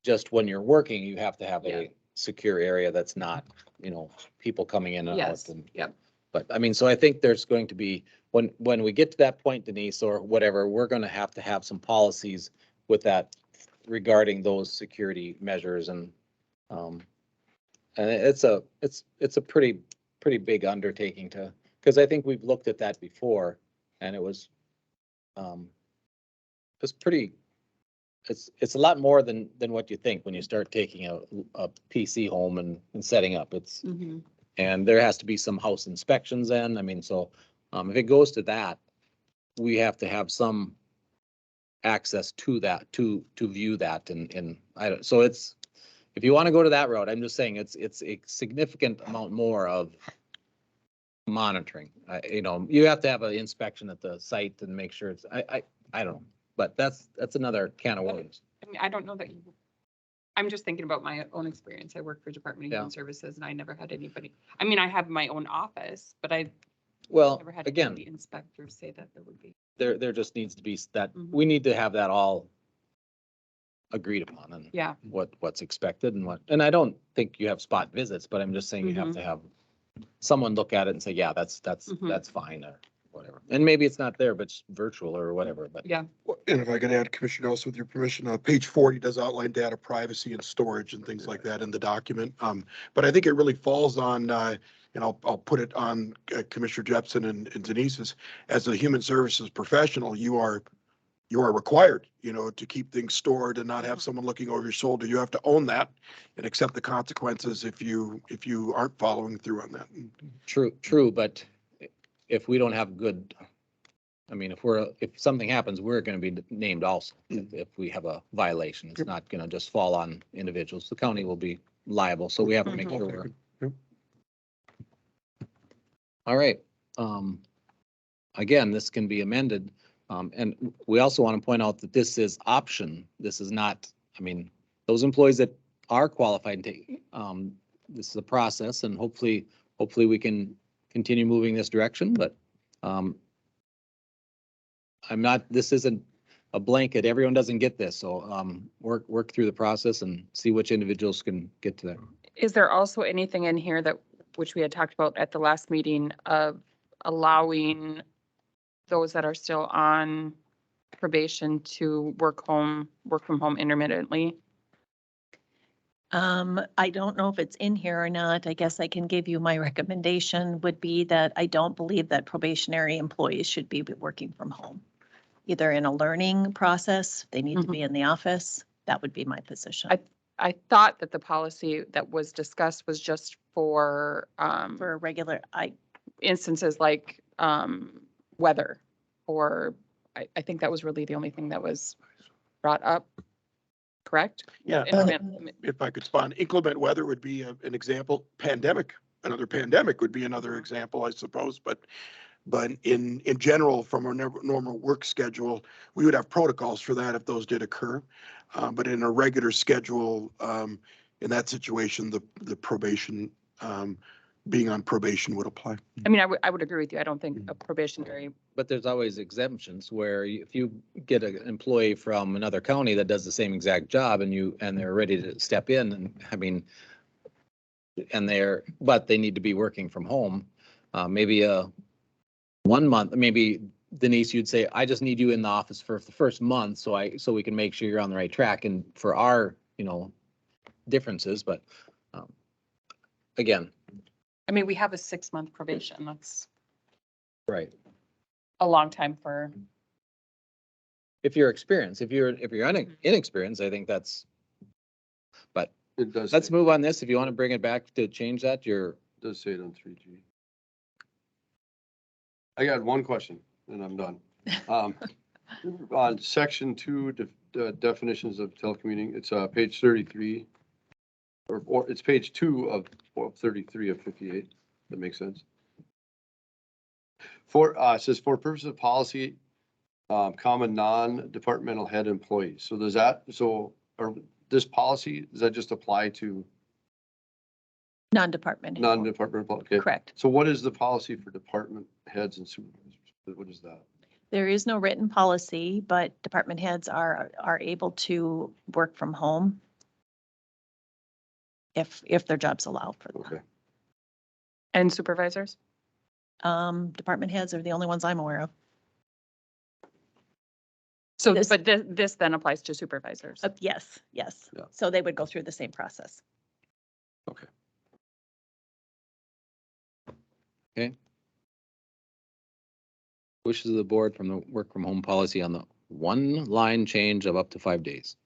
just when you're working, you have to have Yeah. a secure area that's not, you know, people coming in and out. Yes, And yep. But I mean, so I think there's going to be, when we get to that point, Denise, or whatever, we're gonna have to have some policies with that regarding those security measures um, and it's a pretty big undertaking because I think we've looked at that before and it was pretty, it's a lot more than what you think when you start taking a PC home and setting up. Mhm. And there has to be some house inspections then. I mean, so if it goes to that, we have to have some access to that, to view that and I don't, so it's, if you want to go to that route, I'm just saying it's a significant amount more of monitoring. You know, you have to have an inspection at the site and make sure I don't know, but that's another can of worms. I mean, I don't know that I'm just thinking about my own experience. I work for Department of Human Services and I never had anybody, I mean, I have my own office, but I Well, never had again, anybody inspectors say that there would be. there just needs to be that, Mhm. we need to have that all agreed upon and Yeah. what's expected and I don't think you have spot visits, but I'm just saying you have Mhm. to have someone look at it and say, yeah, that's Mhm. fine or whatever. And maybe it's not there, but it's virtual or whatever, but. Yeah. And if I could add, Commissioner Nelson, with your permission, page 40 does outline data privacy and storage and things like that in the document. But I think it really falls on, and I'll put it on Commissioner Jepson and Denise's, as a human services professional, you are required, you know, to keep things stored and not have someone looking over your shoulder. You have to own that and accept the consequences if you aren't following through on that. True, but if we don't have good, I mean, if something happens, we're gonna be named also. If we have a violation, it's not gonna just fall on individuals. The county will be liable, so we have to make sure we're. Yep. All right. Again, this can be amended. And we also want to point out that this is option. This is not, I mean, those employees that are qualified to take, this is a process and hopefully we can continue moving this direction, but this isn't a blanket. Everyone doesn't get this. So work through the process and see which individuals can get to that. Is there also anything in here that, which we had talked about at the last meeting, of allowing those that are still on probation to work from home intermittently? I don't know if it's in here or not. I guess I can give you my recommendation would be that I don't believe that probationary employees should be working from home. Either in a learning process, they need to be in the office. That would be my position. I thought that the policy that was discussed was just for For a regular, instances like weather, or I think that was really the only thing that was brought up, correct? Yeah. If I could spawn, inclement weather would be an example. Another pandemic would be another example, I suppose. But in general, from a normal work schedule, we would have protocols for that if those did occur. But in a regular schedule, in that situation, the probation, being on probation would apply. I mean, I would agree with you. I don't think a probationary, But there's always exemptions where if you get an employee from another county that does the same exact job and they're ready to step in and I mean, but they need to be working from home, maybe 1 month, maybe Denise, you'd say, I just need you in the office for the first month so we can make sure you're on the right track and for our, differences, but again. I mean, we have a 6-month probation. That's Right. a long time for. If you're experienced, if you're inexperienced, I think that's, but It does. let's say- move on this. If you want to bring it back to change that, Does say it on 3G. I got one question and I'm done. On section 2, definitions of telecommuting, it's page 33. Or it's page 2 of 33 of 58. That makes sense. It says for purposes of policy, common non-departmental head employees. So does that, or this policy, does that just apply to Non-department. head. non-departmental, okay. Correct. So what is the policy for department heads and supervisors? What is that? There is no written policy, but department heads are able to work from home if their jobs allow for Okay. that. And supervisors? Department heads are the only ones I'm aware of. So, This- but this then applies to supervisors. Yes, yes. Yeah. So they would go through the same process. Okay. Okay. Wishes of the board from the work from home policy on the one line change of up to 5 days.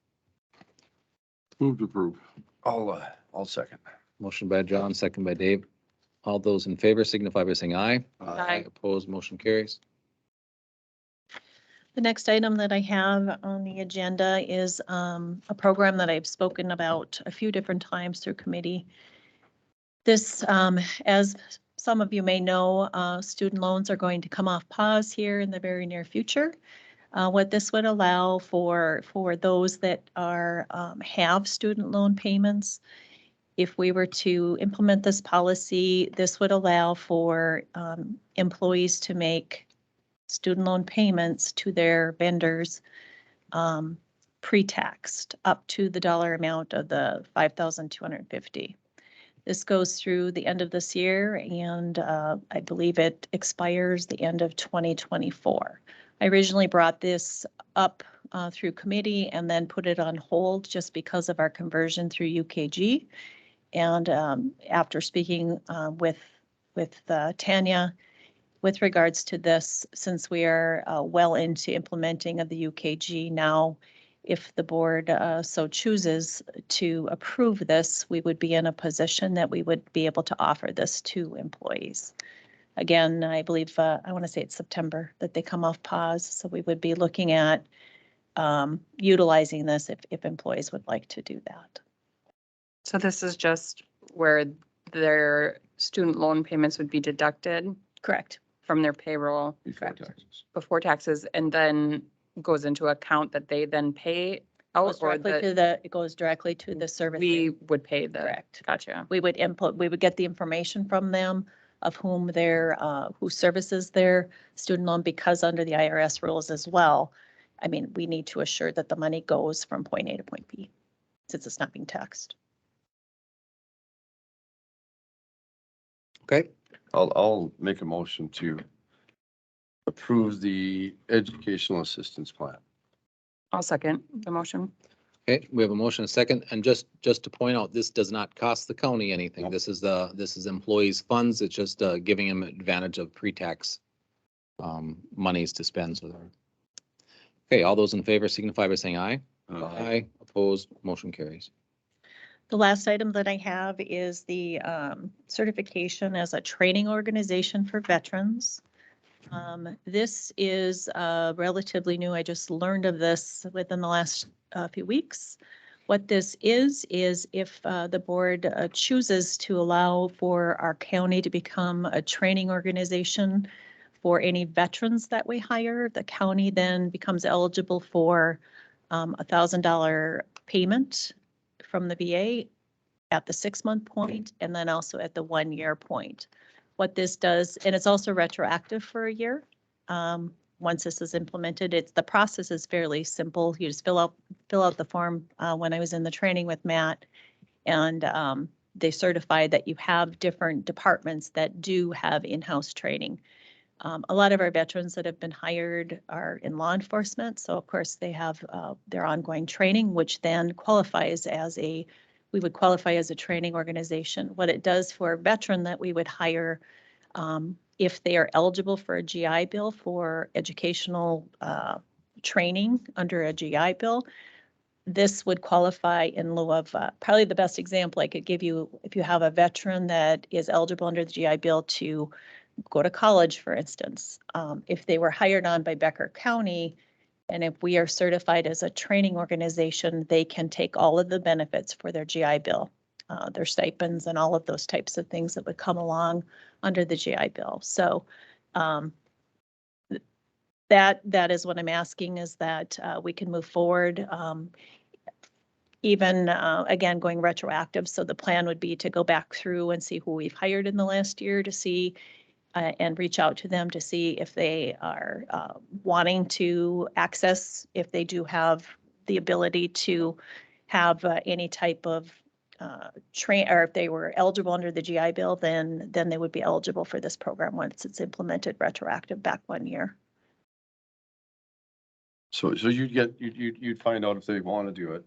Move to approve. I'll second. Motion by John, second by Dave. All those in favor signify by saying aye. Aye. Opposed, motion carries. The next item that I have on the agenda is a program that I've spoken about a few different times through committee. This, as some of you may know, student loans are going to come off pause here in the very near future. What this would allow for those that are have student loan payments, if we were to implement this policy, this would allow for employees to make student loan payments to their vendors pre-taxed up to the dollar amount of the $5,250. This goes through the end of this year, and I believe it expires the end of 2024. I originally brought this up through committee and then put it on hold just because of our conversion through UKG. And after speaking with Tanya, with regards to this, since we are well into implementing of the UKG now, if the board so chooses to approve this, we would be in a position that we would be able to offer this to employees. Again, I believe, I want to say it's September that they come off pause, so we would be looking at utilizing this if employees would like to do that. So this is just where their student loan payments would be deducted Correct. from their payroll Before taxes. before taxes and then goes into account that they then pay out Goes or directly that to the, it goes directly to the service. we would pay the. Correct. Gotcha. We would get the information from them of whom their, who services their student loan, because under the IRS rules as well, I mean, we need to assure that the money goes from point A to point B, since it's not being taxed. Okay, I'll make a motion to approve the educational assistance plan. I'll second the motion. okay, we have a motion, a second, and just to point out, this does not cost the county anything. This is employees' funds. It's just giving them advantage of pre-tax monies to spend. So okay, all those in favor signify by saying aye. Aye. Opposed, motion carries. The last item that I have is the certification as a training organization for veterans. This is relatively new. I just learned of this within the last few weeks. What this is if the board chooses to allow for our county to become a training organization for any veterans that we hire, the county then becomes eligible for $1,000 payment from the VA at the 6-month point and then also at the 1-year point. What this does, and it's also retroactive for a year. Once this is implemented, the process is fairly simple. You just fill out the form when I was in the training with Matt, and they certify that you have different departments that do have in-house training. A lot of our veterans that have been hired are in law enforcement, so of course they have their ongoing training, which then qualifies as we would qualify as a training organization. What it does for a veteran that we would hire, if they are eligible for a GI Bill for educational training under a GI Bill, this would qualify in lieu of, probably the best example I could give you, if you have a veteran that is eligible under the GI Bill to go to college, for instance, if they were hired on by Becker County, and if we are certified as a training organization, they can take all of the benefits for their GI Bill, their stipends and all of those types of things that would come along under the GI Bill. So that is what I'm asking, is that we can move forward. even, again, going retroactive. So the plan would be to go back through and see who we've hired in the last year to see, and reach out to them to see if they are wanting to access, if they do have the ability to have any type of train, or if they were eligible under the GI Bill, then they would be eligible for this program once it's implemented retroactive back 1 year. So you'd find out if they want to do it,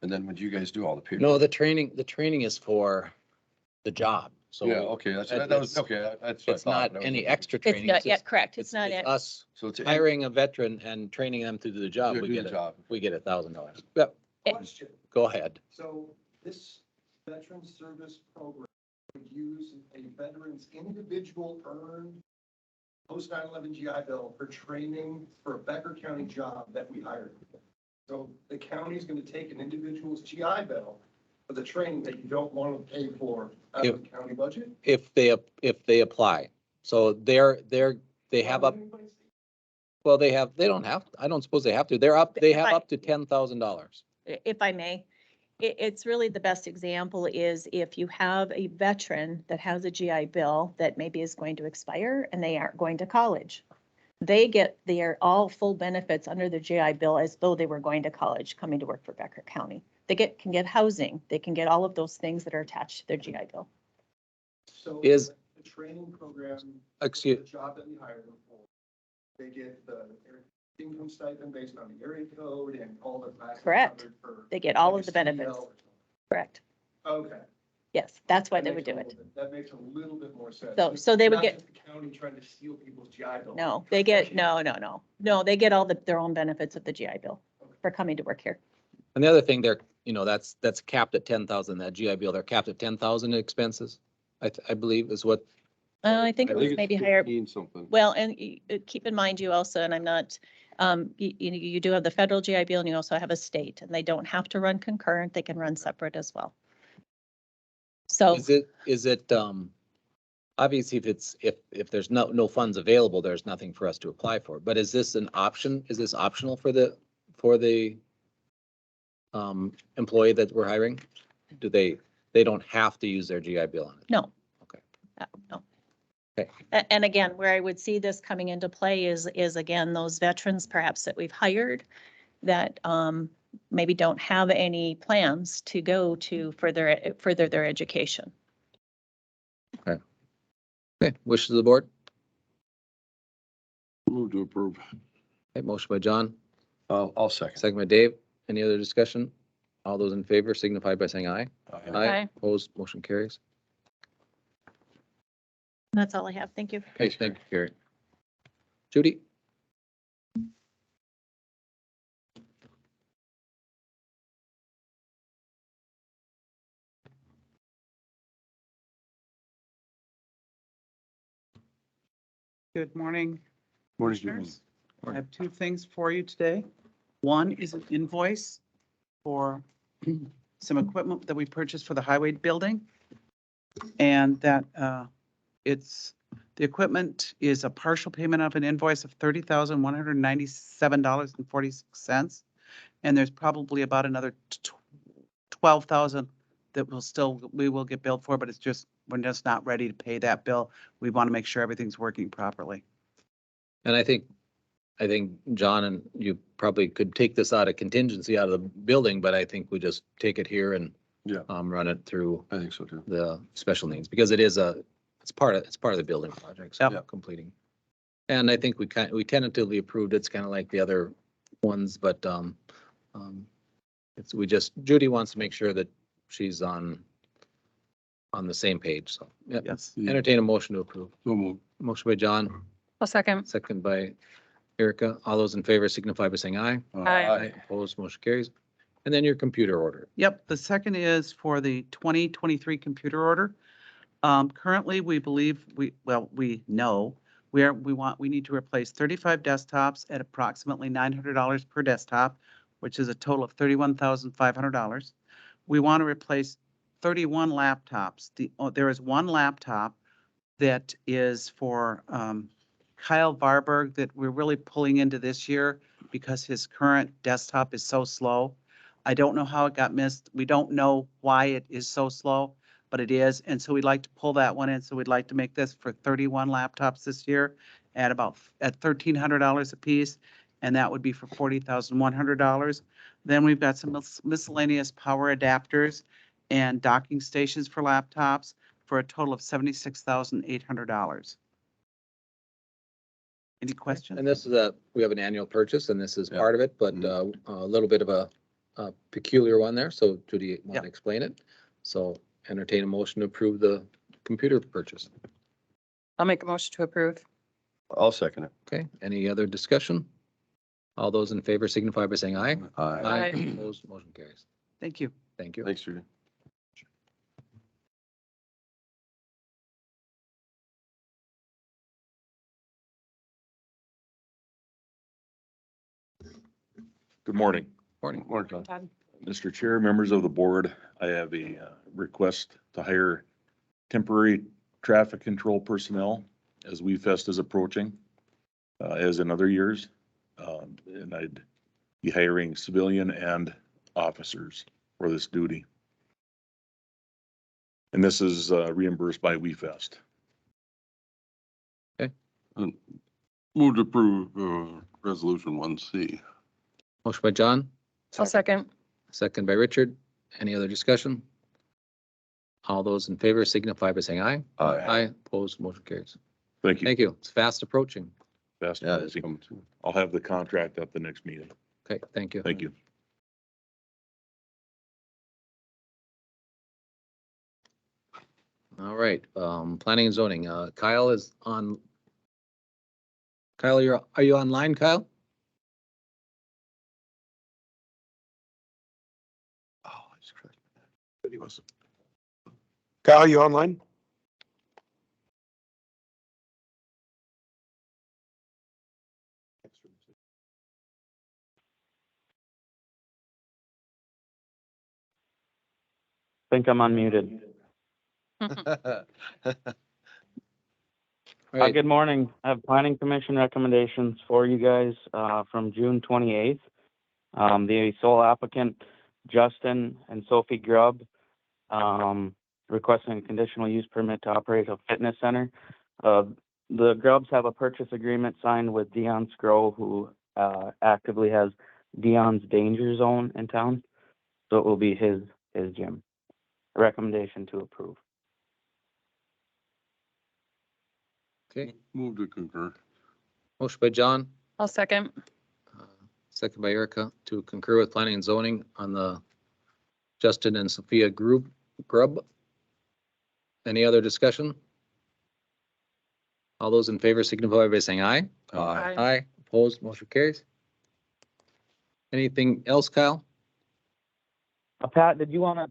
and then would you guys do all the paperwork? No, the training is for the job. So Yeah, okay, that was, okay, that's what I it's not thought. That was any what- extra It's training. not, yeah, just- correct. It's not, It's us So it's hiring a veteran and training them to do the job. We do get the it. job. We get $1,000. Yep, Question. go ahead. So this veteran service program would use a veteran's individual earned post 9/11 GI Bill for training for a Becker County job that we hired. So the county's going to take an individual's GI Bill for the training that you don't want to pay for out of the county budget? If they apply. So they have up, well, they don't have, I don't suppose they have to. They have up to $10,000. if I may, it's really the best example is if you have a veteran that has a GI Bill that maybe is going to expire and they aren't going to college. They are all full benefits under the GI Bill as though they were going to college, coming to work for Becker County. They can get housing, they can get all of those things that are attached to their GI Bill. So Is- the training program, Excuse, the job that we hired them for, they get the income stipend based on the area code and all the classes Correct. covered for. They get all like of the a CDL benefits. or something. Correct. Okay. Yes, that's why That they makes would a do little it. bit- That makes a little bit more sense. So they would Not get, just the county trying to steal people's GI Bill. no, they get, no, they get all their own benefits of the GI Bill for coming to work here. and the other thing, that's capped at 10,000, that GI Bill, they're capped at 10,000 in expenses. I believe is what, I think it was it's maybe higher. 15 something. Well, and keep in mind you also, and I'm not, you do have the federal GI Bill and you also have a state, and they don't have to run concurrent, they can run separate as well. So, is it, obviously if there's no funds available, there's nothing for us to apply for, but is this an option? Is this optional for the employee that we're hiring? Do they don't have to use their GI Bill on it? no. Okay. No. Okay. And again, where I would see this coming into play is again, those veterans perhaps that we've hired that maybe don't have any plans to go to further their education. Okay, wishes of the board? Move to approve. Okay, motion by John, I'll second. second by Dave. Any other discussion? All those in favor signify by saying aye. Aye. Opposed, motion carries. That's all I have. Thank you. Okay, thank you, Carrie. Judy? Good morning. Morning, Commissioners. I have two things for you today. One is an invoice for some equipment that we purchased for the highway building. And that the equipment is a partial payment of an invoice of $30,197.46. And there's probably about another 12,000 that we will get billed for, but we're just not ready to pay that bill. We want to make sure everything's working properly. And I think John and you probably could take this out of contingency out of the building, but I think we just take it here and Yeah. run it through I think so too. the special needs, because it's part of the building project, so Yep. completing. And I think we tentatively approved, it's kind of like the other ones, but Judy wants to make sure that she's on the same page, so. Yep. Yes. Entertain a motion to approve. So move. Motion by John, A second. second by Erica. All those in favor signify by saying aye. Aye. Opposed, motion carries. And then your computer order. Yep, the second is for the 2023 computer order. Currently, we believe, we know, we need to replace 35 desktops at approximately $900 per desktop, which is a total of $31,500. We want to replace 31 laptops. There is one laptop that is for Kyle Varberg that we're really pulling into this year because his current desktop is so slow. I don't know how it got missed. We don't know why it is so slow, but it is. And so we'd like to pull that one in. So we'd like to make this for 31 laptops this year at $1,300 a piece. And that would be for $40,100. Then we've got some miscellaneous power adapters and docking stations for laptops for a total of $76,800. Any questions? And this is we have an annual purchase and this is Yeah. part of it, but a little bit of a peculiar one there. So Judy want Yeah. to explain it? So entertain a motion to approve the computer purchase. I'll make a motion to approve. I'll second it. Okay, any other discussion? All those in favor signify by saying aye. Aye. Opposed, motion carries. Thank you. Thank you. Thanks, Judy. Good morning, Morning. Morning, John. Todd. Mr. Chair, members of the board. I have a request to hire temporary traffic control personnel as WeFest is approaching, as in other years. And I'd be hiring civilian and officers for this duty. And this is reimbursed by WeFest. Move to approve, resolution 1C. Motion by John, I'll second. second by Richard. Any other discussion? All those in favor signify by saying aye. Aye, opposed, motion carries. Thank you. Thank you. It's fast approaching. Fast Yeah, it's approaching. coming soon. I'll have the contract at the next meeting. Okay, thank you. Thank you. All right, planning and zoning, Kyle is on. Kyle, are you online, Kyle? Oh, I just crushed He was. Kyle, you online? Think I'm unmuted. All right, Good morning. I have planning commission recommendations for you guys from June 28th. The sole applicant, Justin and Sophie Grubb, requesting a conditional use permit to operate a fitness center. The Grubbs have a purchase agreement signed with Dion Scrow, who actively has Dion's Danger Zone in town. So it will be his gym. Recommendation to approve. okay, Move to concur. motion by John, I'll second. second by Erica to concur with planning and zoning on the Justin and Sophia Grubb. Any other discussion? All those in favor signify by saying aye. Aye. Aye, opposed, motion carries. Anything else, Kyle? Pat, did you want to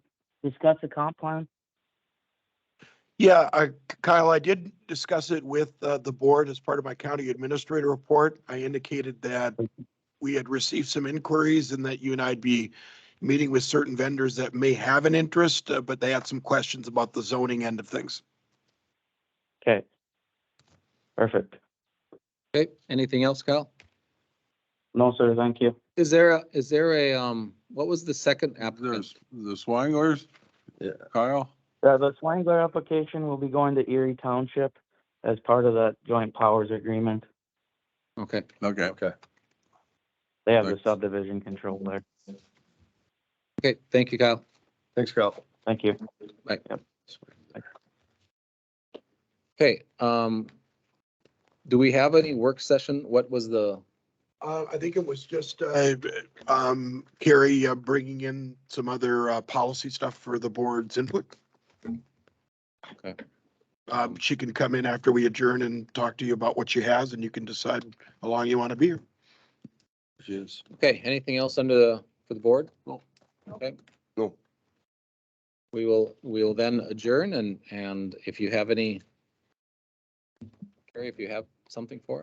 discuss the comp plan? Yeah, Kyle, I did discuss it with the board as part of my county administrator report. I indicated that we had received some inquiries and that you and I'd be meeting with certain vendors that may have an interest, but they had some questions about the zoning end of things. Okay. Perfect. Okay, anything else, Kyle? No, sir, thank you. Is there a, what was the second applicant? There's the Swanglers? Yeah. Kyle? The Swangler application will be going to Erie Township as part of that joint powers agreement. Okay, Okay. Okay. They have the Thanks. subdivision control there. okay, thank you, Kyle. Thanks, Kyle. Thank you. Bye. Yep. Okay, do we have any work session? What was the, I think it was just Carrie bringing in some other policy stuff for the board's input. okay, She can come in after we adjourn and talk to you about what she has, and you can decide how long you want to be here. Cheers. okay, anything else for the board? No. Okay. No. We will then adjourn and if you have any, Carrie, if you have something for us.